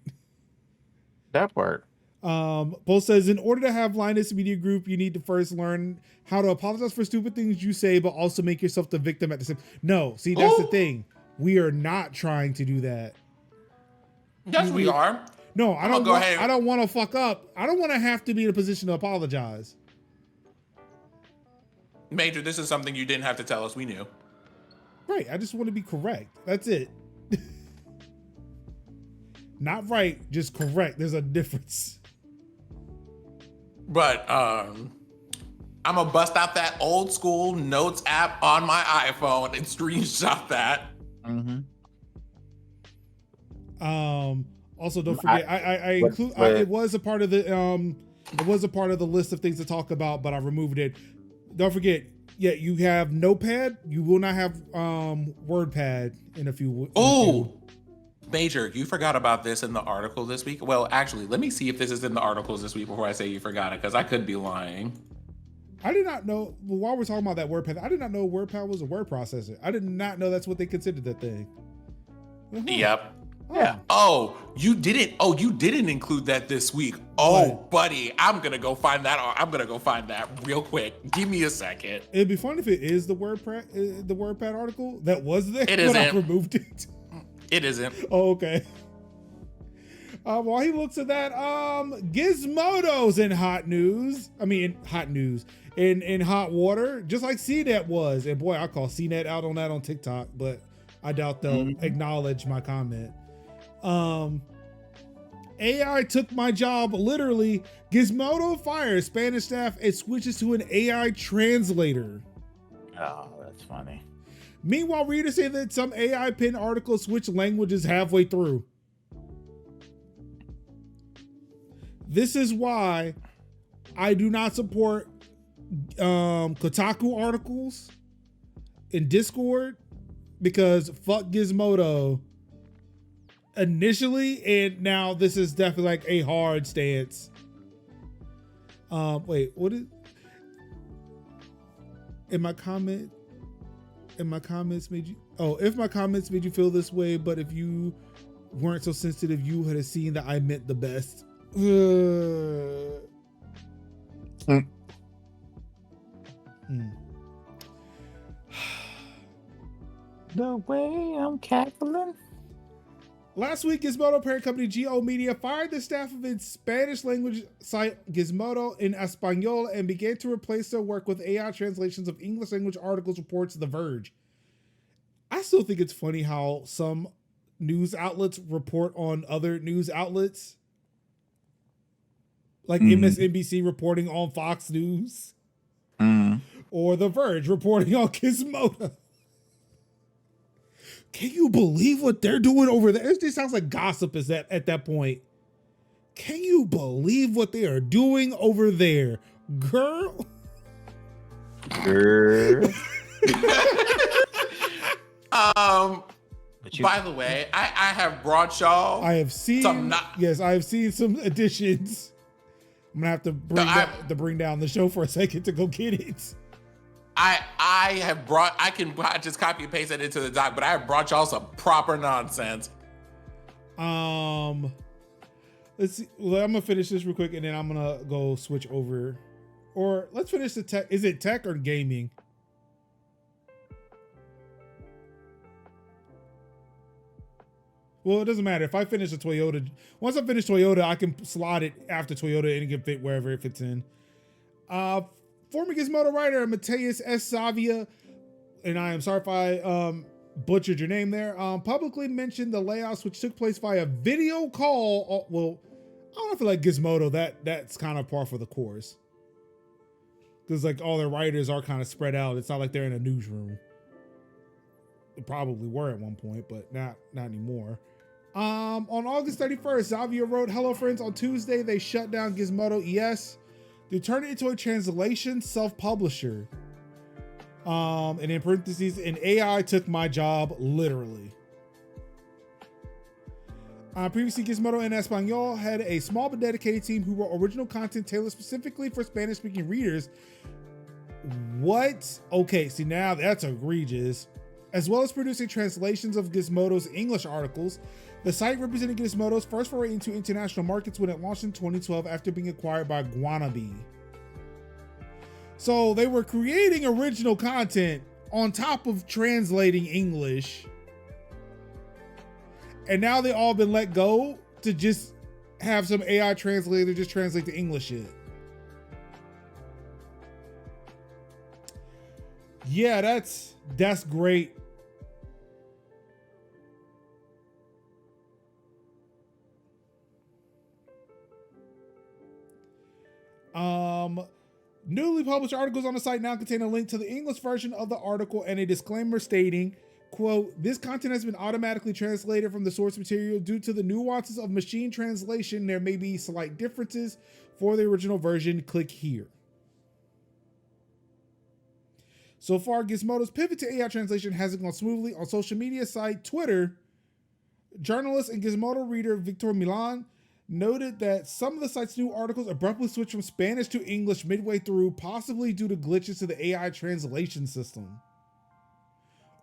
That part. Pulse says, in order to have Linus Media Group, you need to first learn how to apologize for stupid things you say, but also make yourself the victim at the same. No, see, that's the thing. We are not trying to do that. Yes, we are. No, I don't want to fuck up. I don't want to have to be in a position to apologize. Major, this is something you didn't have to tell us. We knew. Right. I just want to be correct. That's it. Not right, just correct. There's a difference. But I'm gonna bust out that old school notes app on my iPhone and screenshot that. Also, don't forget, I include. It was a part of the list of things to talk about, but I removed it. Don't forget, yeah, you have Notepad. You will not have WordPad in a few. Oh, Major, you forgot about this in the article this week. Well, actually, let me see if this is in the articles this week before I say you forgot it, because I could be lying. I did not know. While we're talking about that WordPad, I did not know WordPad was a word processor. I did not know that's what they considered that thing. Yep. Oh. Yeah. Oh, you didn't include that this week. Oh, what? Buddy, I'm gonna go find that real quick. Give me a second. It'd be fun if it is the WordPad article that was there. It isn't. I removed it. It isn't. Oh, okay. While he looks at that, Gizmodo's in hot news. I mean, hot news. In hot water, just like CNET was. And boy, I call CNET out on that on TikTok, but I doubt they'll acknowledge my comment. AI took my job, literally. Gizmodo fires Spanish staff and switches to an AI translator. Oh, that's funny. Meanwhile, readers say that some AI pin articles switch languages halfway through. This is why I do not support Kotaku articles in Discord, because fuck Gizmodo initially, and now this is definitely like a hard stance. Wait, what is in my comments made you, if my comments made you feel this way, but if you weren't so sensitive, you would have seen that I meant the best. The way I'm cackling. Last week, Gizmodo parent company GO Media fired the staff of its Spanish language site Gizmodo en Español and began to replace their work with AI translations of English language articles, reports The Verge. I still think it's funny how some news outlets report on other news outlets. Like MSNBC reporting on Fox News. Or The Verge reporting on Gizmodo. Can you believe what they're doing over there? It just sounds like gossip is that at that point. Can you believe what they are doing over there? Girl. By the way, I have brought y'all. I have seen yes, I have seen some additions. I'm gonna have to bring down the show for a second to go get it. I can just copy and paste it into the doc, but I have brought y'all some proper nonsense. Let's see. Well, I'm gonna finish this real quick and then I'm gonna go switch over. Or let's finish the tech. Is it tech or gaming? Well, it doesn't matter. If I finish the Toyota, once I finish Toyota, I can slot it after Toyota and it can fit wherever it fits in. Former Gizmodo writer Mateus S. Savia, and I am sorry if I butchered your name there, publicly mentioned the layoffs which took place via video call. Well, I don't feel like Gizmodo, that's kind of par for the course. Because like all their writers are kind of spread out. It's not like they're in a newsroom. They probably were at one point, but not anymore. On August 31st, Zavia wrote, "Hello friends, on Tuesday they shut down Gizmodo ES. They turned it into a translation self-publisher. And in parentheses, an AI took my job, literally." Previously, Gizmodo en Español had a small but dedicated team who wrote original content tailored specifically for Spanish-speaking readers. What? Okay, see now that's egregious. As well as producing translations of Gizmodo's English articles. The site represented Gizmodo's first foray into international markets when it launched in 2012 after being acquired by Guanabi. So they were creating original content on top of translating English. And now they all been let go to just have some AI translator just translate the English shit. Yeah, that's great. Newly published articles on the site now contain a link to the English version of the article and a disclaimer stating, quote, "This content has been automatically translated from the source material. Due to the nuances of machine translation, there may be slight differences. For the original version, click here." So far, Gizmodo's pivot to AI translation hasn't gone smoothly. On social media site Twitter, journalist and Gizmodo reader Victor Milan noted that some of the site's new articles abruptly switched from Spanish to English midway through, possibly due to glitches to the AI translation system.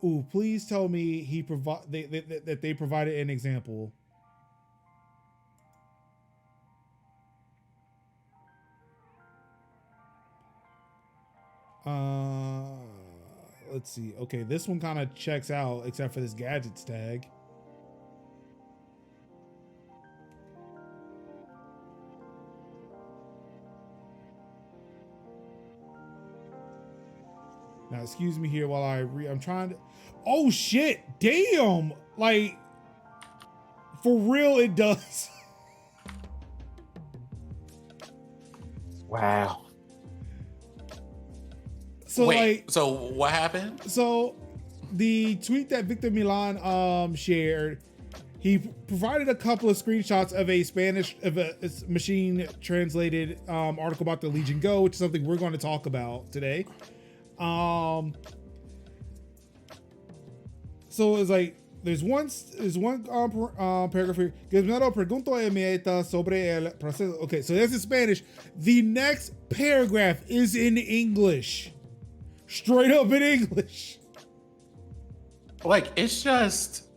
Ooh, please tell me that they provided an example. Let's see. Okay, this one kind of checks out except for this gadgets tag. Now, excuse me here while I'm trying to. Oh shit! Damn! Like, for real, it does. Wow. So Wait, so what happened? So the tweet that Victor Milan shared, he provided a couple of screenshots of a machine translated article about the Legion Go, which is something we're going to talk about today. So it's like there's one paragraph here. Gizmodo pregunto a Mieta sobre el proceso. Okay, so that's in Spanish. The next paragraph is in English. Straight up in English. Like, it's just,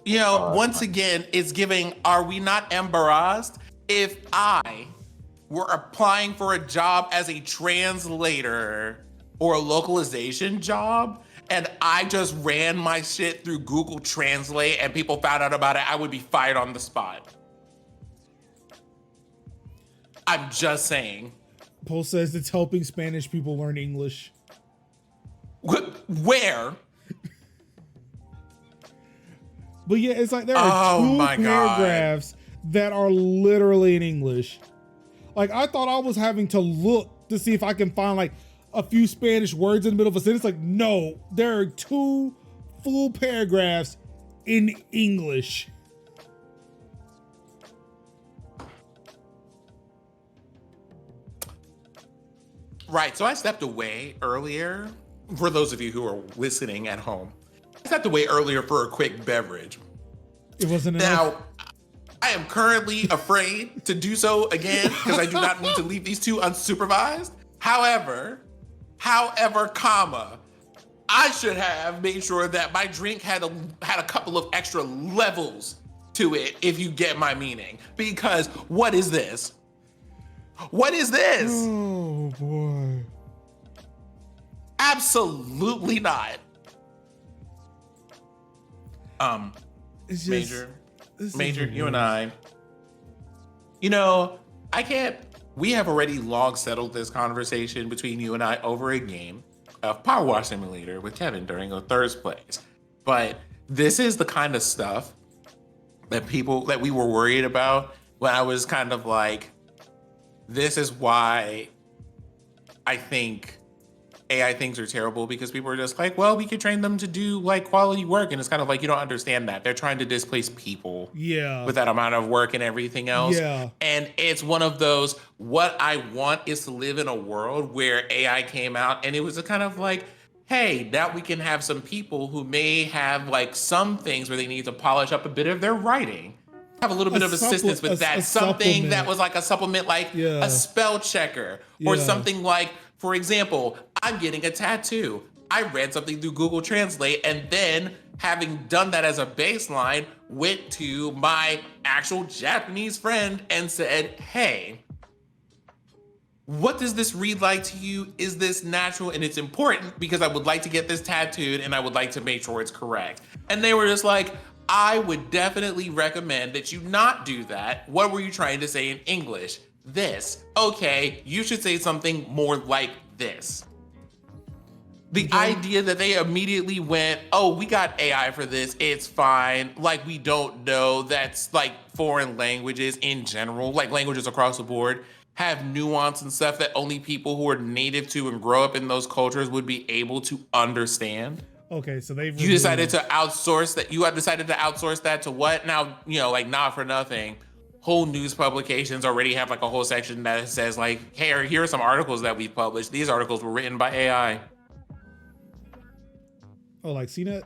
you know, once again, it's giving, are we not embarrassed? If I were applying for a job as a translator or a localization job, and I just ran my shit through Google Translate and people found out about it, I would be fired on the spot. I'm just saying. Paul says it's helping Spanish people learn English. Where? But yeah, it's like there are two paragraphs that are literally in English. Like, I thought I was having to look to see if I can find like a few Spanish words in the middle of a sentence. Like, no, there are two full paragraphs in English. Right, so I stepped away earlier. For those of you who are listening at home, I stepped away earlier for a quick beverage. It wasn't enough. Now, I am currently afraid to do so again because I do not need to leave these two unsupervised. However, comma, I should have made sure that my drink had a couple of extra levels to it, if you get my meaning. Because what is this? What is this? Oh boy. Absolutely not. It's just, Major, you and I, you know, we have already long settled this conversation between you and I over a game of Power Wash Simulator with Kevin during a third place. But this is the kind of stuff that we were worried about when I was kind of like, this is why I think AI things are terrible, because people are just like, well, we could train them to do like quality work. And it's kind of like, you don't understand that. They're trying to displace people with that amount of work and everything else. Yeah. And it's one of those, what I want is to live in a world where AI came out and it was a kind of like, hey, now we can have some people who may have like some things where they need to polish up a bit of their writing. Have a little bit of assistance with that. Something that was like a supplement, like a spell checker or something like, for example, I'm getting a tattoo. I read something through Google Translate and then, having done that as a baseline, went to my actual Japanese friend and said, hey, what does this read like to you? Is this natural? And it's important because I would like to get this tattooed and I would like to make sure it's correct. And they were just like, I would definitely recommend that you not do that. What were you trying to say in English? This. Okay, you should say something more like this. The idea that they immediately went, oh, we got AI for this, it's fine. Like, we don't know. That's like foreign languages in general, like languages across the board, have nuance and stuff that only people who are native to and grow up in those cultures would be able to understand. Okay, so you decided to outsource that. You had decided to outsource that to what? Now, you know, like, not for nothing, whole news publications already have like a whole section that says like, hey, here are some articles that we published. These articles were written by AI. Oh, like CNET?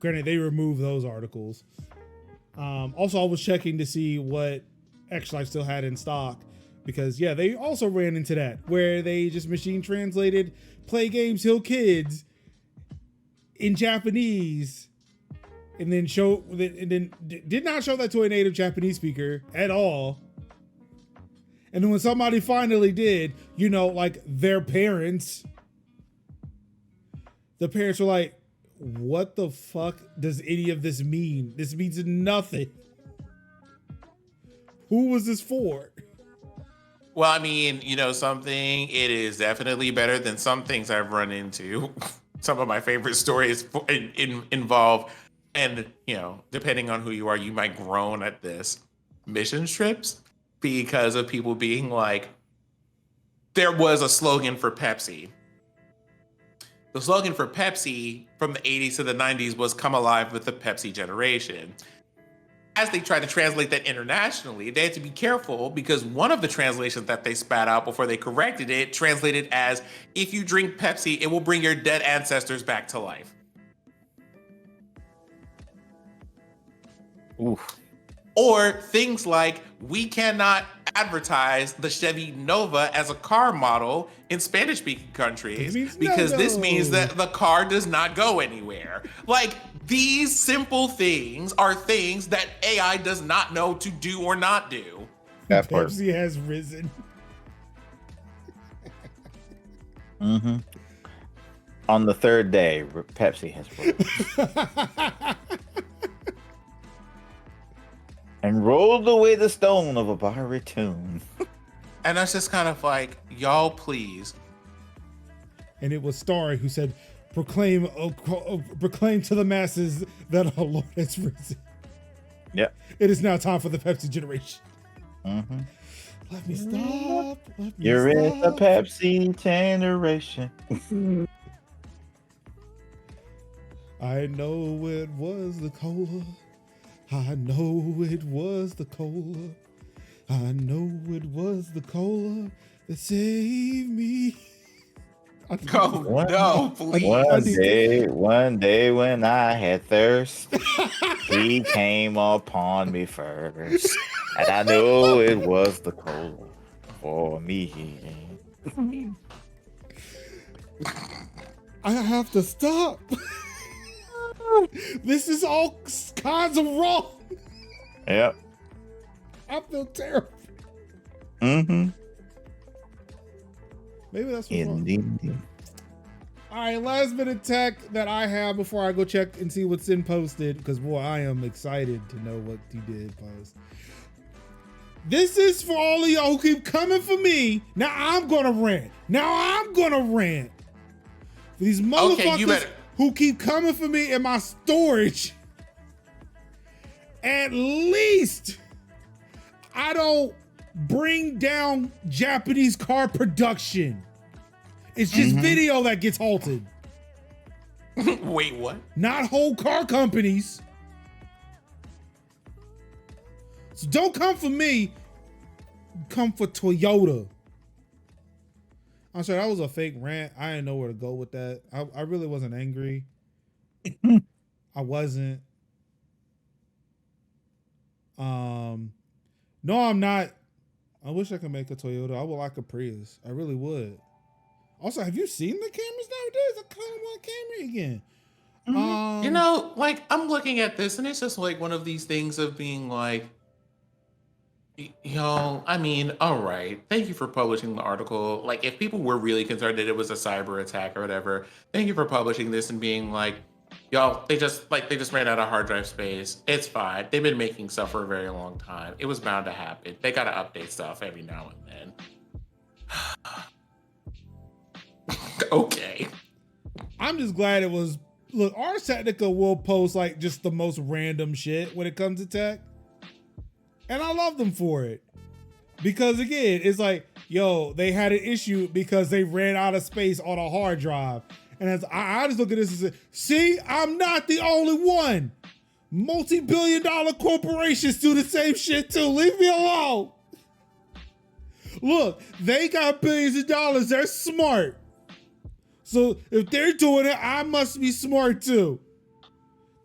Granted, they removed those articles. Also, I was checking to see what X Life still had in stock, because yeah, they also ran into that where they just machine translated "Play Games, Heal Kids" in Japanese, and then did not show that to a native Japanese speaker at all. And then when somebody finally did, you know, like their parents, the parents were like, what the fuck does any of this mean? This means nothing. Who was this for? Well, I mean, you know something, it is definitely better than some things I've run into. Some of my favorite stories involve, and you know, depending on who you are, you might groan at this, mission trips because of people being like, there was a slogan for Pepsi. The slogan for Pepsi from the 80s to the 90s was "Come alive with the Pepsi generation." As they tried to translate that internationally, they had to be careful because one of the translations that they spat out before they corrected it translated as, "If you drink Pepsi, it will bring your dead ancestors back to life." Oof. Or things like, "We cannot advertise the Chevy Nova as a car model in Spanish-speaking countries because this means that the car does not go anywhere." Like, these simple things are things that AI does not know to do or not do. That part. Pepsi has risen. Mm-hmm. On the third day, Pepsi has risen. And rolled away the stone of a baritone. And that's just kind of like, y'all, please. And it was Starry who said, proclaim to the masses that our Lord has risen. Yep. It is now time for the Pepsi generation. Mm-hmm. Let me stop. You're in the Pepsi generation. I know it was the cola. I know it was the cola. I know it was the cola that saved me. Oh, no, please. One day when I had thirst, he came upon me first. And I know it was the cola for me. I have to stop. This is all kinds of wrong. Yep. I feel terrible. Mm-hmm. Maybe that's what's wrong. Indeed. All right, last minute tech that I have before I go check and see what's in posted, because boy, I am excited to know what he did post. This is for all of y'all who keep coming for me. Now I'm gonna rant. For these motherfuckers who keep coming for me in my storage. At least I don't bring down Japanese car production. It's just video that gets halted. Wait, what? Not whole car companies. So don't come for me. Come for Toyota. I'm sorry, that was a fake rant. I didn't know where to go with that. I really wasn't angry. I wasn't. No, I'm not. I wish I could make a Toyota. I would like a Prius. I really would. Also, have you seen the cameras nowadays? I kind of want a Camry again. You know, like, I'm looking at this and it's just like one of these things of being like, you know, I mean, all right, thank you for publishing the article. Like, if people were really concerned that it was a cyber attack or whatever, thank you for publishing this and being like, y'all, they just ran out of hard drive space. It's fine. They've been making stuff for a very long time. It was bound to happen. They got to update stuff every now and then. Okay. I'm just glad it was. Look, Ars Technica will post like just the most random shit when it comes to tech. And I love them for it. Because again, it's like, yo, they had an issue because they ran out of space on a hard drive. And as I just look at this and say, see, I'm not the only one. Multi-billion-dollar corporations do the same shit too. Leave me alone. Look, they got billions of dollars. They're smart. So if they're doing it, I must be smart too.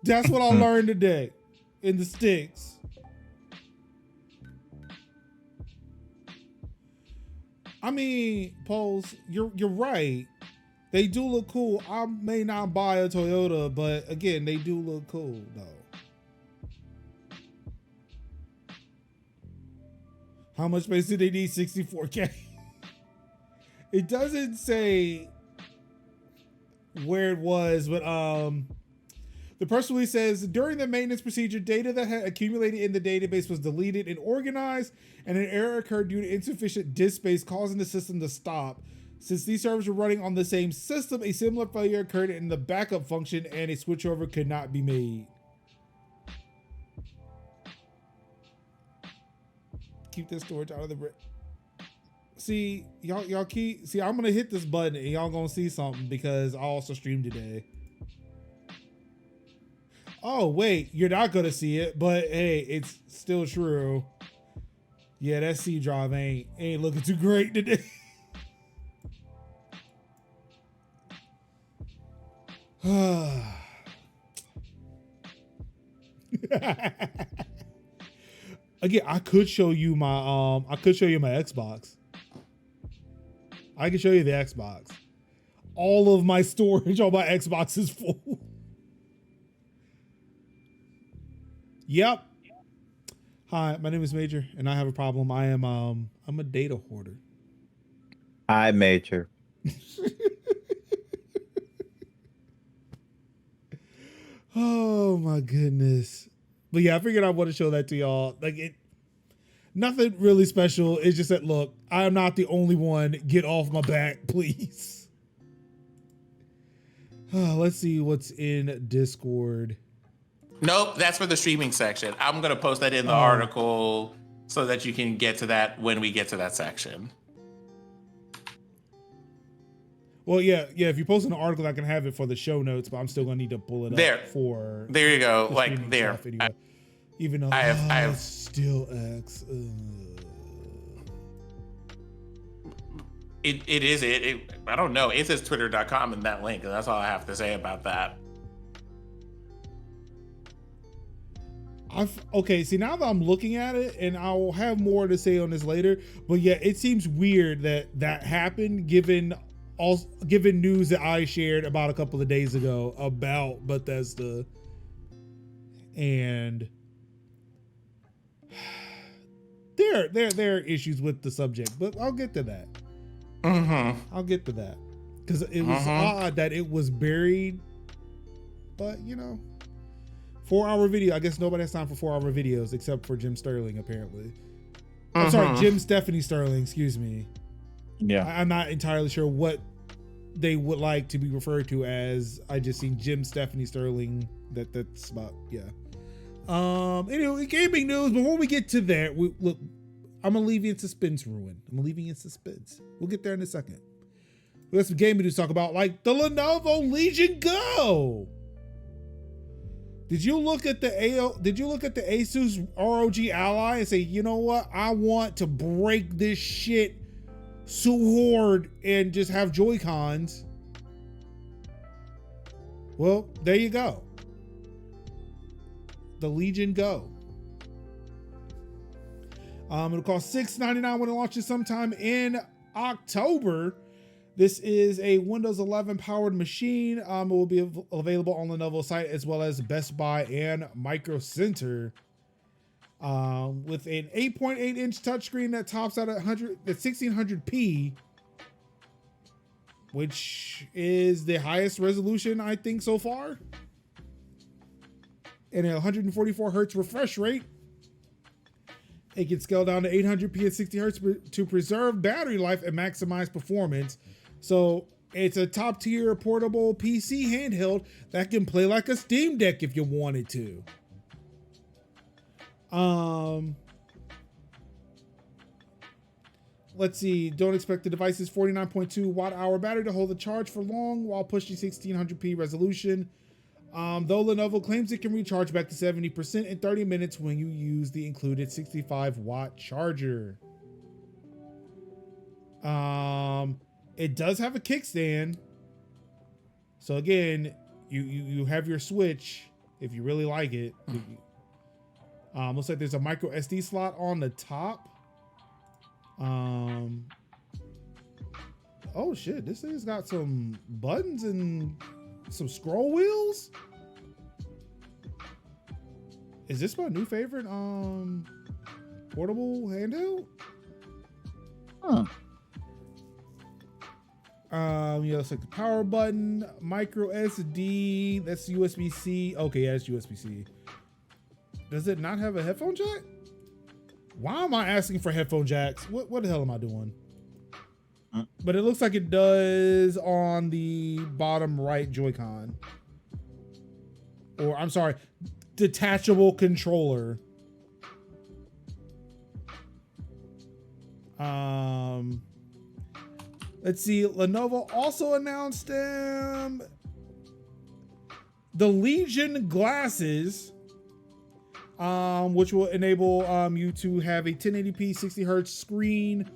That's what I learned today in the sticks. I mean, Pose, you're right. They do look cool. I may not buy a Toyota, but again, they do look cool though. How much space do they need? 64K. It doesn't say where it was, but The press release says, during the maintenance procedure, data that had accumulated in the database was deleted and organized, and an error occurred due to insufficient disk space, causing the system to stop. Since these servers were running on the same system, a similar failure occurred in the backup function, and a switchover could not be made. Keep this storage out of the brick. See, y'all keep. See, I'm gonna hit this button, and y'all gonna see something because I also streamed today. Oh, wait, you're not gonna see it, but hey, it's still true. Yeah, that C drive ain't looking too great today. Again, I could show you my Xbox. I can show you the Xbox. All of my storage on my Xbox is full. Yep. Hi, my name is Major, and I have a problem. I'm a data hoarder. Hi, Major. Oh my goodness. But yeah, I figured I want to show that to y'all. Nothing really special. It's just that, look, I'm not the only one. Get off my back, please. Let's see what's in Discord. Nope, that's for the streaming section. I'm going to post that in the article so that you can get to that when we get to that section. Well, yeah. If you post an article, I can have it for the show notes, but I'm still going to need to pull it up for. There you go. The Like there. Anyway. Even though I have still X. It is. I don't know. It says twitter.com in that link, and that's all I have to say about that. Okay, see, now that I'm looking at it, and I'll have more to say on this later, but yeah, it seems weird that happened given news that I shared about a couple of days ago about Bethesda, and there are issues with the subject, but I'll get to that. I'll get to that because it was odd that it was buried, but 4-hour video. I guess nobody has time for 4-hour videos except for Jim Sterling, apparently. I'm sorry, Jim Stephanie Sterling, excuse me. Yeah. I'm not entirely sure what they would like to be referred to as. I just seen Jim Stephanie Sterling. That's about, yeah. Anyway, gaming news. Before we get to that, look, I'm gonna leave you in suspense, Ruin. I'm gonna leave you in suspense. We'll get there in a second. We got some gaming news to talk about, like the Lenovo Legion Go. Did you look at the Asus ROG Ally and say, you know what? I want to break this shit so hard and just have Joy-Cons. Well, there you go. The Legion Go. It'll cost $699 when it launches sometime in October. This is a Windows 11 powered machine. It will be available on Lenovo site as well as Best Buy and Micro Center. With an 8.8 inch touchscreen that tops out at 1600p, which is the highest resolution I think so far, and a 144 hertz refresh rate. It can scale down to 800p and 60 hertz to preserve battery life and maximize performance. So it's a top tier portable PC handheld that can play like a Steam Deck if you wanted to. Let's see. Don't expect the device's 49.2 watt-hour battery to hold the charge for long while pushing 1600p resolution. Though Lenovo claims it can recharge back to 70% in 30 minutes when you use the included 65-watt charger. It does have a kickstand. So again, you have your Switch if you really like it. Looks like there's a micro SD slot on the top. Oh shit, this thing's got some buttons and some scroll wheels. Is this my new favorite portable handheld? Huh. Yeah, it's like the power button, micro SD, that's USB-C. Okay, yeah, it's USB-C. Does it not have a headphone jack? Why am I asking for headphone jacks? What the hell am I doing? But it looks like it does on the bottom right Joy-Con. Or, I'm sorry, detachable controller. Let's see, Lenovo also announced the Legion glasses, which will enable you to have a 1080p 60 hertz screen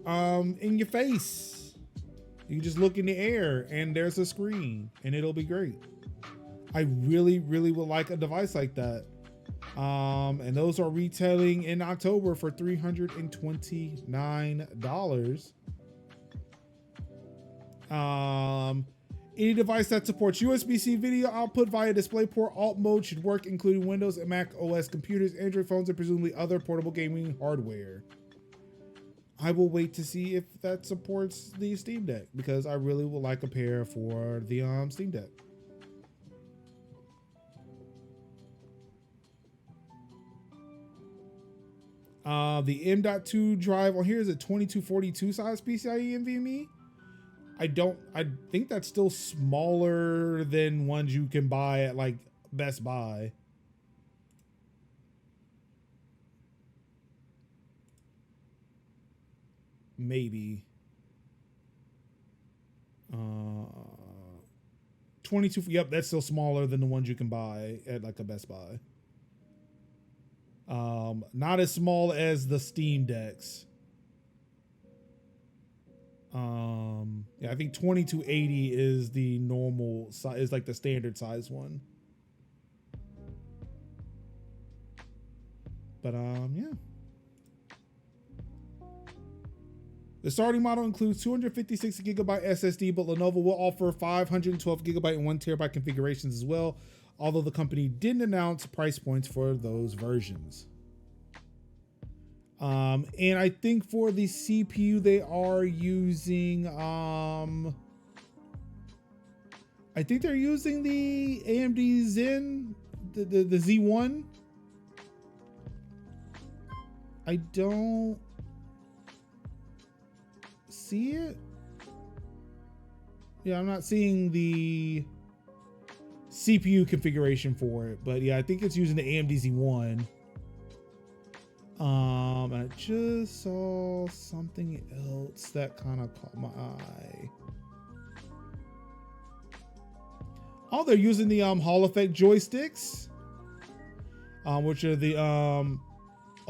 in your face. You just look in the air and there's a screen and it'll be great. I really, really would like a device like that. And those are retailing in October for $329. Any device that supports USB-C video output via DisplayPort alt mode should work, including Windows and Mac OS computers, Android phones, and presumably other portable gaming hardware. I will wait to see if that supports the Steam Deck, because I really would like a pair for the Steam Deck. The M.2 drive on here is a 2242 size PCIe NVMe. I think that's still smaller than ones you can buy at like Best Buy. Maybe. 22, yep, that's still smaller than the ones you can buy at like a Best Buy. Not as small as the Steam Decks. Yeah, I think 2280 is the normal size, is like the standard size one. But yeah. The starting model includes 256 gigabyte SSD, but Lenovo will offer 512 gigabyte and 1 terabyte configurations as well, although the company didn't announce price points for those versions. And I think for the CPU, they are using, I think they're using the AMD Zen, the Z1. I don't see it. Yeah, I'm not seeing the CPU configuration for it, but yeah, I think it's using the AMD Z1. I just saw something else that kind of caught my eye. Oh, they're using the Hall effect joysticks, which are the oh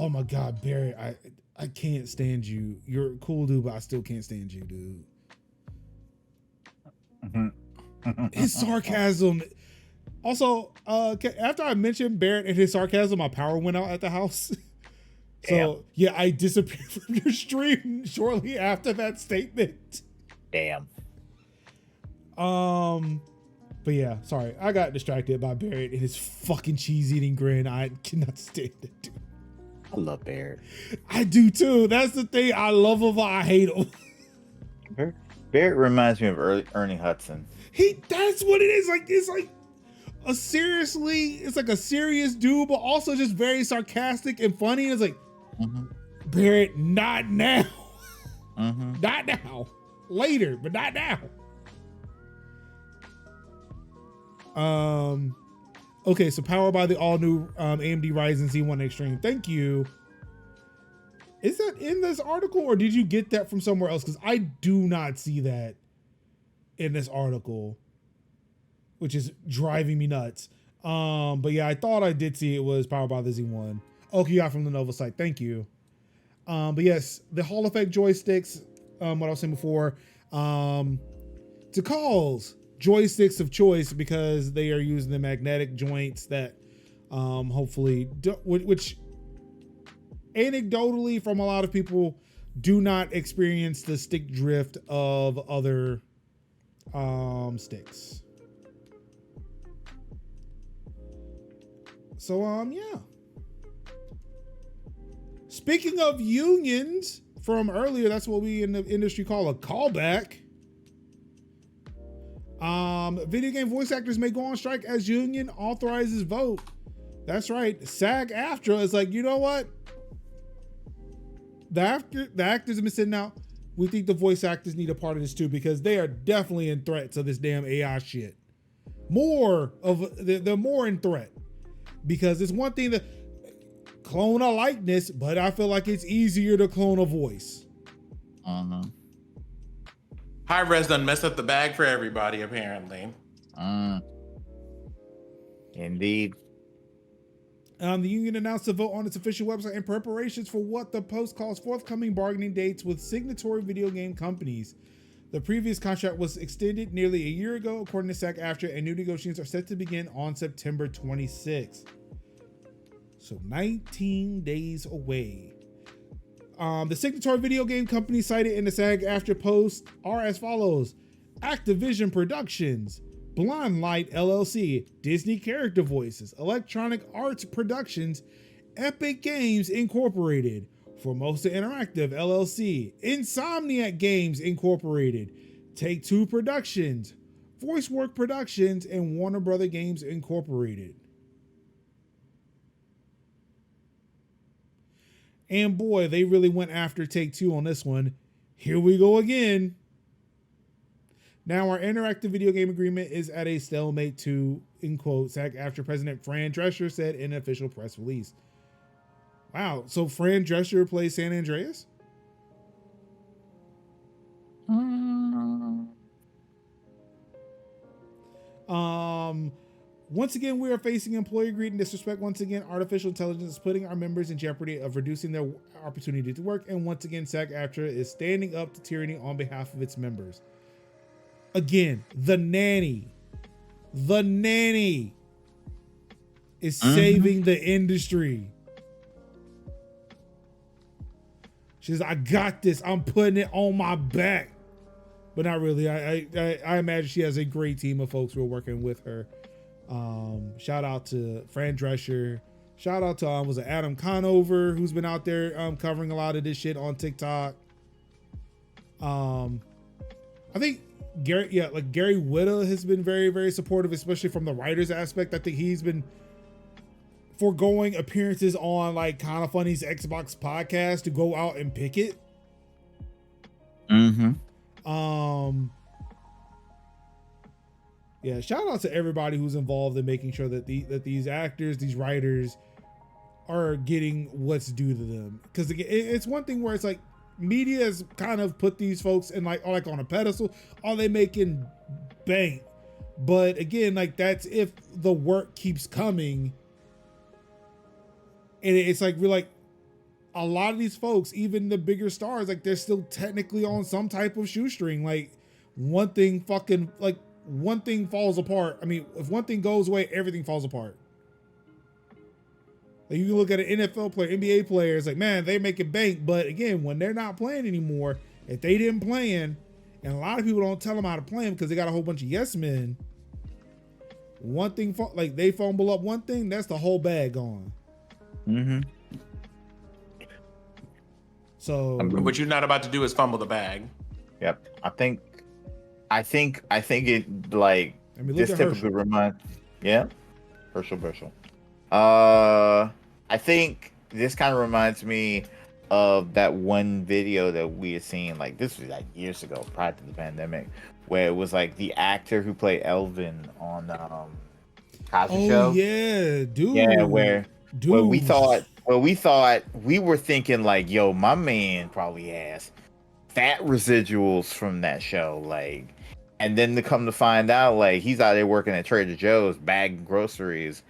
my God, Barry, I can't stand you. You're a cool dude, but I still can't stand you, dude. His sarcasm. Also, after I mentioned Barrett and his sarcasm, my power went out at the house. So yeah, I disappeared from your stream shortly after that statement. Damn. But yeah, sorry, I got distracted by Barrett and his fucking cheese eating grin. I cannot stand it, dude. I love Barrett. I do too. That's the thing. I love him, I hate him. Barrett reminds me of Ernie Hudson. That's what it is. Like, it's like it's like a serious dude, but also just very sarcastic and funny. It's like, Barrett, not now. Not now. Later, but not now. Okay, so powered by the all-new AMD Ryzen Z1 Extreme. Thank you. Is that in this article, or did you get that from somewhere else? Because I do not see that in this article, which is driving me nuts. But yeah, I thought I did see it was powered by the Z1. Okay, you got from the Lenovo site. Thank you. But yes, the Hall effect joysticks, what I was saying before, to calls joysticks of choice because they are using the magnetic joints that hopefully, which anecdotally from a lot of people do not experience the stick drift of other sticks. So yeah. Speaking of unions from earlier, that's what we in the industry call a callback. Video game voice actors may go on strike as union authorizes vote. That's right. SAG-AFTRA is like, you know what? The actors have been sitting out. We think the voice actors need a part of this too, because they are definitely in threat to this damn AI shit. They're more in threat, because it's one thing to clone a likeness, but I feel like it's easier to clone a voice. High res done messed up the bag for everybody, apparently. Indeed. The union announced a vote on its official website in preparations for what the Post calls forthcoming bargaining dates with signatory video game companies. The previous contract was extended nearly a year ago, according to SAG-AFTRA, and new negotiations are set to begin on September 26th. So 19 days away. The signatory video game companies cited in the SAG-AFTRA post are as follows: Activision Productions, Blind Light LLC, Disney Character Voices, Electronic Arts Productions, Epic Games Incorporated, Formosa Interactive LLC, Insomniac Games Incorporated, Take-Two Productions, VoiceWorks Productions, and Warner Brother Games Incorporated. And boy, they really went after Take-Two on this one. Here we go again. Now our interactive video game agreement is at a stalemate to, in quotes, SAG-AFTRA President Fran Drescher said in an official press release. Wow, so Fran Drescher plays San Andreas? Once again, we are facing employee greed and disrespect. Once again, artificial intelligence is putting our members in jeopardy of reducing their opportunity to work. And once again, SAG-AFTRA is standing up to tyranny on behalf of its members. Again, the nanny is saving the industry. She's, I got this. I'm putting it on my back. But not really. I imagine she has a great team of folks who are working with her. Shout out to Fran Drescher. Shout out to was it Adam Conover, who's been out there covering a lot of this shit on TikTok. I think Gary Whitta has been very, very supportive, especially from the writers aspect. I think he's been foregoing appearances on like Kind of Funny's Xbox podcast to go out and pick it. Yeah, shout out to everybody who's involved in making sure that these actors, these writers are getting what's due to them. Because it's one thing where it's like media has kind of put these folks in like on a pedestal. Are they making bank? But again, like that's if the work keeps coming. And it's like we're like a lot of these folks, even the bigger stars, like they're still technically on some type of shoestring. Like one thing falls apart. I mean, if one thing goes away, everything falls apart. Like you can look at an NFL player, NBA player, it's like, man, they're making bank. But again, when they're not playing anymore, if they didn't plan, and a lot of people don't tell them how to play them because they got a whole bunch of yes men. One thing, like they fumble up one thing, that's the whole bag gone. So what you're not about to do is fumble the bag. Yep. I think it like this typically reminds. Yeah. Herschel. I think this kind of reminds me of that one video that we had seen, like this was like years ago prior to the pandemic, where it was like the actor who played Elvin on Cosby Show. Yeah, dude. Yeah, where we were thinking like, yo, my man probably has fat residuals from that show, like, and then to come to find out, like, he's out there working at Trader Joe's bagging groceries,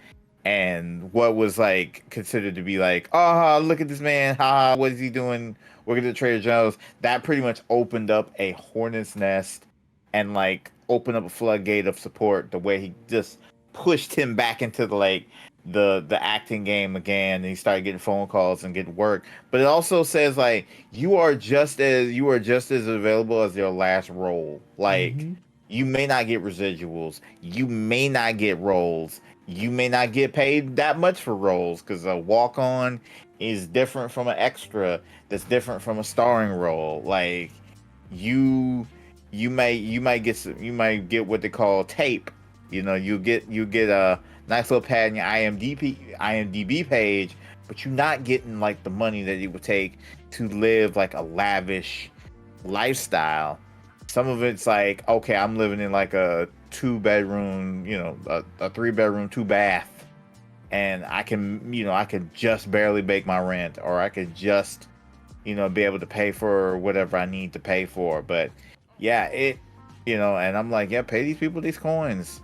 and what was like considered to be like, oh, look at this man, what is he doing working at Trader Joe's? That pretty much opened up a hornet's nest and like opened up a floodgate of support, the way he just pushed him back into the acting game again, and he started getting phone calls and getting work. But it also says like you are just as available as your last role. Like you may not get residuals, you may not get roles, you may not get paid that much for roles, because a walk-on is different from an extra, that's different from a starring role. Like you you might get what they call tape. You know, you get a nice little pad in your IMDb page, but you're not getting like the money that it would take to live like a lavish lifestyle. Some of it's like, okay, I'm living in like a 2-bedroom, a 3-bedroom, 2-bath, and I could just barely make my rent, or I could just, be able to pay for whatever I need to pay for. But yeah, and I'm like, yeah, pay these people these coins.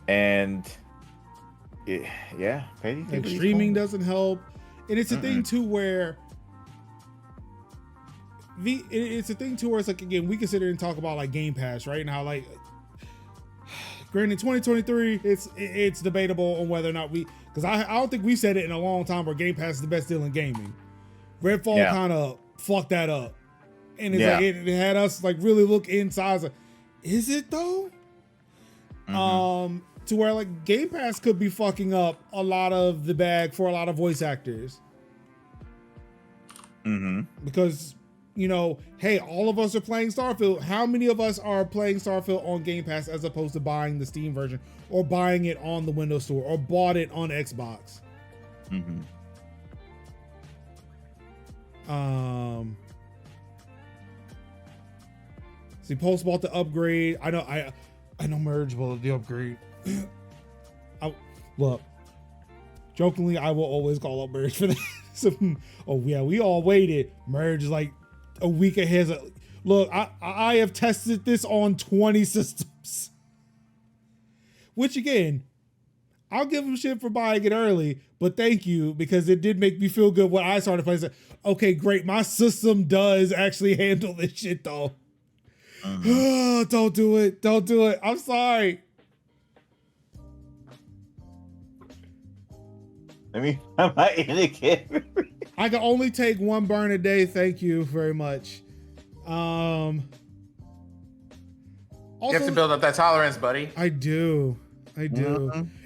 And pay these people these streaming coins. doesn't help. And it's a thing too where it's a thing too where it's like, again, we can sit here and talk about like Game Pass, right? And how like, granted, 2023, it's debatable on whether or not because I don't think we said it in a long time where Game Pass is the best deal in gaming. Redfall kind of fucked that up, and it's like it had us like really look inside. Like, is it though? To where like Game Pass could be fucking up a lot of the bag for a lot of voice actors. Because, hey, all of us are playing Starfield. How many of us are playing Starfield on Game Pass as opposed to buying the Steam version or buying it on the Windows Store or bought it on Xbox? See, Post bought the upgrade. I know Merge bought the upgrade. Look, jokingly, I will always call up Merge for that. So, oh yeah, we all waited. Merge is like a week ahead. Look, I have tested this on 20 systems. Which again, I'll give them shit for buying it early, but thank you, because it did make me feel good when I started playing. Okay, great, my system does actually handle this shit though. Don't do it. I'm sorry. I'm not in it. I can only take one burn a day. Thank you very much. Also, you have to build up that tolerance, buddy. I do.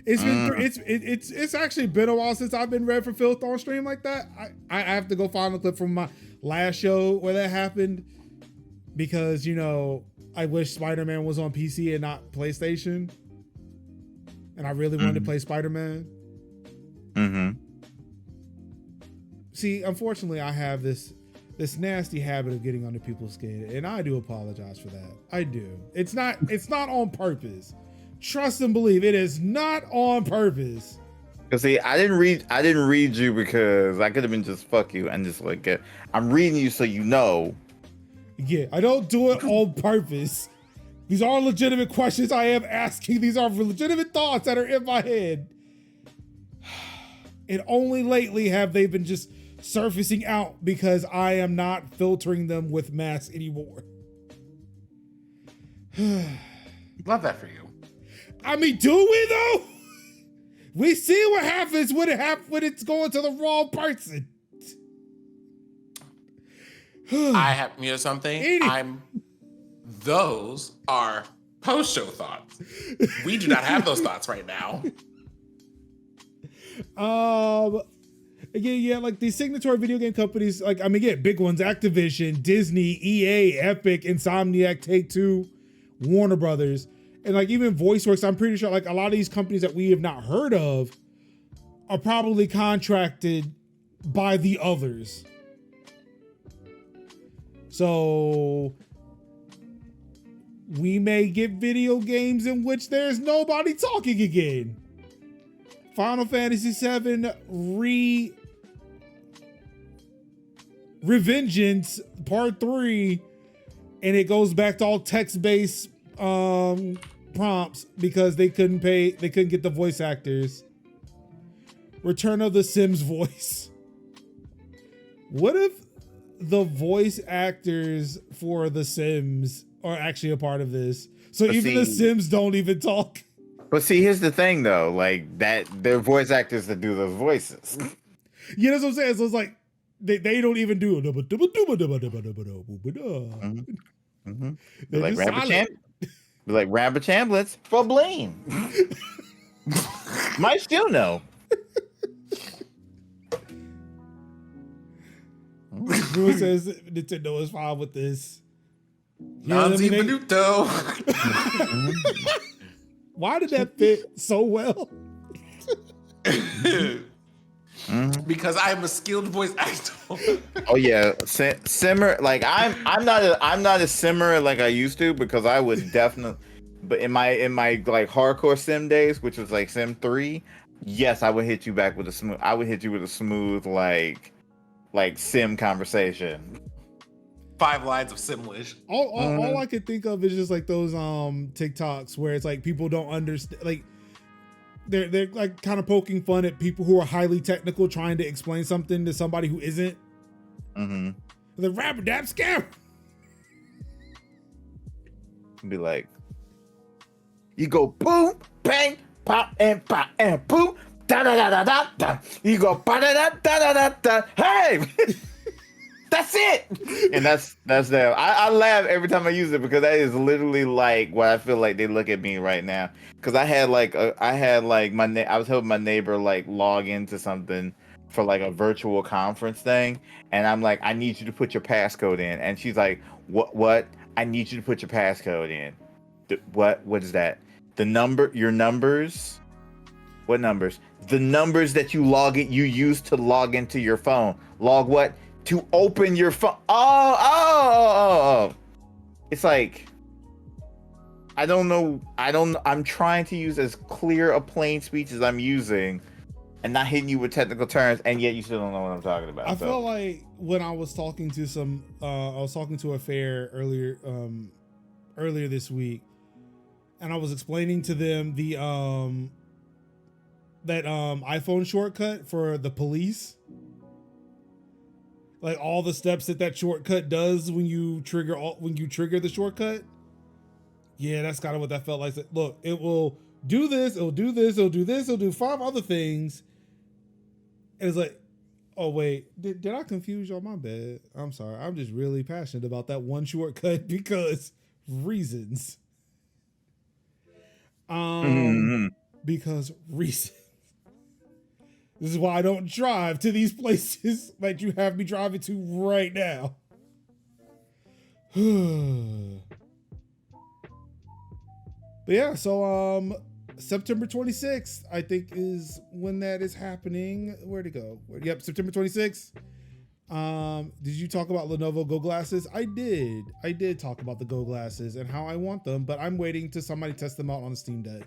It's actually been a while since I've been Red for Filth on stream like that. I have to go find a clip from my last show where that happened, because I wish Spider-Man was on PC and not PlayStation, and I really wanted to play Spider-Man. See, unfortunately, I have this nasty habit of getting under people's skin, and I do apologize for that. I do. It's not on purpose. Trust and believe, it is not on purpose. Cause see, I didn't read you because I could have been just fuck you and just like I'm reading you so you know. Yeah, I don't do it on purpose. These are legitimate questions I am asking. These are legitimate thoughts that are in my head. And only lately have they been just surfacing out because I am not filtering them with mass anymore. Love that for you. I mean, do we though? We see what happens when it's going to the wrong person. I have, something? Those are post-show thoughts. We do not have those thoughts right now. Again, like these signatory video game companies, big ones: Activision, Disney, EA, Epic, Insomniac, Take-Two, Warner Brothers, and like even VoiceWorks. I'm pretty sure like a lot of these companies that we have not heard of are probably contracted by the others. So we may get video games in which there's nobody talking again. Final Fantasy VII Revengeance Part 3, and it goes back to all text-based prompts because they couldn't get the voice actors. Return of the Sims voice. What if the voice actors for the Sims are actually a part of this? So even the Sims don't even talk. But see, here's the thing though, like that they're voice actors that do those voices. Yeah, that's what I'm saying. So it's like they don't even do it. Like Rabbit Chamblets for Blaine. Might still know. Who says Nintendo is fine with this? Yeah, Nanzi Benuto. Why did that fit so well? Because I'm a skilled voice actor. Oh yeah, simmer. Like I'm not a simmer like I used to, because I would definitely. But in my like hardcore sim days, which was like Sim 3, yes, I would hit you back with a smooth. I would hit you with a smooth like sim conversation. 5 lines of Simlish. All I could think of is just like those TikToks where it's like people don't understand, like they're like kind of poking fun at people who are highly technical trying to explain something to somebody who isn't. The rapper dap scam. Be like, you go boom, bang, pop, and boom, da da da da da da. You go ba da da da da da. Hey. That's it, and that's them. I laugh every time I use it, because that is literally like what I feel like they look at me right now. Because I had like I was helping my neighbor like log into something for like a virtual conference thing, and I'm like, I need you to put your passcode in, and she's like, what? I need you to put your passcode in. What is that? Your numbers. What numbers? The numbers that you use to log into your phone. Log what? To open your phone. Oh. It's like, I don't know. I'm trying to use as clear a plain speech as I'm using and not hitting you with technical terms, and yet you still don't know what I'm talking about. I feel like when I was talking to a fair earlier this week, and I was explaining to them the that iPhone shortcut for the police. Like all the steps that shortcut does when you trigger the shortcut. Yeah, that's kind of what that felt like. Look, it will do this, it'll do this, it'll do this, it'll do 5 other things. And it's like, oh wait, did I confuse y'all? My bad. I'm sorry. I'm just really passionate about that one shortcut because reasons. Because reasons. This is why I don't drive to these places that you have me driving to right now. But yeah, so September 26th, I think, is when that is happening. Where'd it go? Yep, September 26th. Did you talk about Lenovo Go glasses? I did talk about the Go glasses and how I want them, but I'm waiting to somebody test them out on the Steam Deck.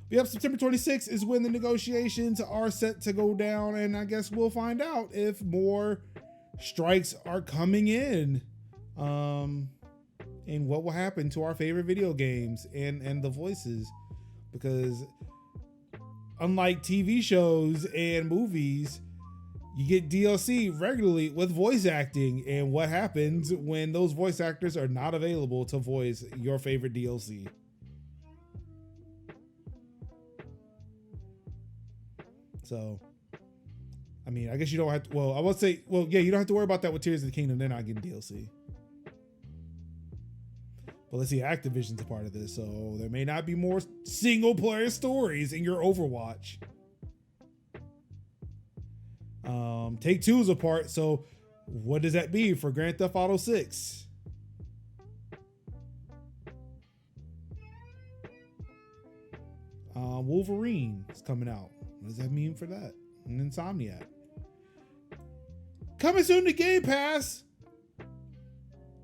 Yep, September 26th is when the negotiations are set to go down, and I guess we'll find out if more strikes are coming in, and what will happen to our favorite video games and the voices, because unlike TV shows and movies, you get DLC regularly with voice acting, and what happens when those voice actors are not available to voice your favorite DLC. So, I mean, I guess you don't have to, well, I would say, well, yeah, you don't have to worry about that with Tears of the Kingdom. They're not getting DLC. But let's see, Activision's a part of this, so there may not be more single player stories in your Overwatch. Take-Two's a part, so what does that mean for Grand Theft Auto 6? Wolverine is coming out. What does that mean for that? And Insomniac. Coming soon to Game Pass.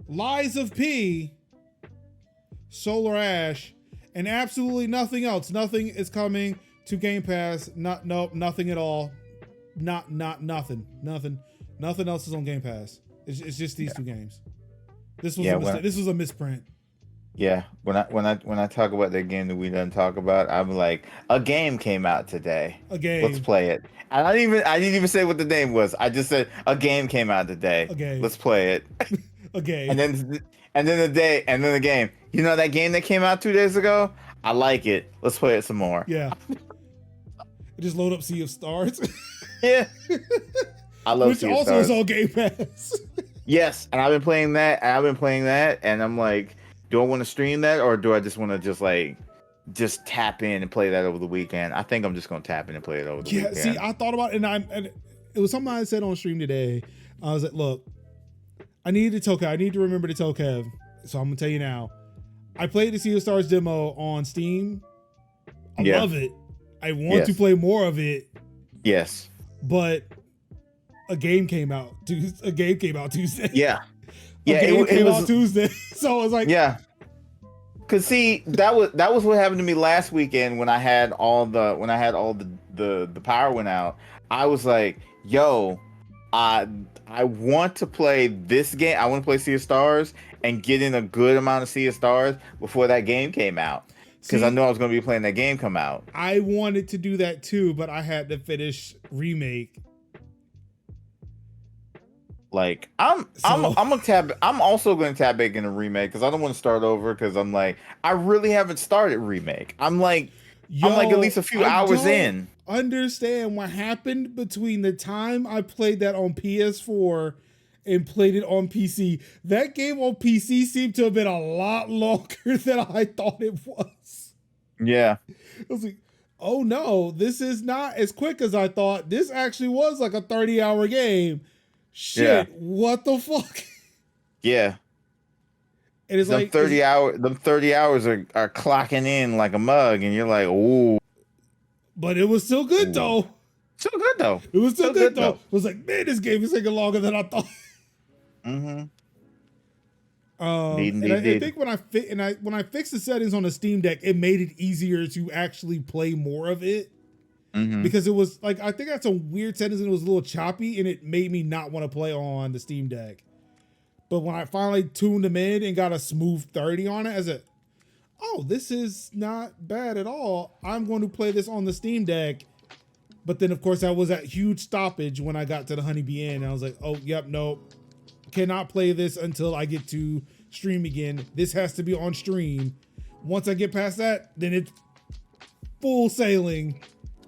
Lies of P. Solar Ash. And absolutely nothing else. Nothing is coming to Game Pass. Nothing at all. Nothing. Nothing else is on Game Pass. It's just these two games. This was a misprint. Yeah, when I talk about that game that we didn't talk about, I'm like, a game came out today. A game. Let's play it. And I didn't even say what the name was. I just said a game came out today. A game. Let's play it. A game. And then the game. You know that game that came out 2 days ago? I like it. Let's play it some more. Yeah. Just load up Sea of Stars. Yeah. I love Sea of Stars. Which also is on Game Pass. Yes, and I've been playing that, and I'm like, do I want to stream that, or do I just want to just tap in and play that over the weekend? I think I'm just gonna tap in and play it over the weekend. Yeah, see, I thought about it, and it was something I said on stream today. I was like, look, I need to tell Kev. I need to remember to tell Kev. So I'm gonna tell you now. I played the Sea of Stars demo on Steam. I love it. I want to play more of it. Yes. But a game came out Tuesday. Yeah. It came out Tuesday. So I was like, yeah. Cause see, that was what happened to me last weekend when I had all the power went out. I was like, yo, I want to play this game. I want to play Sea of Stars and get in a good amount of Sea of Stars before that game came out. Because I knew I was going to be playing that game come out. I wanted to do that too, but I had to finish Remake. Like I'm also going to tab back into Remake because I don't want to start over because I'm like I really haven't started Remake. I'm like at least a few hours in. Understand what happened between the time I played that on PS4 and played it on PC. That game on PC seemed to have been a lot longer than I thought it was. Yeah. I was like, oh no, this is not as quick as I thought. This actually was like a 30-hour game. Shit, what the fuck? Yeah. And it's them like 30 hours are clocking in like a mug, and you're like, ooh. But it was still good though. Still good though. It was still good though. It was like, man, this game is taking longer than I thought. Mm-hmm. I think when I fixed the settings on the Steam Deck, it made it easier to actually play more of it. Mm-hmm. Because it was like, I think I had some weird settings and it was a little choppy and it made me not want to play on the Steam Deck. But when I finally tuned them in and got a smooth 30 on it, I said, oh, this is not bad at all. I'm going to play this on the Steam Deck. But then, of course, that was that huge stoppage when I got to the Honeybee Inn. And I was like, oh, yep, nope. Cannot play this until I get to stream again. This has to be on stream. Once I get past that, then it's full sailing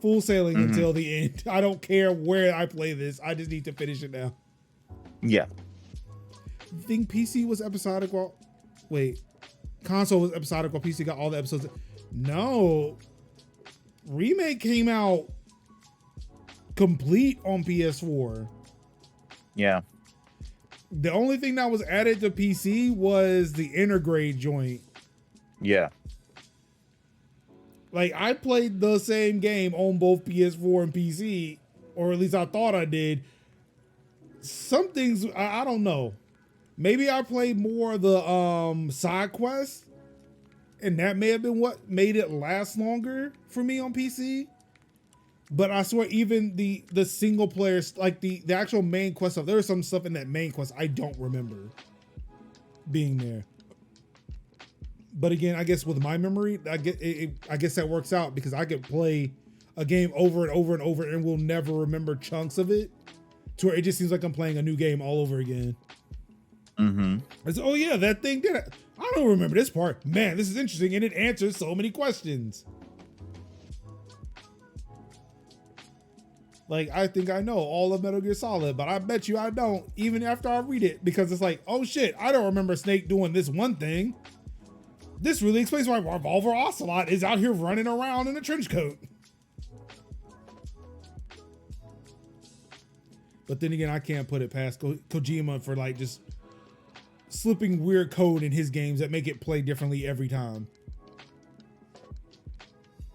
until the end. I don't care where I play this. I just need to finish it now. Yeah. You think PC was episodic while... Wait. Console was episodic while PC got all the episodes? No. Remake came out complete on PS4. Yeah. The only thing that was added to PC was the intergrade joint. Yeah. Like, I played the same game on both PS4 and PC, or at least I thought I did. Some things, I don't know. Maybe I played more of the side quests, and that may have been what made it last longer for me on PC. But I swear, even the single players, like the actual main quest stuff, there was some stuff in that main quest I don't remember being there. But again, I guess with my memory, I guess that works out because I could play a game over and over and over and will never remember chunks of it, to where it just seems like I'm playing a new game all over again. Mm-hmm. I said, oh yeah, that thing did it. I don't remember this part. Man, this is interesting, and it answers so many questions. Like, I think I know all of Metal Gear Solid, but I bet you I don't, even after I read it, because it's like, oh shit, I don't remember Snake doing this one thing. This really explains why Revolver Ocelot is out here running around in a trench coat. But then again, I can't put it past Kojima for like just slipping weird code in his games that make it play differently every time.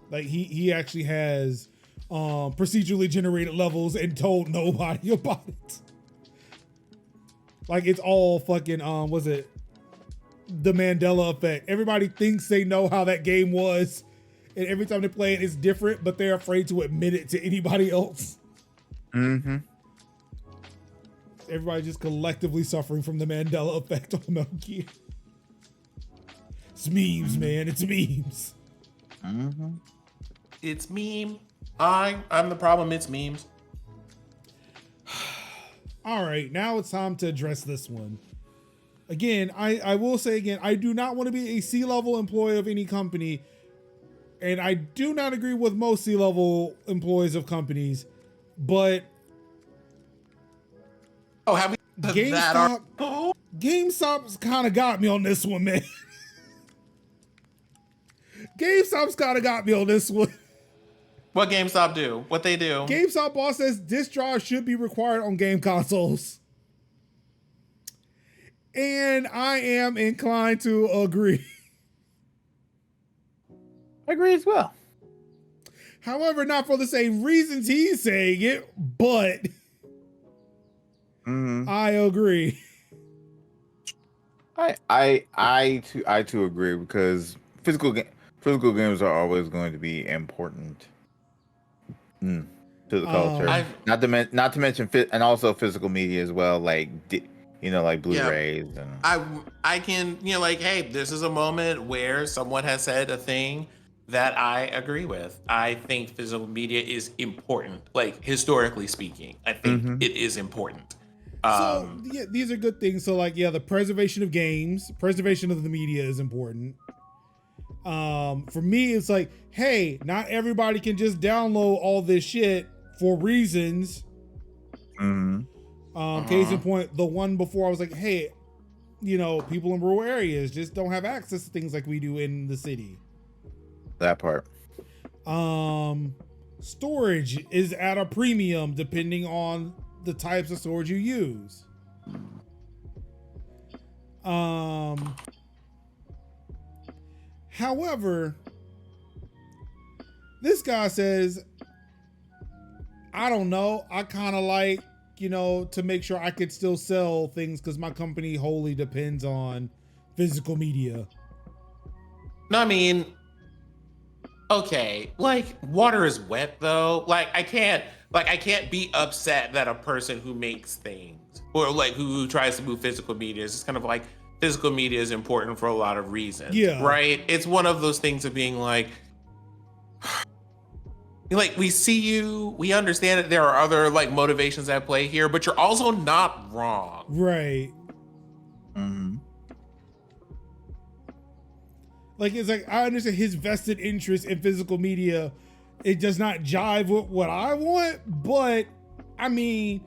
Like he actually has procedurally generated levels and told nobody about it. Like it's all fucking was it the Mandela effect? Everybody thinks they know how that game was, and every time they play it, it's different, but they're afraid to admit it to anybody else. Mm-hmm. Everybody just collectively suffering from the Mandela effect on Metal Gear. It's memes, man. It's memes. Mm-hmm. It's meme. I'm the problem. It's memes. All right, now it's time to address this one. Again, I will say again, I do not want to be a C-level employee of any company, and I do not agree with most C-level employees of companies, but have we GameStop's kind of got me on this one, man. GameStop's kind of got me on this one. What GameStop do? What they do? GameStop boss says disk drive should be required on game consoles. And I am inclined to agree. I agree as well. However, not for the same reasons he's saying it, but I agree. I too agree, because physical games are always going to be important to the culture. Not to mention and also physical media as well, like like Blu-rays and I can like, hey, this is a moment where someone has said a thing that I agree with. I think physical media is important, like historically speaking. I think it is important. So yeah, these are good things. So like, yeah, the preservation of games, preservation of the media is important. For me, it's like, hey, not everybody can just download all this shit for reasons. Case in point, the one before I was like, hey, people in rural areas just don't have access to things like we do in the city. That part. Storage is at a premium depending on the types of storage you use. However, this guy says, I don't know. I kind of like, to make sure I could still sell things because my company wholly depends on physical media. No, I mean, okay, like water is wet though. Like I can't be upset that a person who makes things or like who tries to move physical media is just kind of like, physical media is important for a lot of reasons. Yeah. Right? It's one of those things of being like we see you, we understand that there are other like motivations at play here, but you're also not wrong. Right. Like, it's like, I understand his vested interest in physical media. It does not jive with what I want, but I mean,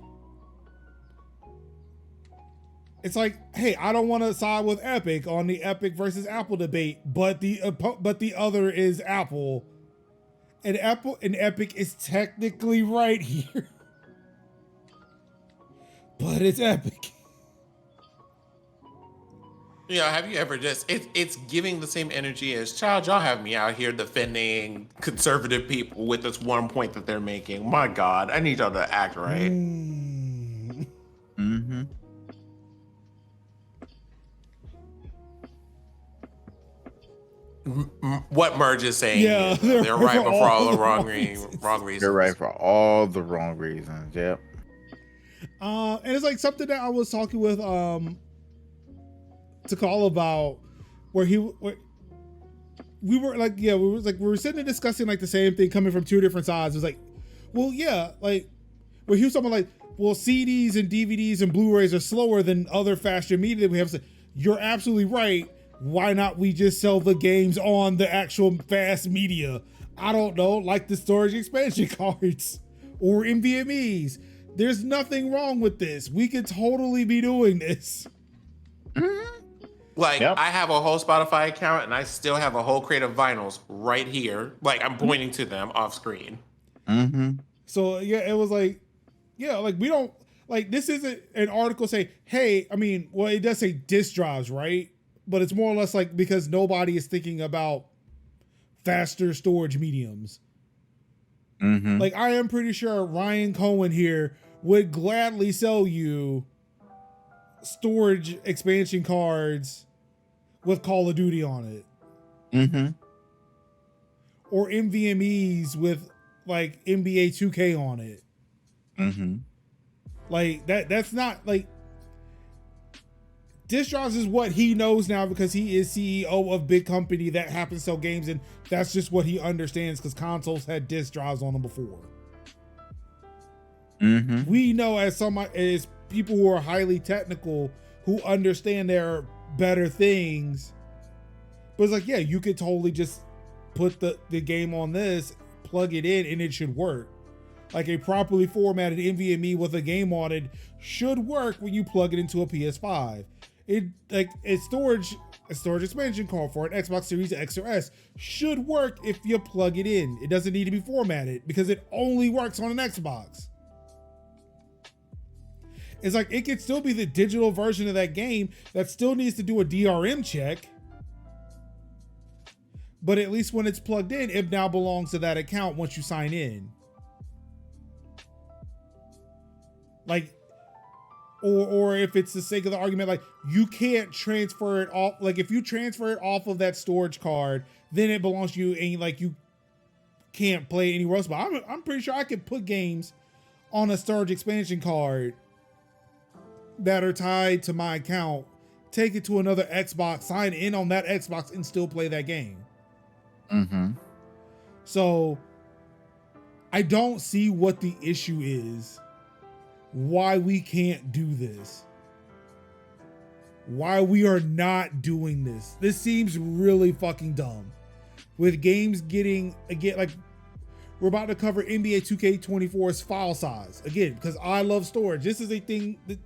it's like, hey, I don't want to side with Epic on the Epic versus Apple debate, but the other is Apple, and Epic is technically right here, but it's Epic. Have you ever it's giving the same energy as, child, y'all have me out here defending conservative people with this one point that they're making. My God, I need y'all to act right. What Merge is saying, they're right for all the wrong reasons. They're right for all the wrong reasons. Yep. And it's like something that I was talking with to call about, where we were sitting and discussing like the same thing coming from two different sides. It was like, well, yeah, like where he was talking like, well, CDs and DVDs and Blu-rays are slower than other faster media that we have. So you're absolutely right. Why not we just sell the games on the actual fast media? I don't know, like the storage expansion cards or NVMEs. There's nothing wrong with this. We could totally be doing this. Like, I have a whole Spotify account and I still have a whole crate of vinyls right here. Like, I'm pointing to them off screen. So, yeah, it was like, yeah, like we don't, like this isn't an article saying, hey, I mean, well, it does say disk drives, right? But it's more or less like because nobody is thinking about faster storage mediums. Like, I am pretty sure Ryan Cohen here would gladly sell you storage expansion cards with Call of Duty on it. Or NVMEs with like NBA 2K on it. Like that's not like, disk drives is what he knows now because he is CEO of big company that happens to sell games, and that's just what he understands because consoles had disk drives on them before. We know as people who are highly technical who understand there are better things, but it's like, yeah, you could totally just put the game on this, plug it in, and it should work. Like a properly formatted NVMe with a game on it should work when you plug it into a PS5. A storage expansion card for an Xbox Series X or S should work if you plug it in. It doesn't need to be formatted because it only works on an Xbox. It's like it could still be the digital version of that game that still needs to do a DRM check. But at least when it's plugged in, it now belongs to that account once you sign in. Like, or if it's the sake of the argument, like you can't transfer it off. Like if you transfer it off of that storage card, then it belongs to you and like you can't play anywhere else. But I'm pretty sure I could put games on a storage expansion card that are tied to my account, take it to another Xbox, sign in on that Xbox and still play that game. Mm-hmm. So I don't see what the issue is, why we can't do this, why we are not doing this. This seems really fucking dumb. With games getting, again, like we're about to cover NBA 2K24's file size. Again, because I love storage. This is a thing that,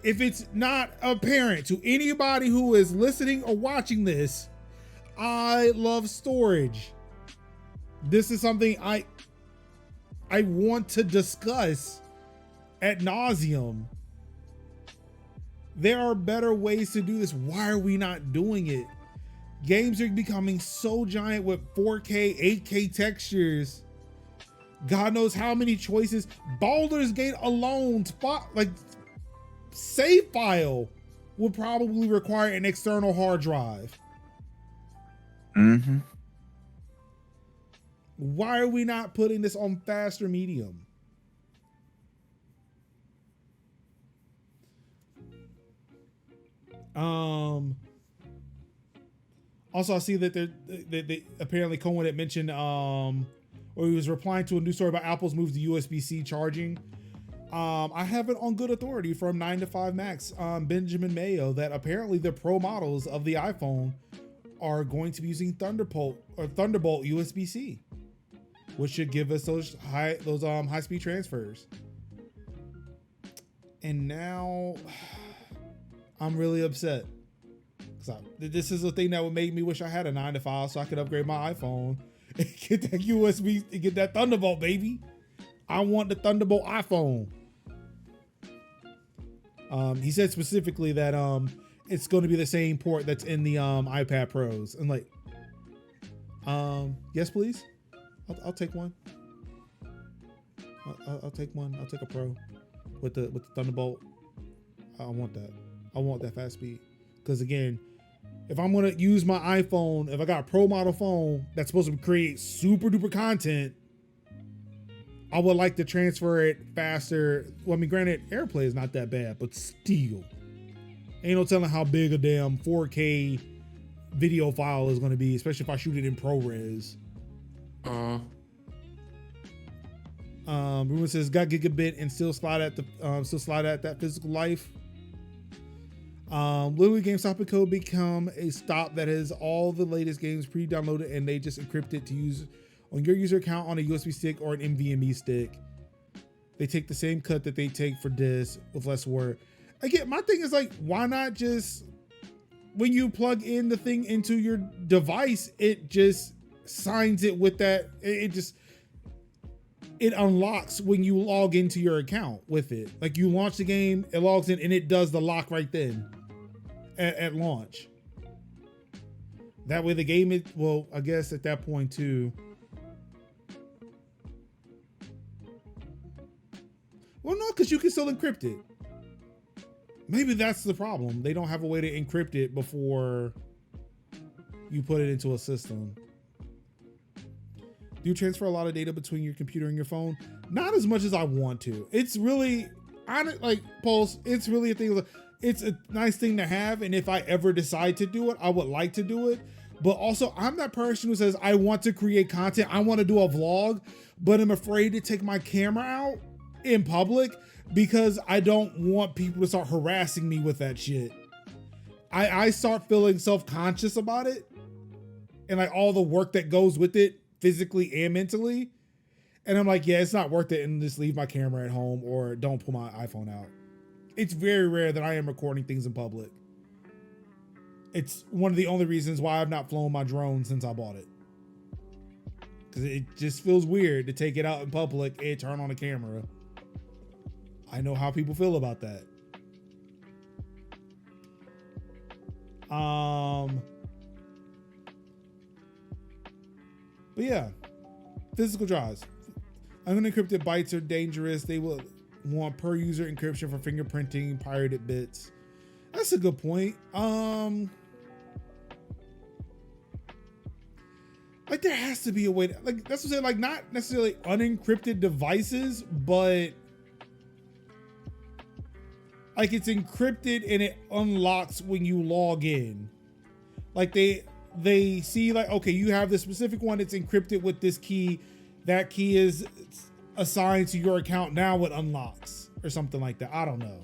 if it's not apparent to anybody who is listening or watching this, I love storage. This is something I want to discuss ad nauseum. There are better ways to do this. Why are we not doing it? Games are becoming so giant with 4K, 8K textures. God knows how many choices. Baldur's Gate alone, save file will probably require an external hard drive. Mm-hmm. Why are we not putting this on fast or medium? Also, I see that they apparently Cohen had mentioned, or he was replying to a news story about Apple's move to USB-C charging. I have it on good authority from 9 to 5 Max, Benjamin Mayo, that apparently the pro models of the iPhone are going to be using Thunderbolt USB-C, which should give us those high-speed transfers. And now I'm really upset. This is a thing that would make me wish I had a 9 to 5 so I could upgrade my iPhone and get that USB and get that Thunderbolt, baby. I want the Thunderbolt iPhone. He said specifically that it's going to be the same port that's in the iPad Pros. And like, yes, please. I'll take one. I'll take one. I'll take a Pro with the Thunderbolt. I want that. I want that fast speed. Because again, if I'm gonna use my iPhone, if I got a Pro model phone that's supposed to create super duper content, I would like to transfer it faster. Well, I mean, granted, AirPlay is not that bad, but still, ain't no telling how big a damn 4K video file is gonna be, especially if I shoot it in ProRes. Ruben says got gigabit and still slide at that physical life. Literally, GameStop could become a stop that has all the latest games pre-downloaded and they just encrypt it to use on your user account on a USB stick or an NVMe stick. They take the same cut that they take for disc with less work. Again, my thing is like, why not just, when you plug in the thing into your device, it just signs it with that. It unlocks when you log into your account with it. Like you launch the game, it logs in and it does the lock right then at launch. That way the game is, well, I guess at that point too. Well, no, because you can still encrypt it. Maybe that's the problem. They don't have a way to encrypt it before you put it into a system. Do you transfer a lot of data between your computer and your phone? Not as much as I want to. It's really, like Pulse, it's really a thing. It's a nice thing to have. And if I ever decide to do it, I would like to do it. But also, I'm that person who says, I want to create content. I want to do a vlog, but I'm afraid to take my camera out in public because I don't want people to start harassing me with that shit. I start feeling self-conscious about it and like all the work that goes with it, physically and mentally. And I'm like, yeah, it's not worth it, and just leave my camera at home or don't pull my iPhone out. It's very rare that I am recording things in public. It's one of the only reasons why I've not flown my drone since I bought it. Because it just feels weird to take it out in public and turn on the camera. I know how people feel about that. But yeah, physical drives. Unencrypted bytes are dangerous. They will want per user encryption for fingerprinting pirated bits. That's a good point. Like there has to be a way to, like, that's what I'm saying, like not necessarily unencrypted devices, but like it's encrypted and it unlocks when you log in. Like they see like, okay, you have this specific one, it's encrypted with this key. That key is assigned to your account. Now it unlocks or something like that. I don't know.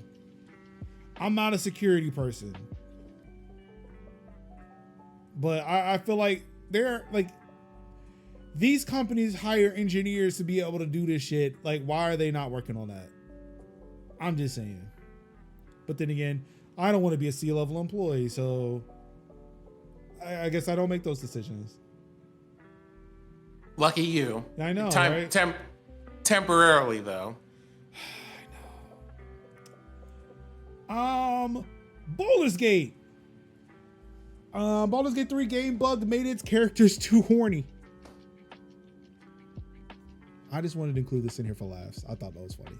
I'm not a security person, but I feel like they're like, these companies hire engineers to be able to do this shit. Like, why are they not working on that? I'm just saying. But then again, I don't want to be a C-level employee, so I guess I don't make those decisions. Lucky you. I know, right? Temporarily, though. I know. Baldur's Gate. Baldur's Gate 3 game bug made its characters too horny. I just wanted to include this in here for laughs. I thought that was funny.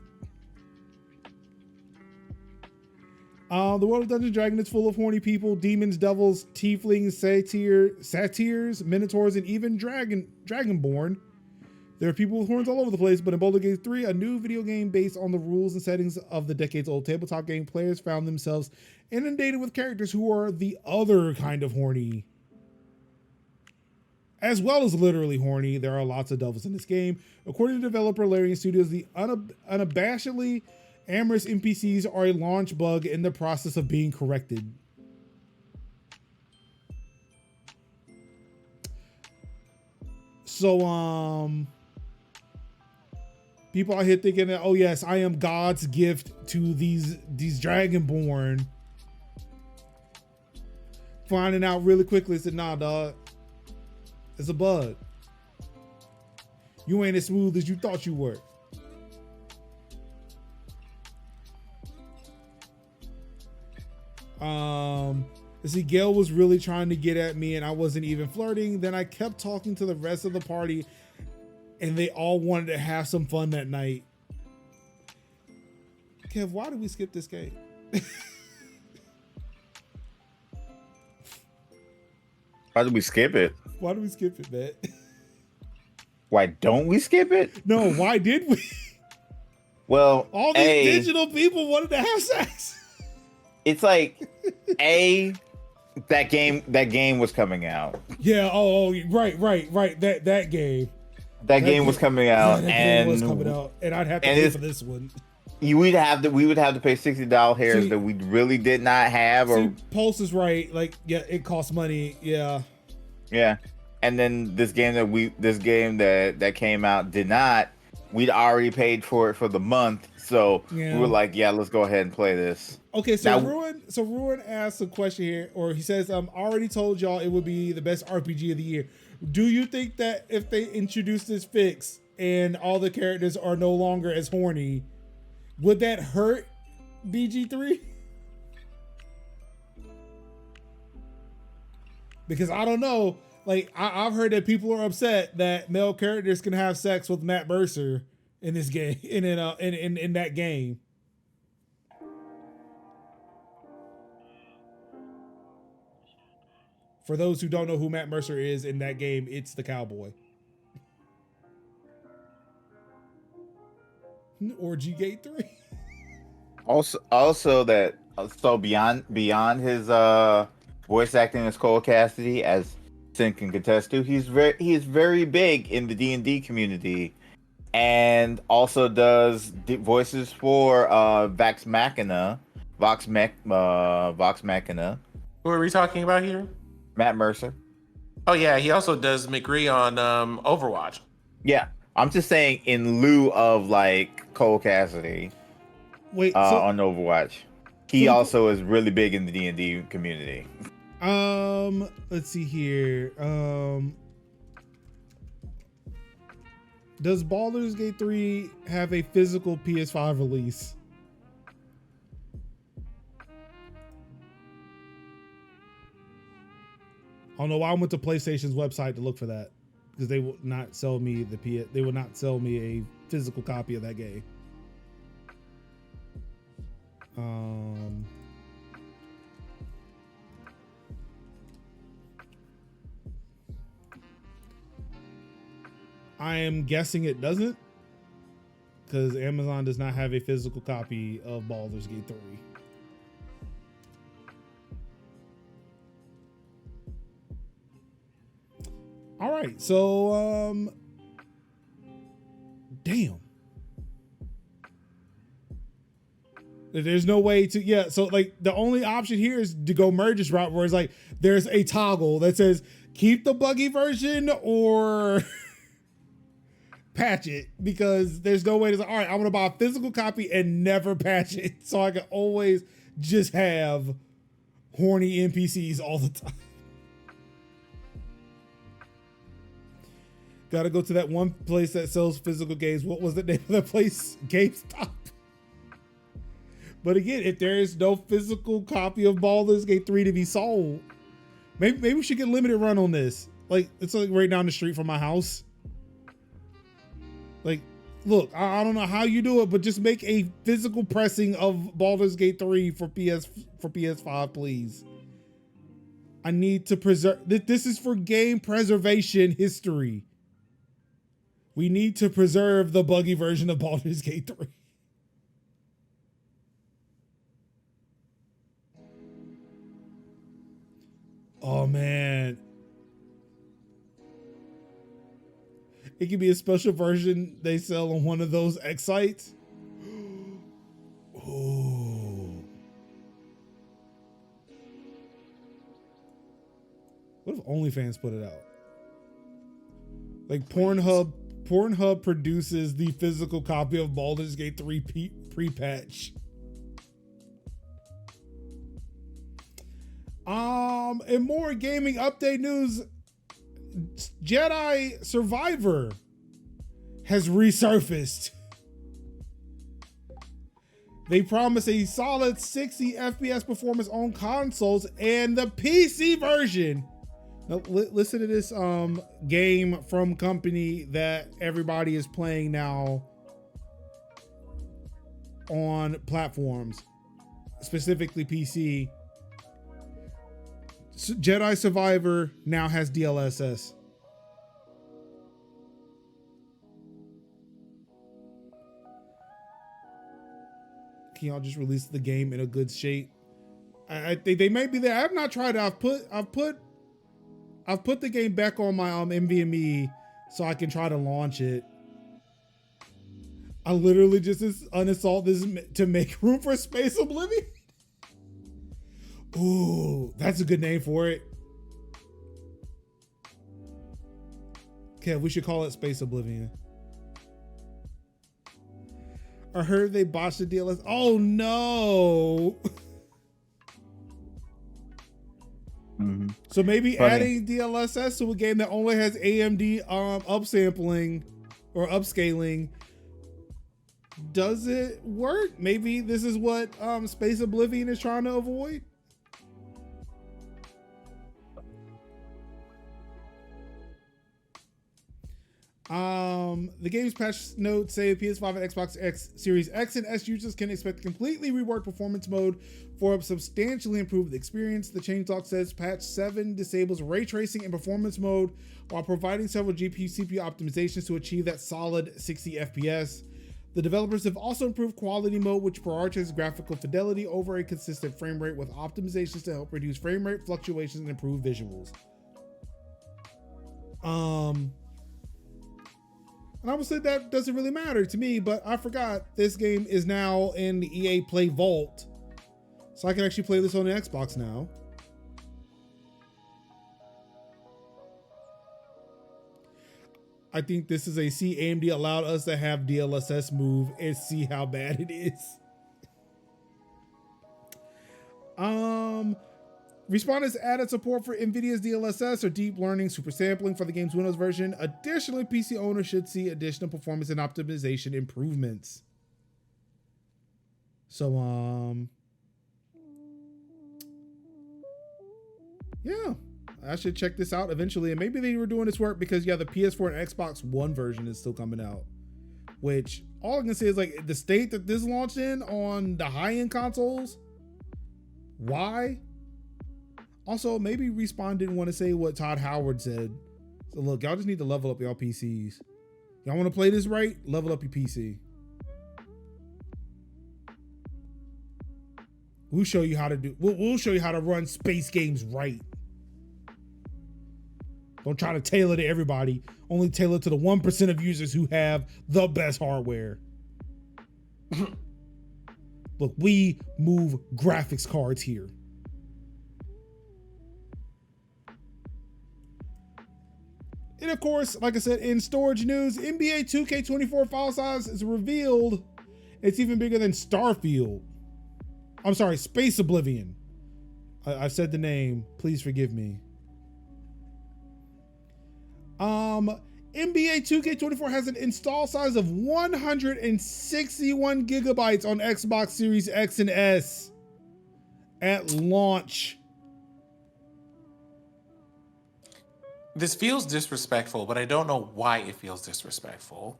The world of Dungeons & Dragons is full of horny people, demons, devils, tieflings, satyrs, minotaurs, and even dragonborn. There are people with horns all over the place, but in Baldur's Gate 3, a new video game based on the rules and settings of the decades-old tabletop game, players found themselves inundated with characters who are the other kind of horny. As well as literally horny, there are lots of devils in this game. According to developer Larian Studios, the unabashedly amorous NPCs are a launch bug in the process of being corrected. So, people out here thinking that, oh yes, I am God's gift to these Dragonborn. Finding out really quickly, said, nah, dog. It's a bug. You ain't as smooth as you thought you were. See, Gail was really trying to get at me and I wasn't even flirting. Then I kept talking to the rest of the party and they all wanted to have some fun that night. Kev, why did we skip this game? Why did we skip it? Why did we skip it, man? Why don't we skip it? No, why did we? Well, all these digital people wanted to have sex. It's like, that game was coming out. Yeah. Oh, right. That game. That game was coming out, and I'd have to pay for this one. We would have to pay $60 that we really did not have. Pulse is right. Like, yeah, it costs money. Yeah. Yeah. And then this game that came out did not. We'd already paid for it for the month, so we were like, yeah, let's go ahead and play this. Okay, so Ruin asks a question here, or he says, I already told y'all it would be the best RPG of the year. Do you think that if they introduce this fix and all the characters are no longer as horny, would that hurt BG3? Because I don't know. Like, I've heard that people are upset that male characters can have sex with Matt Mercer in this game, in that game. For those who don't know who Matt Mercer is in that game, it's the cowboy. Or G-Gate 3. Also that, so beyond his voice acting as Cole Cassidy, as Sin can contest to, he is very big in the D&D community, and also does voices for Vox Machina. Who are we talking about here? Matt Mercer. Oh yeah, he also does McGree on Overwatch. Yeah, I'm just saying in lieu of like Cole Cassidy. Wait, on Overwatch, he also is really big in the D&D community. Let's see here. Does Baldur's Gate 3 have a physical PS5 release? I don't know why I went to PlayStation's website to look for that, because they will not sell me they will not sell me a physical copy of that game. I am guessing it doesn't, because Amazon does not have a physical copy of Baldur's Gate 3. All right, so damn. There's no way to, yeah, so like the only option here is to go merge this route, where it's like there's a toggle that says keep the buggy version or patch it, because there's no way to say, all right, I'm gonna buy a physical copy and never patch it, so I can always just have horny NPCs all the time. Gotta go to that one place that sells physical games. What was the name of that place? GameStop. But again, if there is no physical copy of Baldur's Gate 3 to be sold, maybe we should get limited run on this. Like, it's like right down the street from my house. Like, look, I don't know how you do it, but just make a physical pressing of Baldur's Gate 3 for PS5, please. I need to preserve. This is for game preservation history. We need to preserve the buggy version of Baldur's Gate 3. Oh man. It could be a special version they sell on one of those X sites. Oh. What if OnlyFans put it out? Like Pornhub produces the physical copy of Baldur's Gate 3 pre-patch. And more gaming update news. Jedi Survivor has resurfaced. They promise a solid 60 FPS performance on consoles and the PC version. Now, listen to this game from company that everybody is playing now on platforms, specifically PC. Jedi Survivor now has DLSS. Can y'all just release the game in a good shape? I think they might be there. I've not tried it. I've put the game back on my NVMe so I can try to launch it. I literally just uninstalled this to make room for Space Oblivion. Ooh, that's a good name for it. Okay, we should call it Space Oblivion. I heard they botched the DLS. Oh no. Mm-hmm. So maybe Funny. adding DLSS to a game that only has AMD upsampling or upscaling, does it work? Maybe this is what Space Oblivion is trying to avoid. The game's patch notes say PS5 and Xbox X Series X and S users can expect completely reworked performance mode for a substantially improved experience. The changelog says patch 7 disables ray tracing and performance mode while providing several GPU CPU optimizations to achieve that solid 60 FPS. The developers have also improved quality mode, which prioritizes graphical fidelity over a consistent frame rate with optimizations to help reduce frame rate fluctuations and improve visuals. And I would say that doesn't really matter to me, but I forgot this game is now in the EA Play Vault. So I can actually play this on the Xbox now. I think this is AMD allowed us to have DLSS move and see how bad it is. Respondents added support for NVIDIA's DLSS or deep learning super sampling for the game's Windows version. Additionally, PC owners should see additional performance and optimization improvements. So, yeah, I should check this out eventually. And maybe they were doing this work because the PS4 and Xbox One version is still coming out. Which all I can say is like the state that this launched in on the high-end consoles. Why? Also, maybe Respawn didn't want to say what Todd Howard said. So look, y'all just need to level up y'all PCs. Y'all want to play this right? Level up your PC. We'll show you how to do. We'll show you how to run space games right. Don't try to tailor to everybody. Only tailor to the 1% of users who have the best hardware. Look, we move graphics cards here. And of course, like I said, in storage news, NBA 2K24 file size is revealed. It's even bigger than Starfield. I'm sorry, Space Oblivion. I said the name. Please forgive me. NBA 2K24 has an install size of 161 gigabytes on Xbox Series X and S at launch. This feels disrespectful, but I don't know why it feels disrespectful.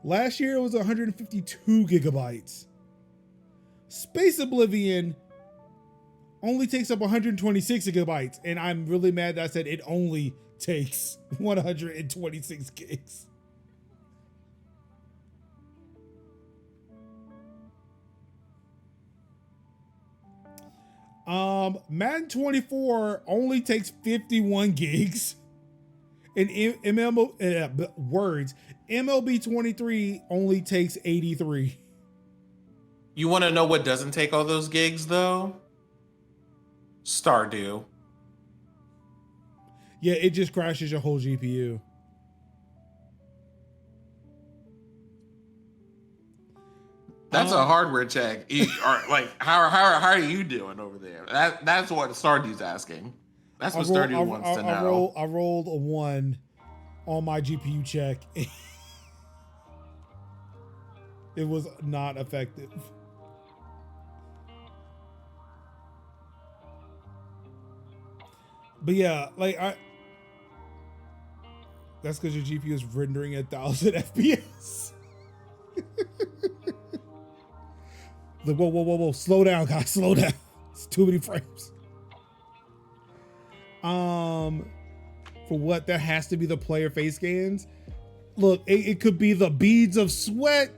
Last year it was 152 gigabytes. Space Oblivion only takes up 126 gigabytes, and I'm really mad that I said it only takes 126 gigs. Madden 24 only takes 51 gigs. And MLB 23 only takes 83. You want to know what doesn't take all those gigs, though? Stardew. Yeah, it just crashes your whole GPU. That's a hardware check. How are you doing over there? That's what Stardew's asking. That's what Stardew wants to know. I rolled a 1 on my GPU check. It was not effective. But yeah, that's because your GPU is rendering at 1000 FPS. Whoa. Slow down, guys. Slow down. It's too many frames. For what? That has to be the player face scans. Look, it could be the beads of sweat,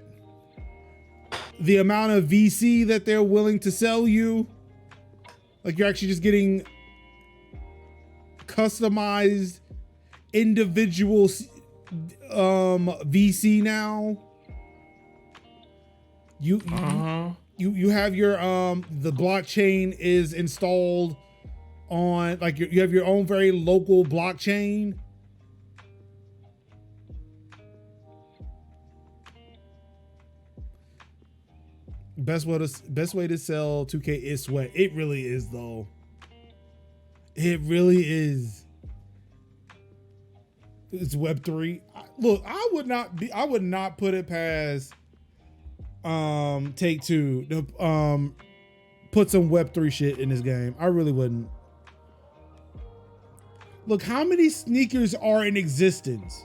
the amount of VC that they're willing to sell you. Like you're actually just getting customized individual VC now. You have your the blockchain is installed on, like, you have your own very local blockchain. Best way to sell 2K is sweat. It really is, though. It really is. It's Web3. Look, I would not put it past Take-Two to put some Web3 shit in this game. I really wouldn't. Look, how many sneakers are in existence?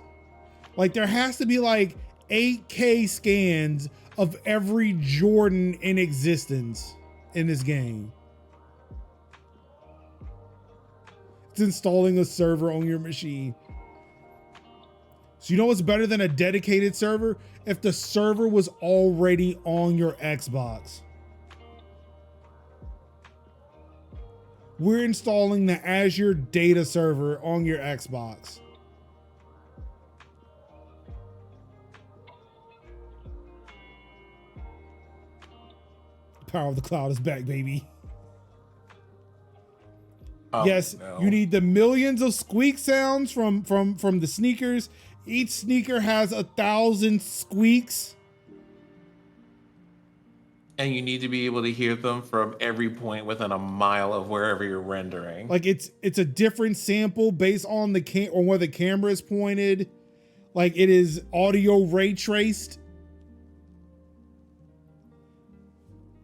Like, there has to be like 8K scans of every Jordan in existence in this game. It's installing a server on your machine. So you know what's better than a dedicated server? If the server was already on your Xbox. We're installing the Azure data server on your Xbox. Power of the cloud is back, baby. Oh, yes, no. You need the millions of squeak sounds from the sneakers. Each sneaker has 1,000 squeaks. And you need to be able to hear them from every point within a mile of wherever you're rendering. Like it's a different sample based on on where the camera is pointed. Like it is audio ray traced.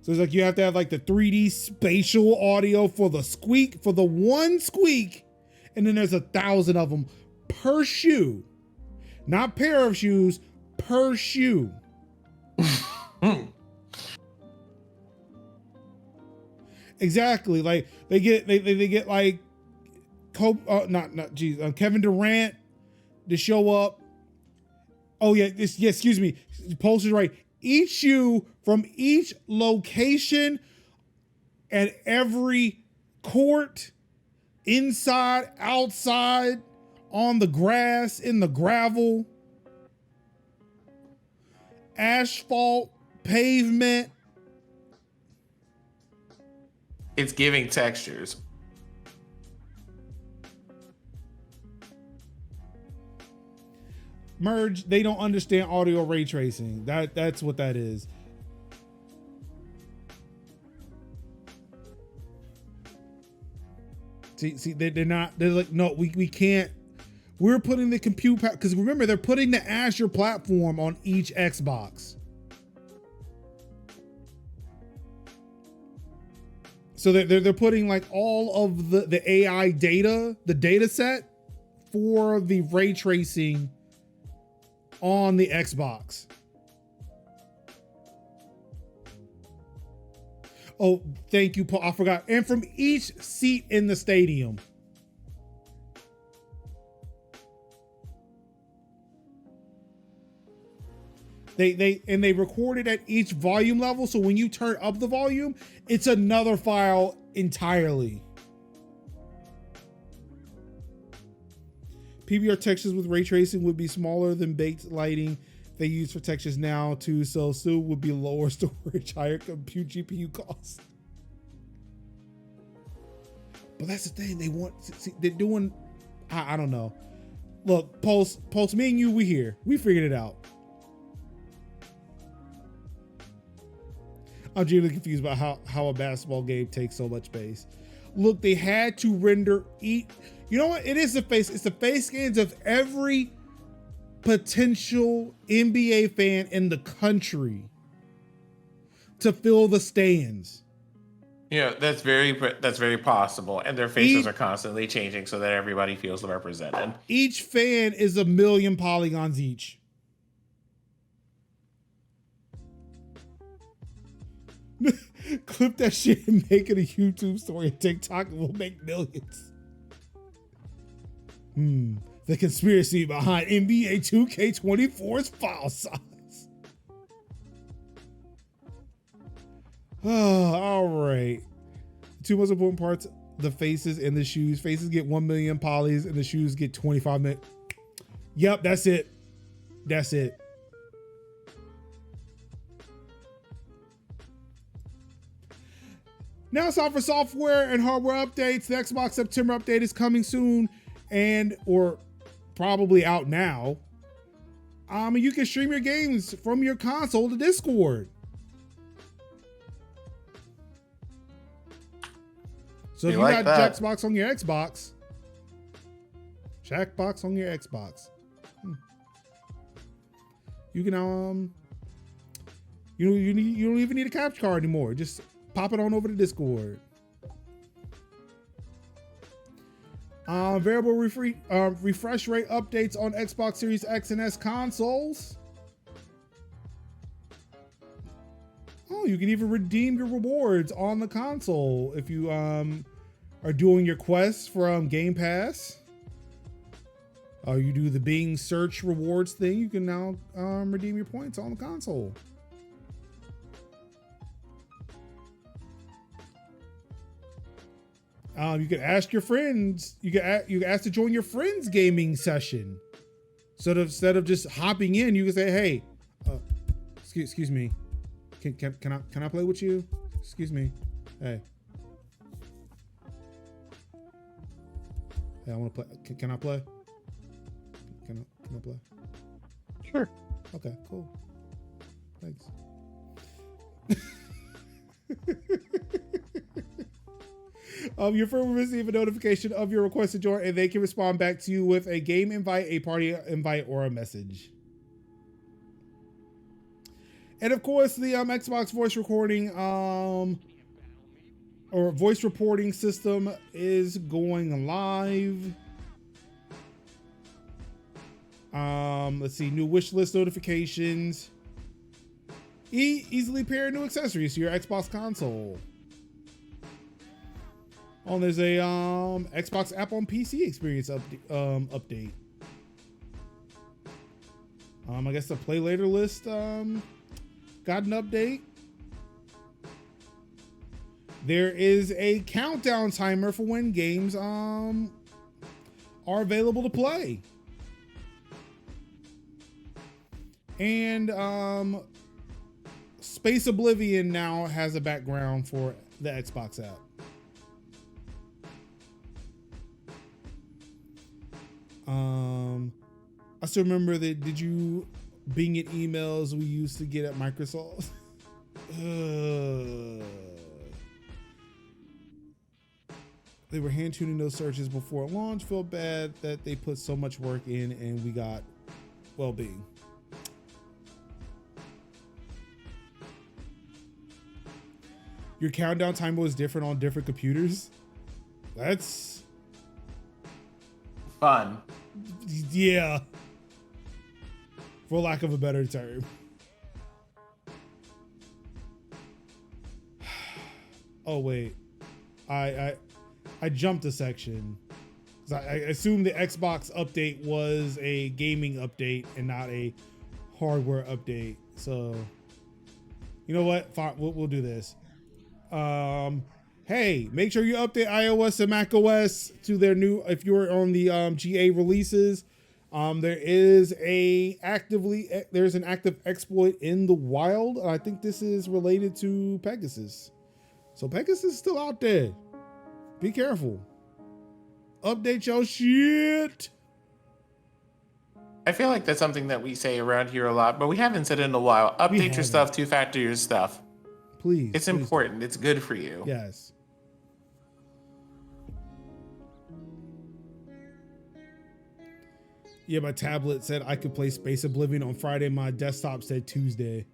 So it's like you have to have like the 3D spatial audio for the squeak, for the one squeak, and then there's 1,000 of them per shoe, not pair of shoes, per shoe. Exactly. Like they get like Kevin Durant to show up. Oh yeah, excuse me. Pulse is right. Each shoe from each location at every court, inside, outside, on the grass, in the gravel, asphalt, pavement. It's giving textures. Merge, they don't understand audio ray tracing. That's what that is. See, they're like, no, we can't. We're putting the compute, because remember, they're putting the Azure platform on each Xbox. So they're putting like all of the AI data, the data set for the ray tracing on the Xbox. Oh, thank you, Paul. I forgot. And from each seat in the stadium. They record it at each volume level, so when you turn up the volume, it's another file entirely. PBR textures with ray tracing would be smaller than baked lighting they use for textures now too, so still would be lower storage, higher compute GPU costs. But that's the thing, they want, see, they're doing, I don't know. Look, Pulse, me and you, we here. We figured it out. I'm genuinely confused about how a basketball game takes so much space. Look, they had to render you know what? It is the face. It's the face scans of every potential NBA fan in the country to fill the stands. Yeah, that's very possible. And their faces are constantly changing so that everybody feels represented. Each fan is 1 million polygons each. Clip that shit and make it a YouTube story and TikTok and we'll make millions. The conspiracy behind NBA 2K24's file size. Oh, all right. Two most important parts, the faces and the shoes. Faces get 1 million polys and the shoes get 25 million. Yep, that's it. That's it. Now it's time for software and hardware updates. The Xbox September update is coming soon or probably out now. You can stream your games from your console to Discord. So if you got Jackbox on your Xbox, Jackbox on your Xbox, you can you don't even need a capture card anymore. Just pop it on over to Discord. Variable refresh rate updates on Xbox Series X and S consoles. Oh, you can even redeem your rewards on the console if you are doing your quests from Game Pass. You do the Bing search rewards thing. You can now redeem your points on the console. You can ask your friends. You can ask to join your friend's gaming session. So instead of just hopping in, you can say, "Hey, excuse me, can I play with you? Excuse me, hey, I want to play. Can I play? Can I play? Sure. Okay, cool. Thanks." Your friend will receive a notification of your request to join, and they can respond back to you with a game invite, a party invite, or a message. And of course, the Xbox voice recording or voice reporting system is going live. Let's see, new wish list notifications. Easily pair new accessories to your Xbox console. Oh, there's a Xbox app on PC experience update. I guess the play later list got an update. There is a countdown timer for when games are available to play. And Space Oblivion now has a background for the Xbox app. I still remember that. Did you Bing it emails we used to get at Microsoft? They were hand tuning those searches before launch. Felt bad that they put so much work in and we got well-being. Your countdown timer was different on different computers. That's fun. Yeah. For lack of a better term. Oh wait. I jumped a section. I assumed the Xbox update was a gaming update and not a hardware update. So you know what? Fine, we'll do this. Hey, make sure you update iOS and macOS to their new, if you're on the GA releases. There's an active exploit in the wild. I think this is related to Pegasus. So Pegasus is still out there. Be careful. Update your shit. I feel like that's something that we say around here a lot, but we haven't said it in a while. Update your stuff, two-factor your stuff. Please. It's important. It's good for you. Yes. Yeah, my tablet said I could play Space Oblivion on Friday. My desktop said Tuesday.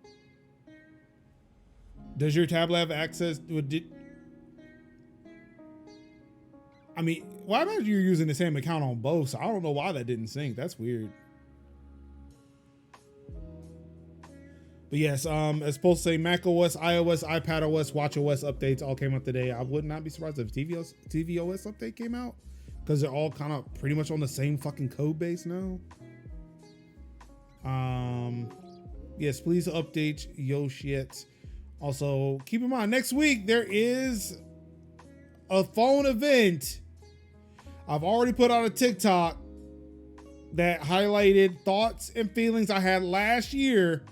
Does your tablet have access? I mean, well, I imagine you're using the same account on both, so I don't know why that didn't sync. That's weird. But yes, it's supposed to say macOS, iOS, iPadOS, watchOS updates all came out today. I would not be surprised if tvOS update came out, because they're all kind of pretty much on the same fucking code base now. Yes, please update your shit. Also, keep in mind, next week there is a phone event. I've already put out a TikTok that highlighted thoughts and feelings I had last year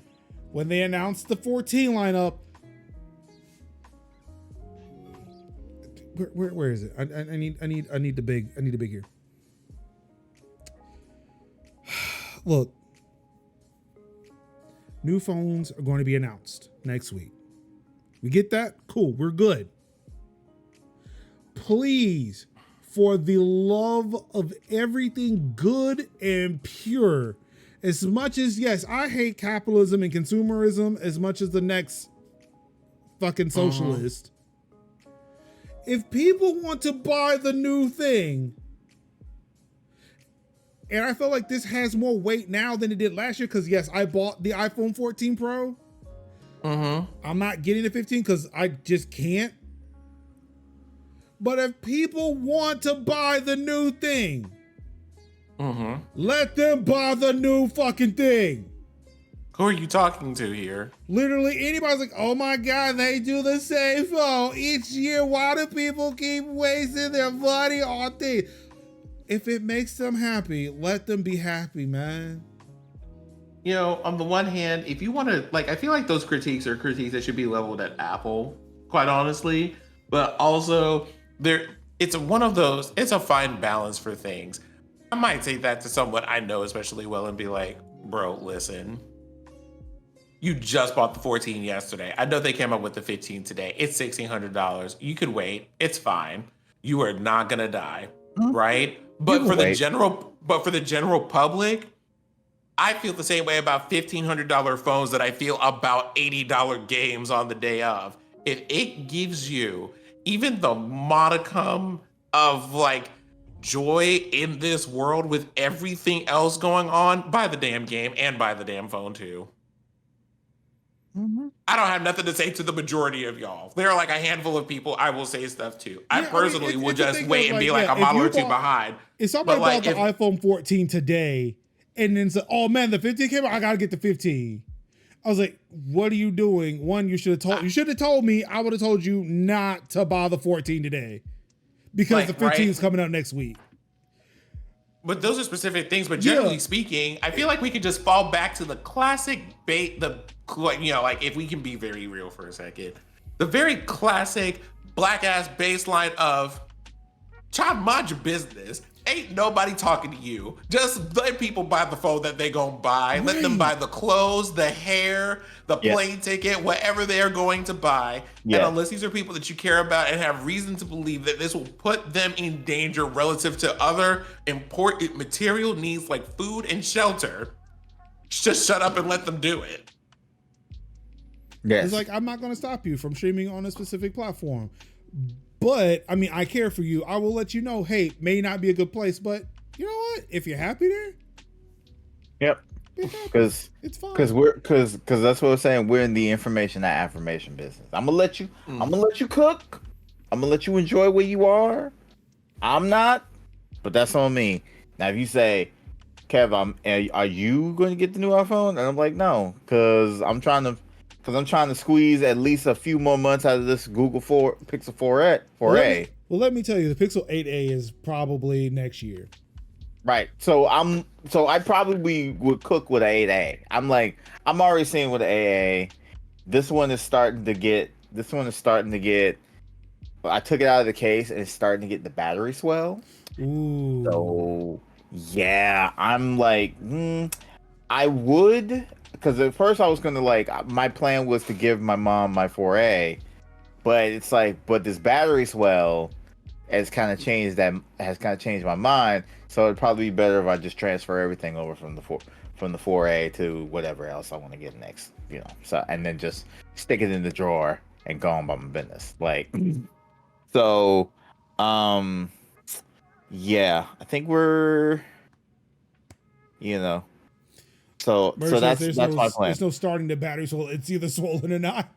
when they announced the 14 lineup. Where is it? I need the big here. Look, new phones are going to be announced next week. We get that? Cool, we're good. Please, for the love of everything good and pure, as much as, yes, I hate capitalism and consumerism as much as the next fucking socialist. If people want to buy the new thing, and I feel like this has more weight now than it did last year, because yes, I bought the iPhone 14 Pro. I'm not getting the 15 because I just can't. But if people want to buy the new thing, let them buy the new fucking thing. Who are you talking to here? Literally anybody's like, oh my God, they do the same phone each year. Why do people keep wasting their money on things? If it makes them happy, let them be happy, man. You know, on the one hand, if you want to, like, I feel like those critiques are critiques that should be leveled at Apple, quite honestly. But also, it's one of those, it's a fine balance for things. I might say that to someone I know especially well and be like, bro, listen. You just bought the 14 yesterday. I know they came up with the 15 today. It's $1,600. You could wait. It's fine. You are not gonna die, right? But for the general public, I feel the same way about $1,500 phones that I feel about $80 games on the day of. If it gives you even the modicum of like joy in this world with everything else going on, buy the damn game and buy the damn phone too. I don't have nothing to say to the majority of y'all. There are like a handful of people I will say stuff to. I personally will just wait and be like a model or two behind. If somebody bought the iPhone 14 today and then said, oh man, the 15 came out, I gotta get the 15. I was like, what are you doing? One, you should have told me. I would have told you not to buy the 14 today because the 15 is coming out next week. But those are specific things. But generally speaking, I feel like we could just fall back to the classic like if we can be very real for a second, the very classic black ass baseline of child, mind your business. Ain't nobody talking to you. Just let people buy the phone that they gonna buy. Right. Let them buy the clothes, the hair, the plane ticket, whatever they're going to buy. And unless these are people that you care about and have reason to believe that this will put them in danger relative to other important material needs like food and shelter, just shut up and let them do it. Yes. It's like, I'm not gonna stop you from streaming on a specific platform. But, I mean, I care for you. I will let you know, hey, may not be a good place, but you know what? If you're happy there. Yep. Because it's fine. Because that's what we're saying. We're in the information, not affirmation business. I'm gonna let you cook. I'm gonna let you enjoy where you are. I'm not, but that's on me. Now, if you say, Kev, are you going to get the new iPhone? And I'm like, no, because I'm trying to squeeze at least a few more months out of this Pixel 4a. Well, let me tell you, the Pixel 8a is probably next year. Right. So I probably would cook with an 8a. I'm already seeing with the AA. This one is starting to get. I took it out of the case and it's starting to get the battery swell. Ooh. So yeah, I'm like, I would. Because at first I was gonna my plan was to give my mom my 4A, but it's but this battery swell has kind of changed my mind. So it'd probably be better if I just transfer everything over from the 4A to whatever else I want to get next, So and then just stick it in the drawer and go on by my business. So, yeah, I think we're, So that's my plan. There's no starting the battery, so it's either swollen or not.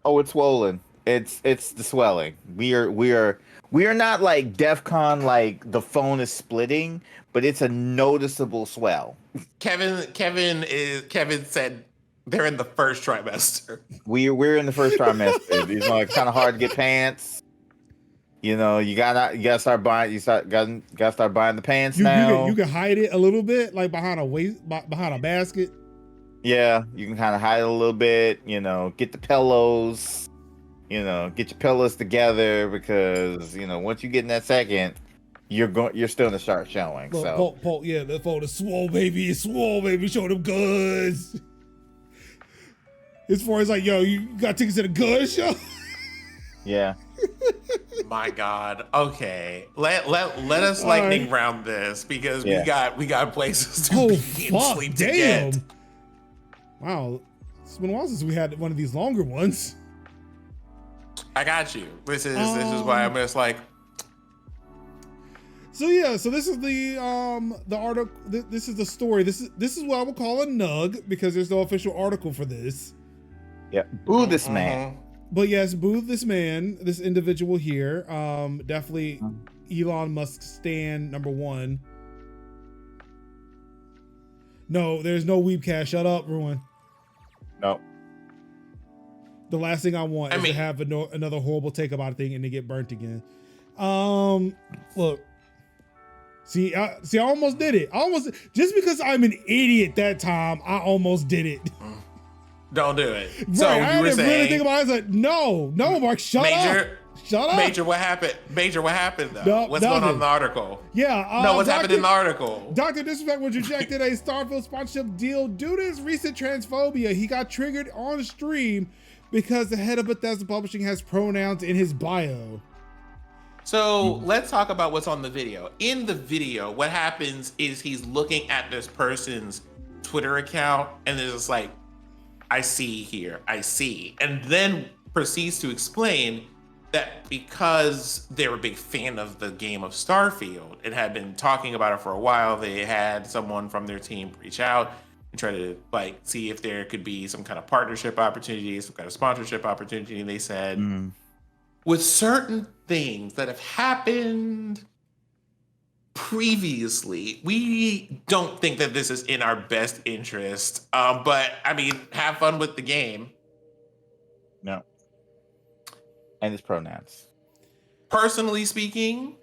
Oh, it's swollen. It's the swelling. We are not like DEFCON, like the phone is splitting, but it's a noticeable swell. Kevin said they're in the first trimester. We're in the first trimester. It's kind of hard to get pants. You gotta start buying. Gotta start buying the pants now. You can hide it a little bit, like behind a basket. Yeah, you can kind of hide it a little bit. Get the pillows. Get your pillows together because once you get in that second, you're still gonna start showing. Look, so Paul, the phone is swole, baby. It's swole, baby. Show them goods. As far as you got tickets to the goods show. Yeah. My God. Okay. Let us lightning round this because we got places to be and sleep to get. Wow. It's been a while since we had one of these longer ones. I got you. This is why I'm just like. So this is the article. This is the story. This is what I would call a nug because there's no official article for this. Yeah. Boo this man. But yes, boo this man, this individual here. Definitely Elon Musk stan #1. No, there's no Weebcast. Shut up, Ruin. No. The last thing I want is to have another horrible take about a thing and to get burnt again. Look. See, I almost did it. Just because I'm an idiot that time, I almost did it. Don't do it. Right, So I were saying, really think about it. I was like, no, Mark, shut up. Shut up. Major, what happened? Though? No, what's going on in the article? Yeah. What's happened in the article? Dr. Disrespect was rejected a Starfield sponsorship deal due to his recent transphobia. He got triggered on stream because the head of Bethesda Publishing has pronouns in his bio. So let's talk about what's on the video. In the video, what happens is he's looking at this person's Twitter account and it's I see here, I see. And then proceeds to explain that because they were a big fan of the game of Starfield and had been talking about it for a while, they had someone from their team reach out and try to like see if there could be some kind of partnership opportunity, some kind of sponsorship opportunity. And they said, with certain things that have happened previously, we don't think that this is in our best interest. But I mean, have fun with the game. No. And his pronouns. Personally speaking,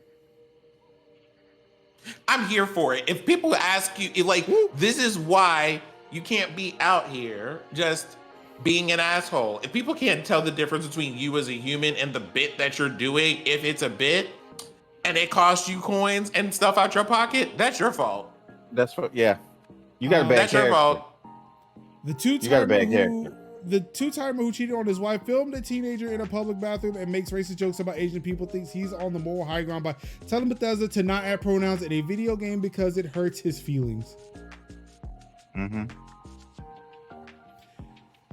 I'm here for it. If people ask you, like, this is why you can't be out here just being an asshole. If people can't tell the difference between you as a human and the bit that you're doing, if it's a bit and it costs you coins and stuff out your pocket, that's your fault. That's what, yeah. You got a bad That's character. your fault. The two-timer who cheated on his wife filmed a teenager in a public bathroom and makes racist jokes about Asian people, thinks he's on the moral high ground by telling Bethesda to not add pronouns in a video game because it hurts his feelings.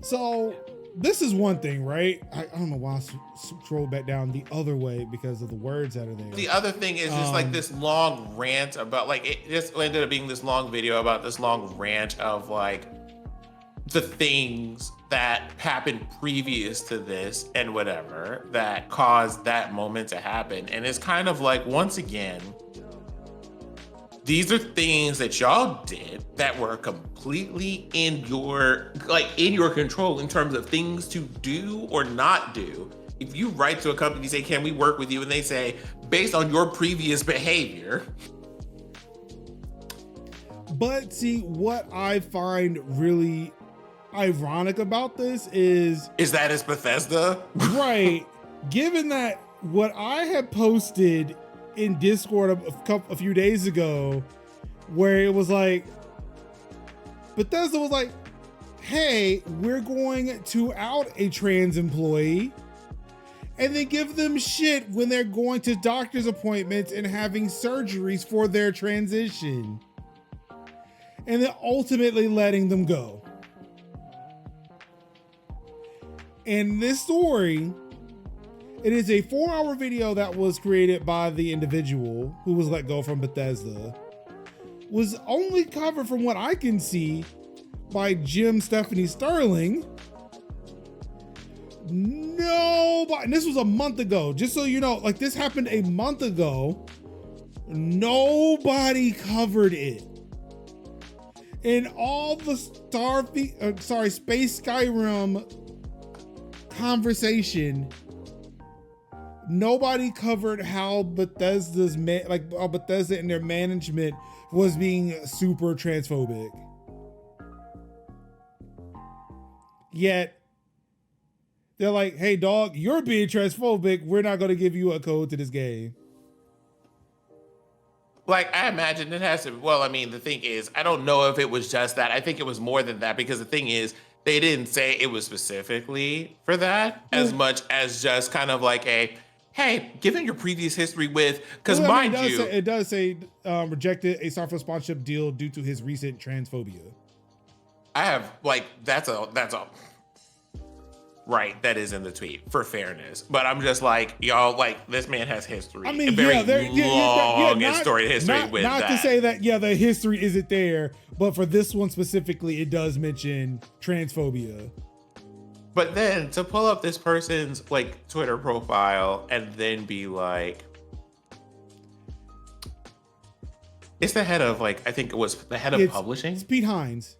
So this is one thing, right? I don't know why I scrolled back down the other way because of the words that are there. The other thing is just like this long rant about, like, it just ended up being this long video about this long rant of like the things that happened previous to this and whatever that caused that moment to happen. And it's kind of like, once again, these are things that y'all did that were completely in your control in terms of things to do or not do. If you write to a company and say, can we work with you? And they say, based on your previous behavior. But see, what I find really ironic about this is that it's Bethesda? Right. Given that what I had posted in Discord a few days ago, where it was like, Bethesda was like, hey, we're going to out a trans employee, and then give them shit when they're going to doctor's appointments and having surgeries for their transition, and then ultimately letting them go. In this story, it is a 4-hour video that was created by the individual who was let go from Bethesda. Was only covered, from what I can see, by Jim Stephanie Sterling. Nobody, and this was a month ago, just so you know, like this happened a month ago. Nobody covered it. In all the Space Skyrim conversation, nobody covered how Bethesda and their management was being super transphobic. Yet they're like, hey dog, you're being transphobic, we're not going to give you a code to this game. Like, I imagine it has to, well, I mean, the thing is, I don't know if it was just that. I think it was more than that, because the thing is, they didn't say it was specifically for that as much as just kind of like a, hey, given your previous history with, because mind you, it does say rejected a software sponsorship deal due to his recent transphobia. I have like, that's a, right, that is in the tweet for fairness, but I'm just like, y'all, like, this man has history. I mean, a very long and storied history with that. Not to say that, the history isn't there, but for this one specifically, it does mention transphobia. But then to pull up this person's like Twitter profile and then be like, it's the head of like, I think it was the head of publishing. It's Pete Hines.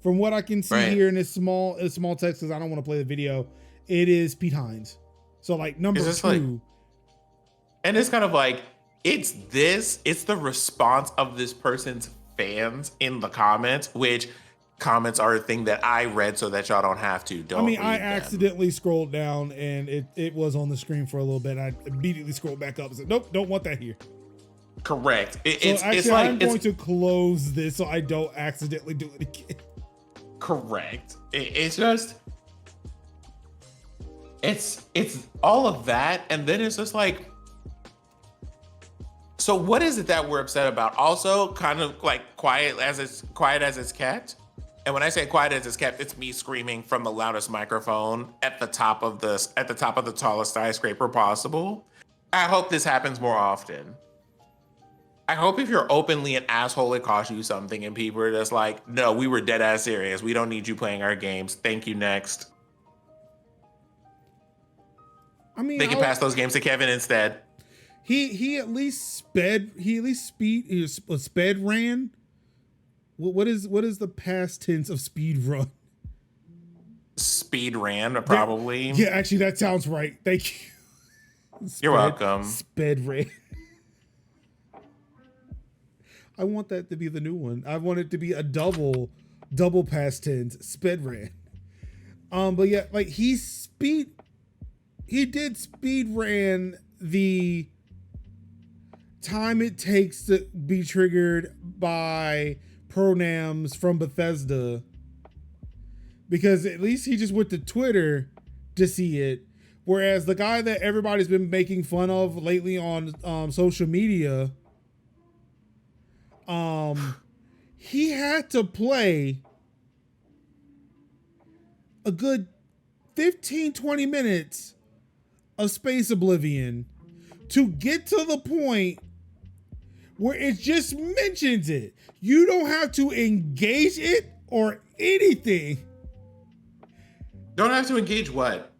From what I can see here in this small text, because I don't want to play the video, it is Pete Hines. So like number 2. Like, and it's kind of like, it's the response of this person's fans in the comments, which comments are a thing that I read so that y'all don't have to. I accidentally scrolled down and it was on the screen for a little bit. I immediately scrolled back up and said, nope, don't want that here. Correct. I'm going to close this so I don't accidentally do it again. Correct. It's just, it's all of that, and then it's just like, so what is it that we're upset about? Also, kind of like quiet as it's kept. And when I say quiet as it's kept, it's me screaming from the loudest microphone at the top of the tallest skyscraper possible. I hope this happens more often. I hope if you're openly an asshole, it costs you something, and people are just like, no, we were dead ass serious. We don't need you playing our games. Thank you, next. I mean, they can pass those games to Kevin instead. He at least sped ran. What is the past tense of speed run? Speed ran, probably. Yeah, actually, that sounds right. Thank you. You're welcome. Sped ran. I want that to be the new one. I want it to be a double past tense, sped ran. But yeah, like he did speed ran the time it takes to be triggered by pronouns from Bethesda, because at least he just went to Twitter to see it, whereas the guy that everybody's been making fun of lately on social media, he had to play a good 15-20 minutes of Space Oblivion to get to the point where it just mentions it. You don't have to engage it or anything. Don't have to engage what?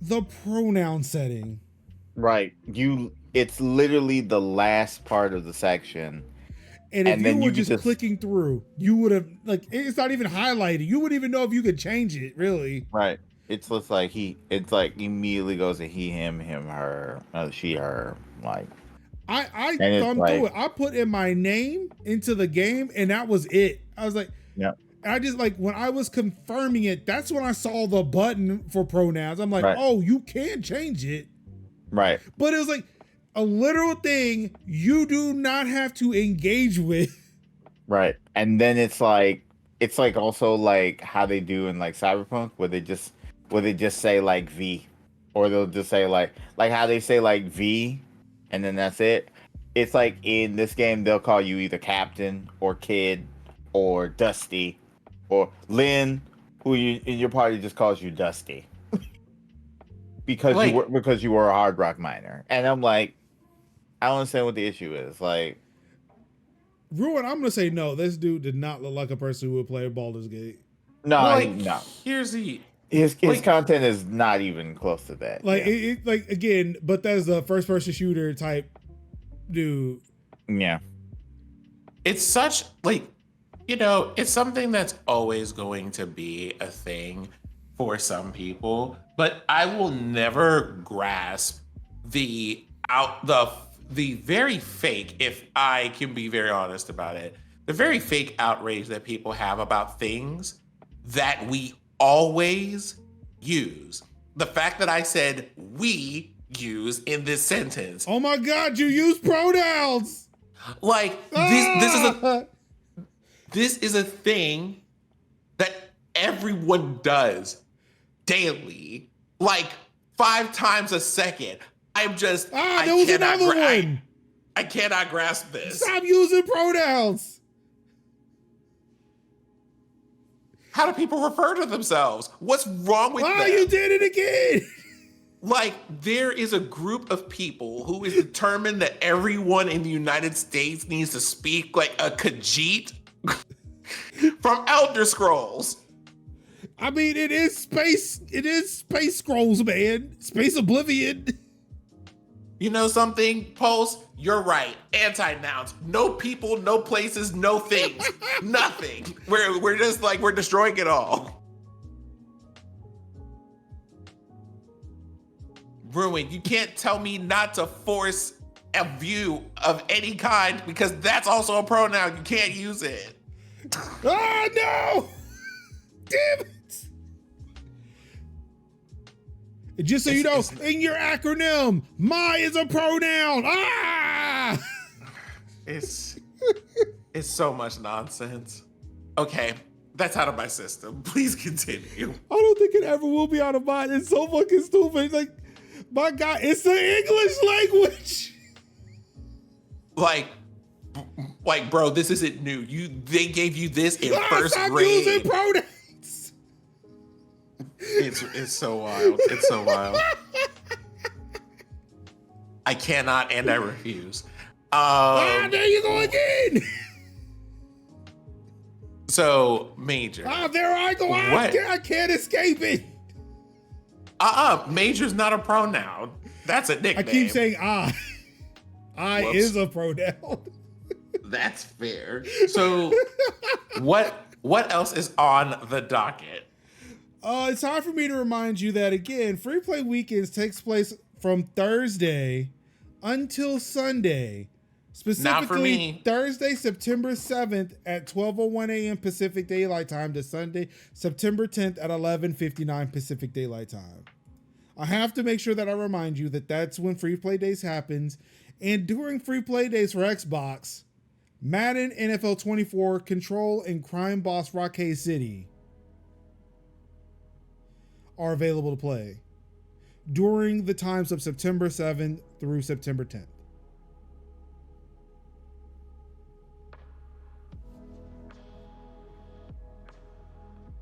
The pronoun setting. Right. It's literally the last part of the section. And if you were just clicking through, you would have, like, it's not even highlighted. You wouldn't even know if you could change it, really. Right. It's just like it's like immediately goes to he, him, her, she, her, like. I thumbed through it. I put in my name into the game, and that was it. I was like, yeah. I just, like, when I was confirming it, that's when I saw the button for pronouns. I'm like, right. Oh, you can change it. Right. But it was like a literal thing you do not have to engage with. Right. And then it's like also like how they do in like Cyberpunk, where they just say like V, or they'll just say like how they say like V, and then that's it. It's like in this game they'll call you either Captain or Kid or Dusty, or Lynn, who in your party just calls you Dusty because you were a hard rock miner. And I'm like, I don't understand what the issue is. Like, Ruin, I'm gonna say no. This dude did not look like a person who would play Baldur's Gate. No, no. Here's his content is not even close to that. Like, yeah. Like again, but that's the first person shooter type dude. Yeah. It's such it's something that's always going to be a thing for some people, but I will never grasp the very fake, if I can be very honest about it, the very fake outrage that people have about things that we always use. The fact that I said we use in this sentence. Oh my God, you use pronouns. Like this is a thing that everyone does daily, like 5 times a second. I'm just I cannot grasp this. Stop using pronouns. How do people refer to themselves? What's wrong with them? You did it again. Like, there is a group of people who is determined that everyone in the United States needs to speak like a Khajiit from Elder Scrolls. I mean, it is space scrolls, man. Space Oblivion. You know something, Pulse? You're right. Anti-nouns. No people, no places, no things. Nothing. We're just like, we're destroying it all. Ruin, you can't tell me not to force a view of any kind, because that's also a pronoun. You can't use it. Oh, no! Damn it! Just so you know, in your acronym, my is a pronoun. Ah! It's so much nonsense. Okay, that's out of my system. Please continue. I don't think it ever will be out of mine. It's so fucking stupid. It's like, my God, it's the English language. Like, Like, bro, this isn't new. They gave you this in first Stop grade. using pronouns. It's so wild. It's so wild. I cannot and I refuse. There you go again. So, Major. There I go. I can't escape it. Major's not a pronoun. That's a nickname. I keep saying I. I Whoops. is a pronoun. That's fair. So, what else is on the docket? It's time for me to remind you that, again, Free Play Weekends takes place from Thursday until Sunday. Specifically, Not for me. Thursday, September 7th at 12:01 a.m. Pacific Daylight Time to Sunday, September 10th at 11:59 Pacific Daylight Time. I have to make sure that I remind you that that's when Free Play Days happens. And during Free Play Days for Xbox, Madden, NFL 24, Control, and Crime Boss Rockade City are available to play during the times of September 7th through September 10th.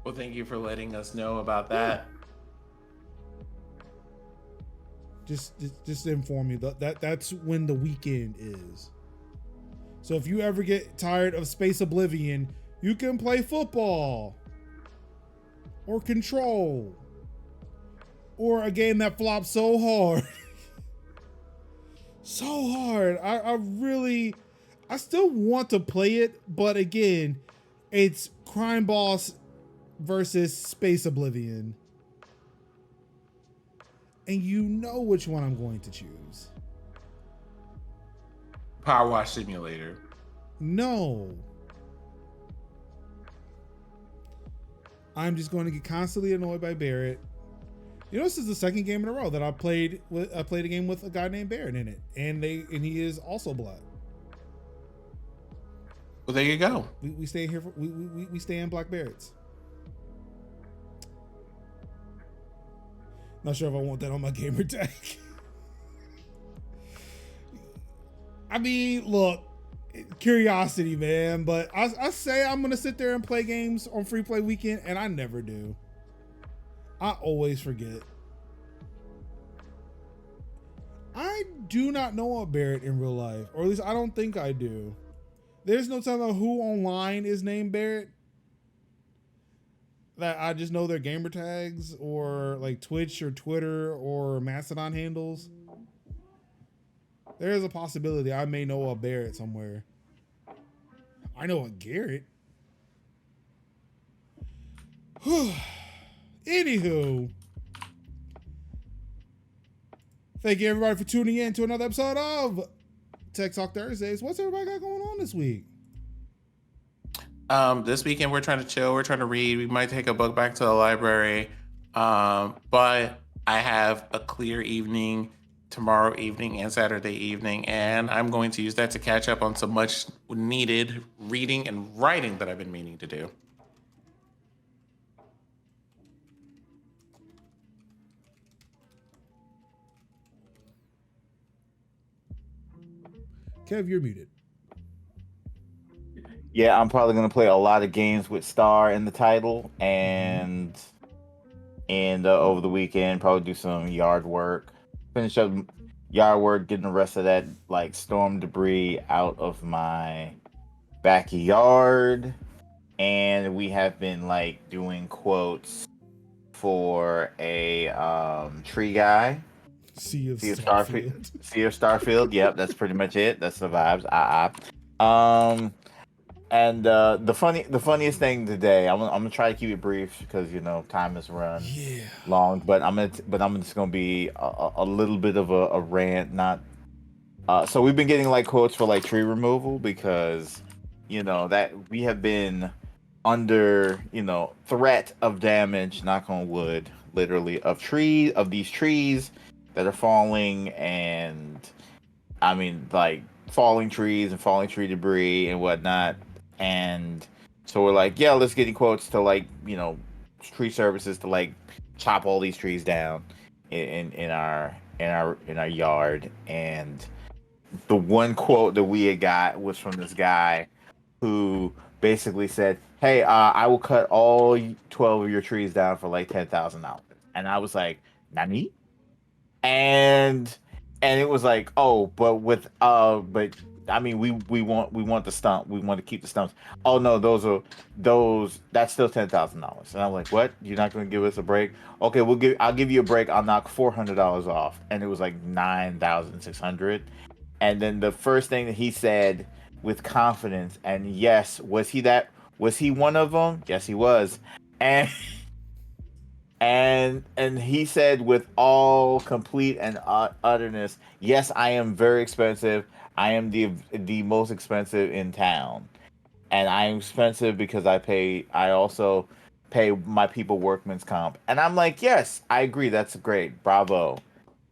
Well, thank you for letting us know about that. Just to inform you that's when the weekend is. So if you ever get tired of Space Oblivion, you can play football or Control or a game that flopped so hard. So hard. I still want to play it, but again, it's Crime Boss versus Space Oblivion. And you know which one I'm going to choose. Power Wash Simulator. No. I'm just going to get constantly annoyed by Barrett. You know, this is the second game in a row that I played a game with a guy named Barrett in it. And he is also black. Well, there you go. We stay here we stay in Black Barretts. Not sure if I want that on my gamer tag. I mean, look, curiosity, man. But I say I'm gonna sit there and play games on Free Play Weekend, and I never do. I always forget. I do not know a Barrett in real life, or at least I don't think I do. There's no telling who online is named Barrett. That I just know their gamer tags or like Twitch or Twitter or Mastodon handles. There is a possibility I may know a Barrett somewhere. I know a Garrett. Anywho, thank you everybody for tuning in to another episode of Tech Talk Thursdays. What's everybody got going on this week? This weekend we're trying to chill. We're trying to read. We might take a book back to the library. But I have a clear evening tomorrow evening and Saturday evening, and I'm going to use that to catch up on some much needed reading and writing that I've been meaning to do. Kev, you're muted. Yeah, I'm probably gonna play a lot of games with Star in the title, and over the weekend probably do some yard work, finish up yard work, getting the rest of that like storm debris out of my backyard, and we have been like doing quotes for a tree guy. Sea of Starfield. Sea of Starfield. Yep, that's pretty much it. That's the vibes. And the funniest thing today, I'm gonna try to keep it brief because time has run long. But I'm just gonna be a little bit of a rant. Not so we've been getting like quotes for like tree removal because that we have been under threat of damage. Knock on wood, literally of these trees that are falling, and I mean like falling trees and falling tree debris and whatnot. And so we're like, yeah, let's get quotes to like, tree services to like chop all these trees down in our yard. And the one quote that we had got was from this guy who basically said, "Hey, I will cut all 12 of your trees down for like $10,000." And I was like, "Nani?" and it was like, oh, but I mean, we want the stump, we want to keep the stumps. Oh no, that's still $10,000. And I'm like, what? You're not going to give us a break? Okay, I'll give you a break. I'll knock $400 off. And it was like 9,600. And then the first thing that he said with confidence, and yes, was he one of them? Yes, he was. And and he said with all complete and utterness, yes, I am very expensive. I am the most expensive in town, and I am expensive because I also pay my people workman's comp. And I'm like, yes, I agree, that's great, bravo,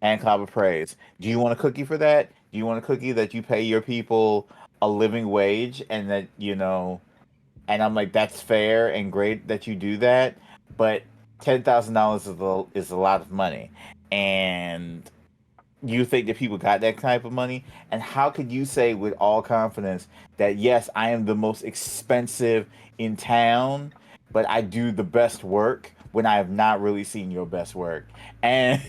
and clap of praise. Do you want a cookie for that? Do you want a cookie that you pay your people a living wage, and that and I'm like, that's fair and great that you do that, but $10,000 is a lot of money, and you think that people got that type of money? And how could you say with all confidence that yes, I am the most expensive in town, but I do the best work when I have not really seen your best work, and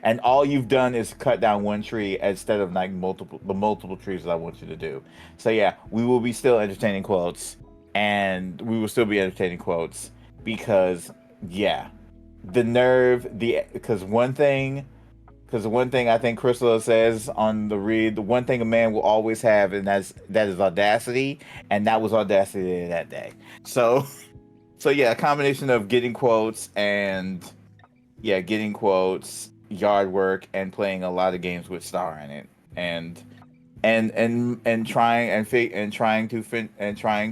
and all you've done is cut down one tree instead of like multiple trees that I want you to do. So yeah, we will be still entertaining quotes, and we will still be entertaining quotes because yeah, the nerve, because one thing I think Crystal says on the read, the one thing a man will always have, and that is audacity, and that was audacity that day. So so yeah, a combination of getting quotes and getting quotes, yard work, and playing a lot of games with Star in it, and trying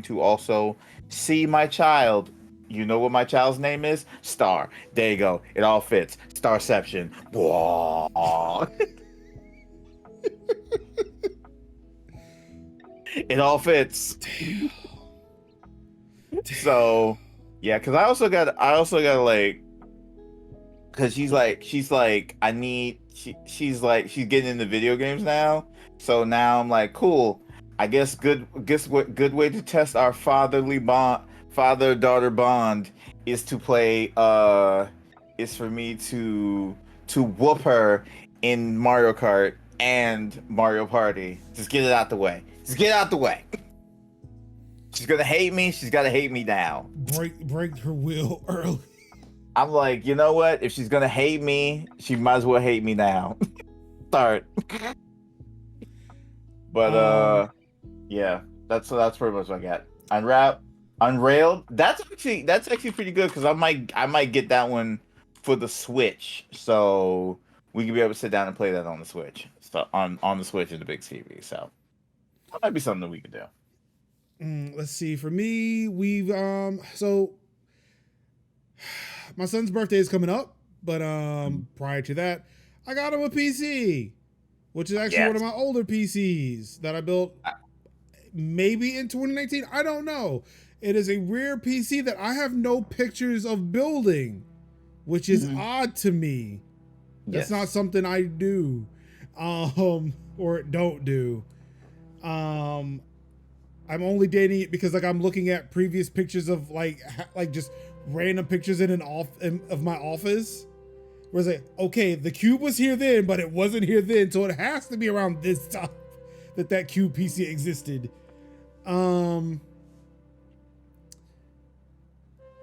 to also see my child. You know what my child's name is? Star. There you go. It all fits. Starception. Whoa. It all fits. Damn. So yeah, because I also got like, because she's like she's getting into video games now. So now I'm like, cool. I guess what good way to test our father daughter bond is to play is for me to whoop her in Mario Kart and Mario Party. Just get it out the way. Just get it out the way. She's gonna hate me. She's gotta hate me now. Break her will early. I'm like, you know what? If she's gonna hate me, she might as well hate me now. Start. But yeah, that's pretty much what I got. Unrailed. That's actually pretty good because I might get that one for the Switch, so we can be able to sit down and play that on the Switch. So on the Switch and the big TV. So that might be something that we could do. Let's see. For me, we've so my son's birthday is coming up, but prior to that, I got him a PC, which is actually one of my older PCs that I built maybe in 2019. I don't know. It is a rare PC that I have no pictures of building, which is odd to me. That's not something I do, or don't do. I'm only dating it because like I'm looking at previous pictures of like just random pictures of my office. Where it's like, okay, the cube was here then, but it wasn't here then, so it has to be around this time that cube PC existed.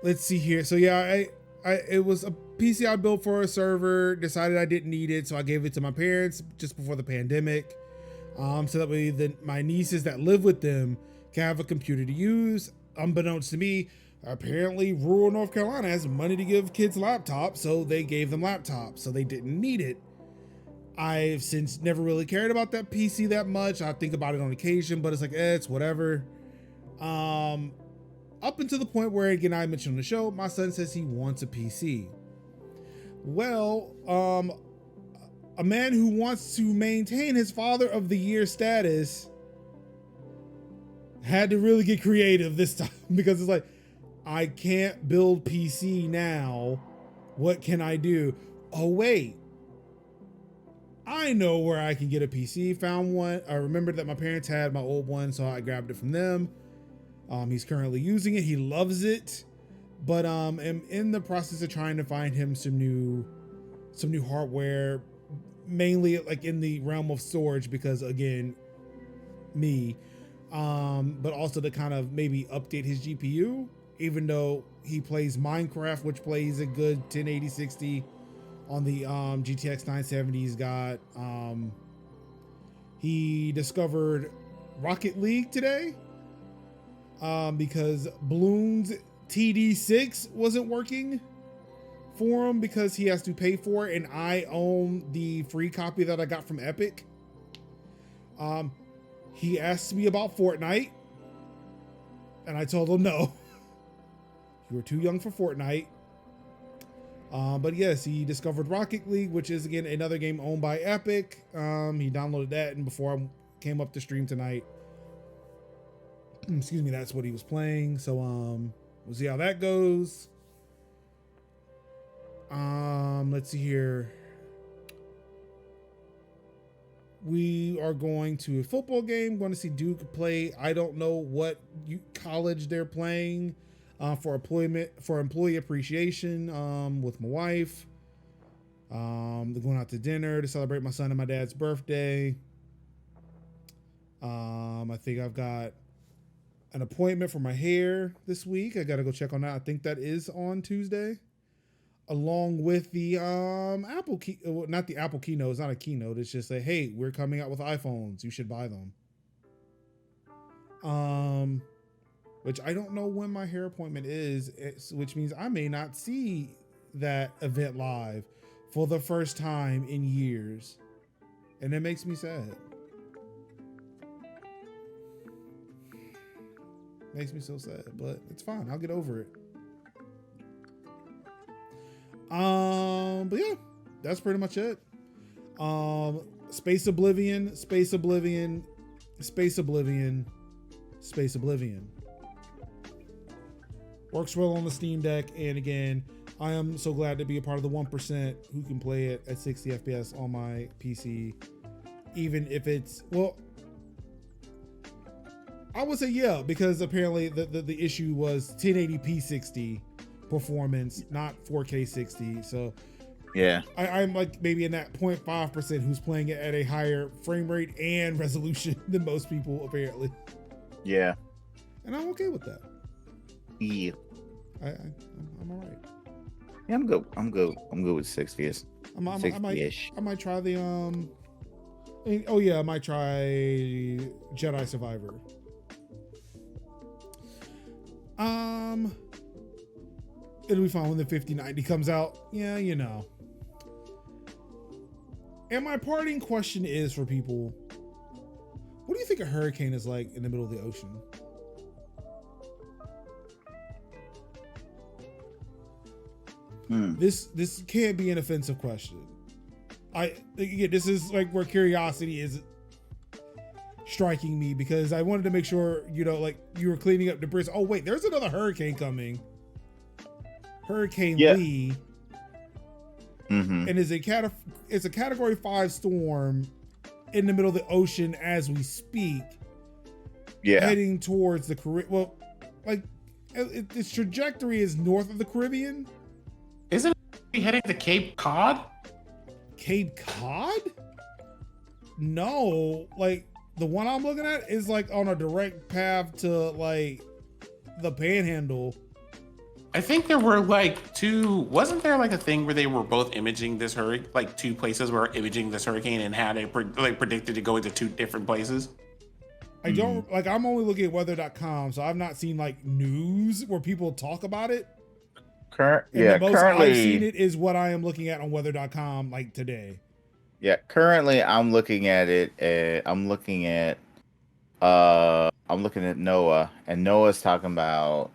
Let's see here. So yeah, it was a PC I built for a server. Decided I didn't need it, so I gave it to my parents just before the pandemic. So that way my nieces that live with them can have a computer to use. Unbeknownst to me, apparently rural North Carolina has money to give kids laptops, so they gave them laptops, so they didn't need it. I've since never really cared about that PC that much. I think about it on occasion, but it's like, it's whatever. Up until the point where, again, I mentioned on the show, my son says he wants a PC. Well, a man who wants to maintain his Father of the Year status had to really get creative this time because it's like, I can't build PC now. What can I do? Oh, wait. I know where I can get a PC. Found one. I remembered that my parents had my old one, so I grabbed it from them. He's currently using it. He loves it, but am in the process of trying to find him some new hardware, mainly like in the realm of storage, because again, but also to kind of maybe update his GPU, even though he plays Minecraft, which plays a good 1080 60 on the GTX 970 he's got. He discovered Rocket League today because Bloons TD6 wasn't working for him because he has to pay for it, and I own the free copy that I got from Epic. He asked me about Fortnite, and I told him no. You were too young for Fortnite. But yes, he discovered Rocket League, which is again another game owned by Epic. He downloaded that, and before I came up to stream tonight, excuse me, that's what he was playing. So we'll see how that goes. Let's see here. We are going to a football game, going to see Duke play. I don't know what college they're playing for employee appreciation with my wife. They're going out to dinner to celebrate my son and my dad's birthday. I think I've got an appointment for my hair this week. I got to go check on that. I think that is on Tuesday, along with the Apple key, not the Apple keynote. It's not a keynote. It's just hey, we're coming out with iPhones. You should buy them. Which I don't know when my hair appointment is, which means I may not see that event live for the first time in years. And it makes me sad. Makes me so sad, but it's fine. I'll get over it. But yeah, that's pretty much it. Space Oblivion. Works well on the Steam Deck, and again, I am so glad to be a part of the 1% who can play it at 60 FPS on my PC, even if it's, well, I would say yeah, because apparently the issue was 1080p 60 performance, not 4K 60. So yeah, I'm like maybe in that 0.5% who's playing it at a higher frame rate and resolution than most people apparently. Yeah, and I'm okay with that. Yeah, I'm all right. Yeah, I'm good. I'm good with 60ish. 60ish. I might try the oh yeah, I might try Jedi Survivor. It'll be fun when the 5090 comes out. Yeah, you know. And my parting question is for people: what do you think a hurricane is like in the middle of the ocean? This can't be an offensive question. This is like where curiosity is striking me, because I wanted to make sure, like you were cleaning up debris. Oh wait, there's another hurricane coming. Hurricane Lee. Mm-hmm. And it's a category 5 storm in the middle of the ocean as we speak. Yeah. Heading towards the Caribbean. Well, like its trajectory is north of the Caribbean. Isn't it heading to Cape Cod? Cape Cod? No, like the one I'm looking at is like on a direct path to like the Panhandle. I think there were like wasn't there like a thing where they were both imaging this hurricane, like two places were imaging this hurricane and had it predicted to go into two different places? I don't, like, I'm only looking at weather.com, so I've not seen like news where people talk about it. The most I've seen it is what I am looking at on weather.com like today. Yeah, currently I'm looking at it. I'm looking at NOAA, and NOAA's talking about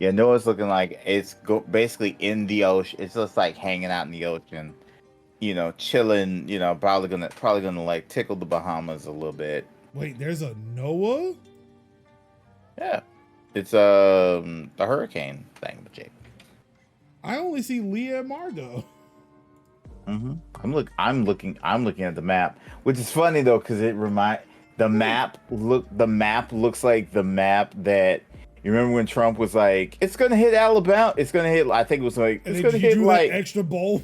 NOAA's looking like it's basically in the ocean. It's just like hanging out in the ocean, chilling. Probably gonna like tickle the Bahamas a little bit. Wait, there's a NOAA? Yeah, it's the hurricane thing, Jake. I only see Leah and Margot. I'm looking at the map, which is funny though, because the map looks like the map that you remember when Trump was like, it's gonna hit Alabama, it's gonna hit, I think it was like, it's gonna hit like extra bowl.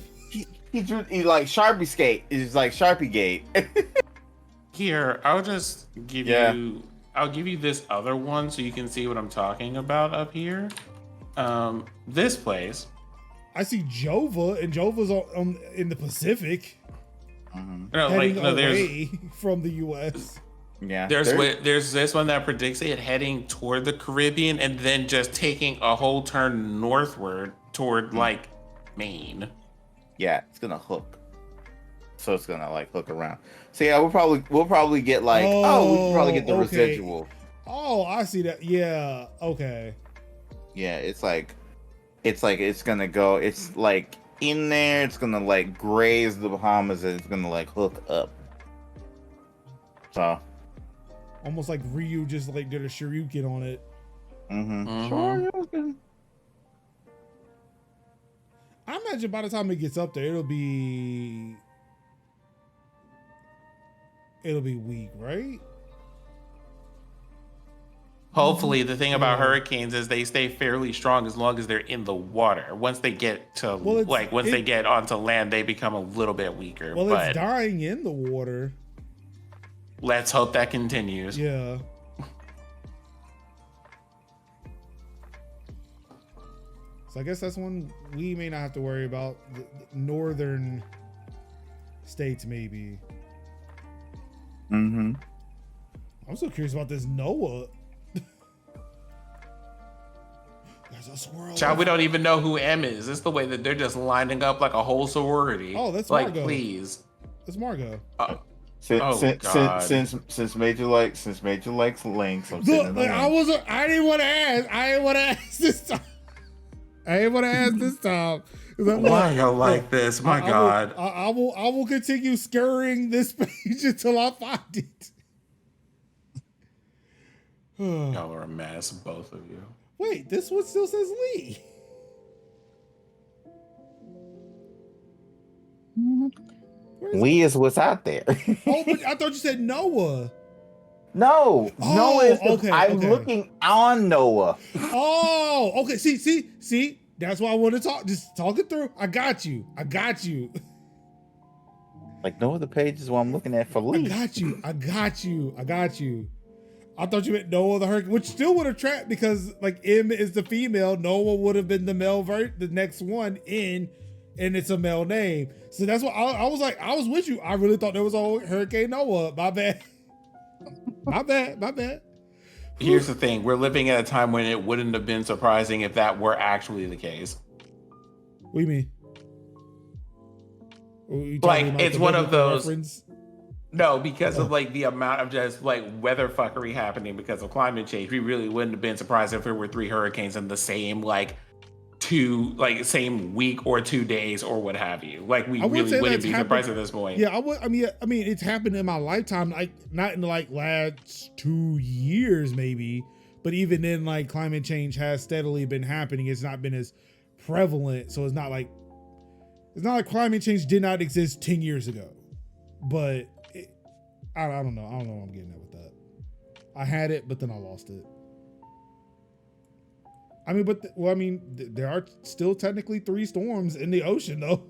He like Sharpie skate. It's like Sharpie gate. Here, I'll just give you. I'll give you this other one so you can see what I'm talking about up here. This place. I see Jova, and Jova's in the Pacific. There's away from the U.S. Yeah. There's this one that predicts it heading toward the Caribbean and then just taking a whole turn northward toward like Maine. Yeah, it's gonna hook. So it's gonna like hook around. So yeah, we'll probably get like we can probably get the residual. Oh, I see that. Yeah. Okay. Yeah, it's gonna go. It's like in there. It's gonna like graze the Bahamas and it's gonna like hook up. So almost like Ryu just like did a shuriken on it. Shoryuken. I imagine by the time it gets up there, it'll be weak, right? Hopefully, the thing about hurricanes is they stay fairly strong as long as they're in the water. Once they get to they get onto land, they become a little bit weaker. Well, but it's dying in the water. Let's hope that continues. Yeah. So I guess that's one we may not have to worry about. The northern states, maybe. I'm so curious about this Noah. There's a swirl. Child, we don't even know who M is. It's the way that they're just lining up like a whole sorority. Oh, that's like, Margot. Please. That's Margot. Since Major likes links, I'm sitting in the I didn't want to ask. I didn't want to ask this time. Why y'all like this? My God. I will continue scurrying this page until I find it. Y'all are a mess, both of you. Wait, this one still says Lee. Lee is what's out there. Oh, but I thought you said Noah. No, Noah is I'm okay. looking on Noah. Oh, okay. See. That's why I want to talk. Just talk it through. I got you. Like no other pages what I'm looking at for Lee. I got you. I thought you meant Noah the Hurricane, which still would have tracked because like M is the female. Noah would have been the male the next one in, and it's a male name. So that's what I was like. I was with you. I really thought there was a Hurricane Noah. My bad. My bad. Here's the thing. We're living at a time when it wouldn't have been surprising if that were actually the case. What do you mean? Like, it's one of those... Reference? No, because of like the amount of just like weather fuckery happening because of climate change. We really wouldn't have been surprised if there were 3 hurricanes in the same same week or 2 days or what have you. Like we really wouldn't be surprised at this point. Yeah, I mean, it's happened in my lifetime. Like not in the like last 2 years, maybe, but even then, like climate change has steadily been happening. It's not been as prevalent, so it's not like climate change did not exist 10 years ago. But I don't know. I don't know what I'm getting at with that. I had it, but then I lost it. I mean, there are still technically 3 storms in the ocean, though.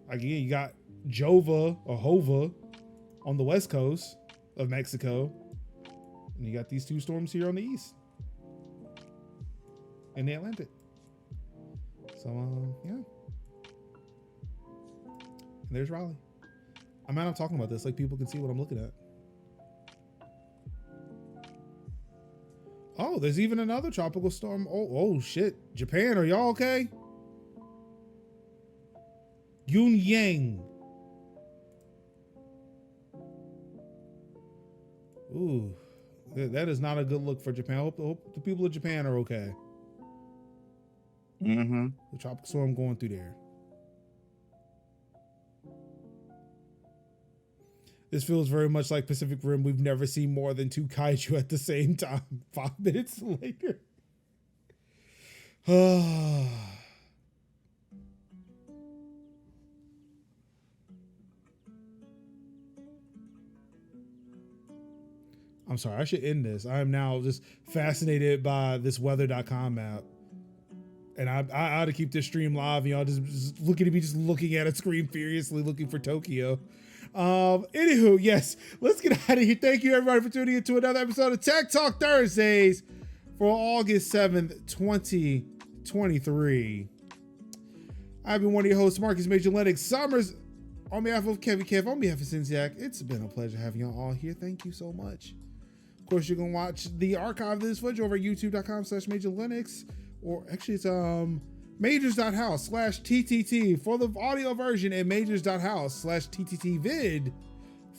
Again, you got Jova or Hova on the west coast of Mexico, and you got these 2 storms here on the east in the Atlantic. So, yeah. And there's Raleigh. I'm not talking about this, like people can see what I'm looking at. Oh, there's even another tropical storm. Oh shit. Japan, are y'all okay? Yun Yang. Ooh, that is not a good look for Japan. I hope the people of Japan are okay. The tropical storm going through there. This feels very much like Pacific Rim. We've never seen more than 2 kaiju at the same time. 5 minutes later. I'm sorry, I should end this. I am now just fascinated by this weather.com app. And I ought to keep this stream live, and y'all just looking at me, just looking at a screen furiously, looking for Tokyo. Anywho, yes, let's get out of here. Thank you, everybody, for tuning into another episode of Tech Talk Thursdays for August 7th, 2023. I've been one of your hosts, Marcus Major Lennox Summers. On behalf of Kevin Kev, on behalf of Cinsiac, it's been a pleasure having y'all all here. Thank you so much. Of course, you can watch the archive of this footage over at youtube.com/Major Lennox, or actually it's majors.house/TTT for the audio version, and majors.house/TTT-vid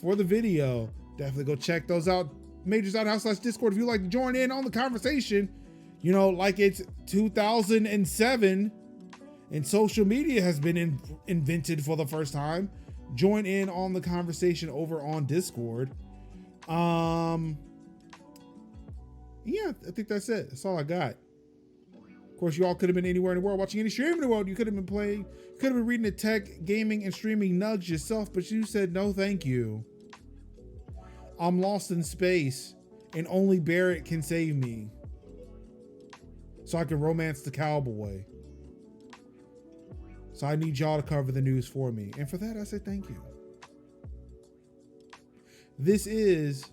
for the video. Definitely go check those out. Majors.house/Discord if you'd like to join in on the conversation. You know, like it's 2007 and social media has been invented for the first time. Join in on the conversation over on Discord. Yeah, I think that's it. That's all I got. Of course, you all could have been anywhere in the world watching any stream in the world. You could have been playing, could have been reading the tech, gaming, and streaming nugs yourself, but you said no thank you. I'm lost in space, and only Barrett can save me. So I can romance the cowboy. So I need y'all to cover the news for me. And for that, I say thank you. This is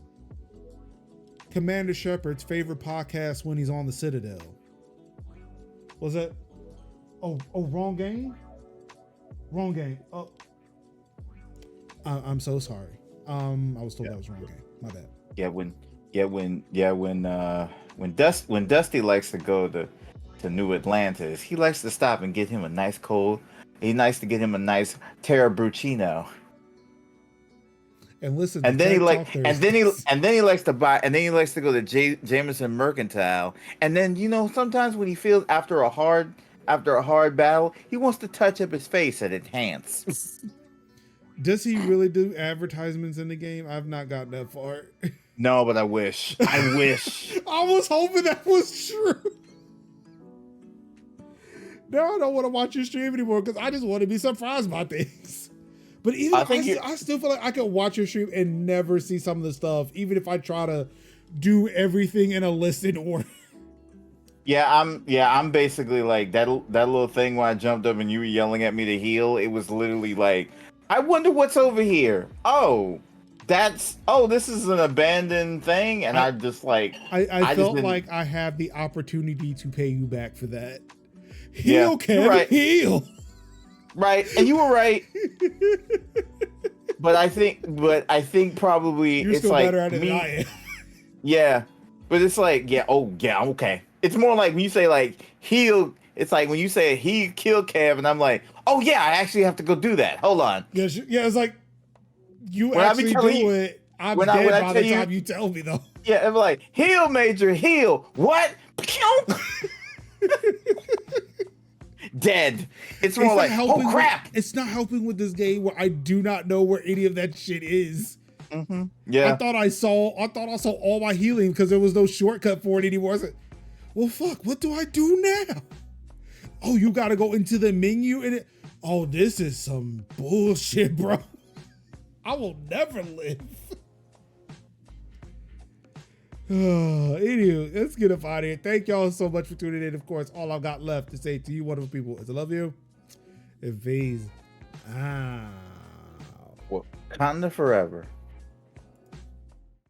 Commander Shepard's favorite podcast when he's on the Citadel. Was that? Oh, wrong game? Wrong game. Oh, I'm so sorry. I was told that was wrong game. My bad. When Dusty likes to go to New Atlantis, he likes to stop and get him a nice cold. He likes to get him a nice Terrabuccino. And listen, and then he likes to go to Jameson Mercantile. And then, you know, sometimes when he feels after a hard battle, he wants to touch up his face and enhance. Does he really do advertisements in the game? I've not gotten that far. No, but I wish. I was hoping that was true. Now I don't want to watch your stream anymore because I just want to be surprised by things. But even I still feel like I could watch your stream and never see some of the stuff, even if I try to do everything in a list in order. I'm basically like that little thing when I jumped up and you were yelling at me to heal. It was literally like, I wonder what's over here. This is an abandoned thing, and I felt like I have the opportunity to pay you back for that. Heal, Kevin, right. Heal. Right, and you were right. but I think probably you're it's still like better at it me. than I am. Yeah, but it's like okay. It's more like when you say like heal. It's like when you say he killed Kev, and I'm like, oh yeah, I actually have to go do that. Hold on. Yeah, it's like you when actually do it. I'm dead by the time you tell me though. Yeah, I'm like heal, Major, heal. What? Dead. It's more like, oh crap. It's not helping with this game where I do not know where any of that shit is. Mm-hmm. Yeah. I thought I saw all my healing because there was no shortcut for it anymore. I said, well, fuck, what do I do now? Oh, you got to go into the menu and it. Oh, this is some bullshit, bro. I will never live. Anywho, let's get up out of here. Thank y'all so much for tuning in. Of course, all I've got left to say to you wonderful people is I love you. And peace out. Wakanda forever.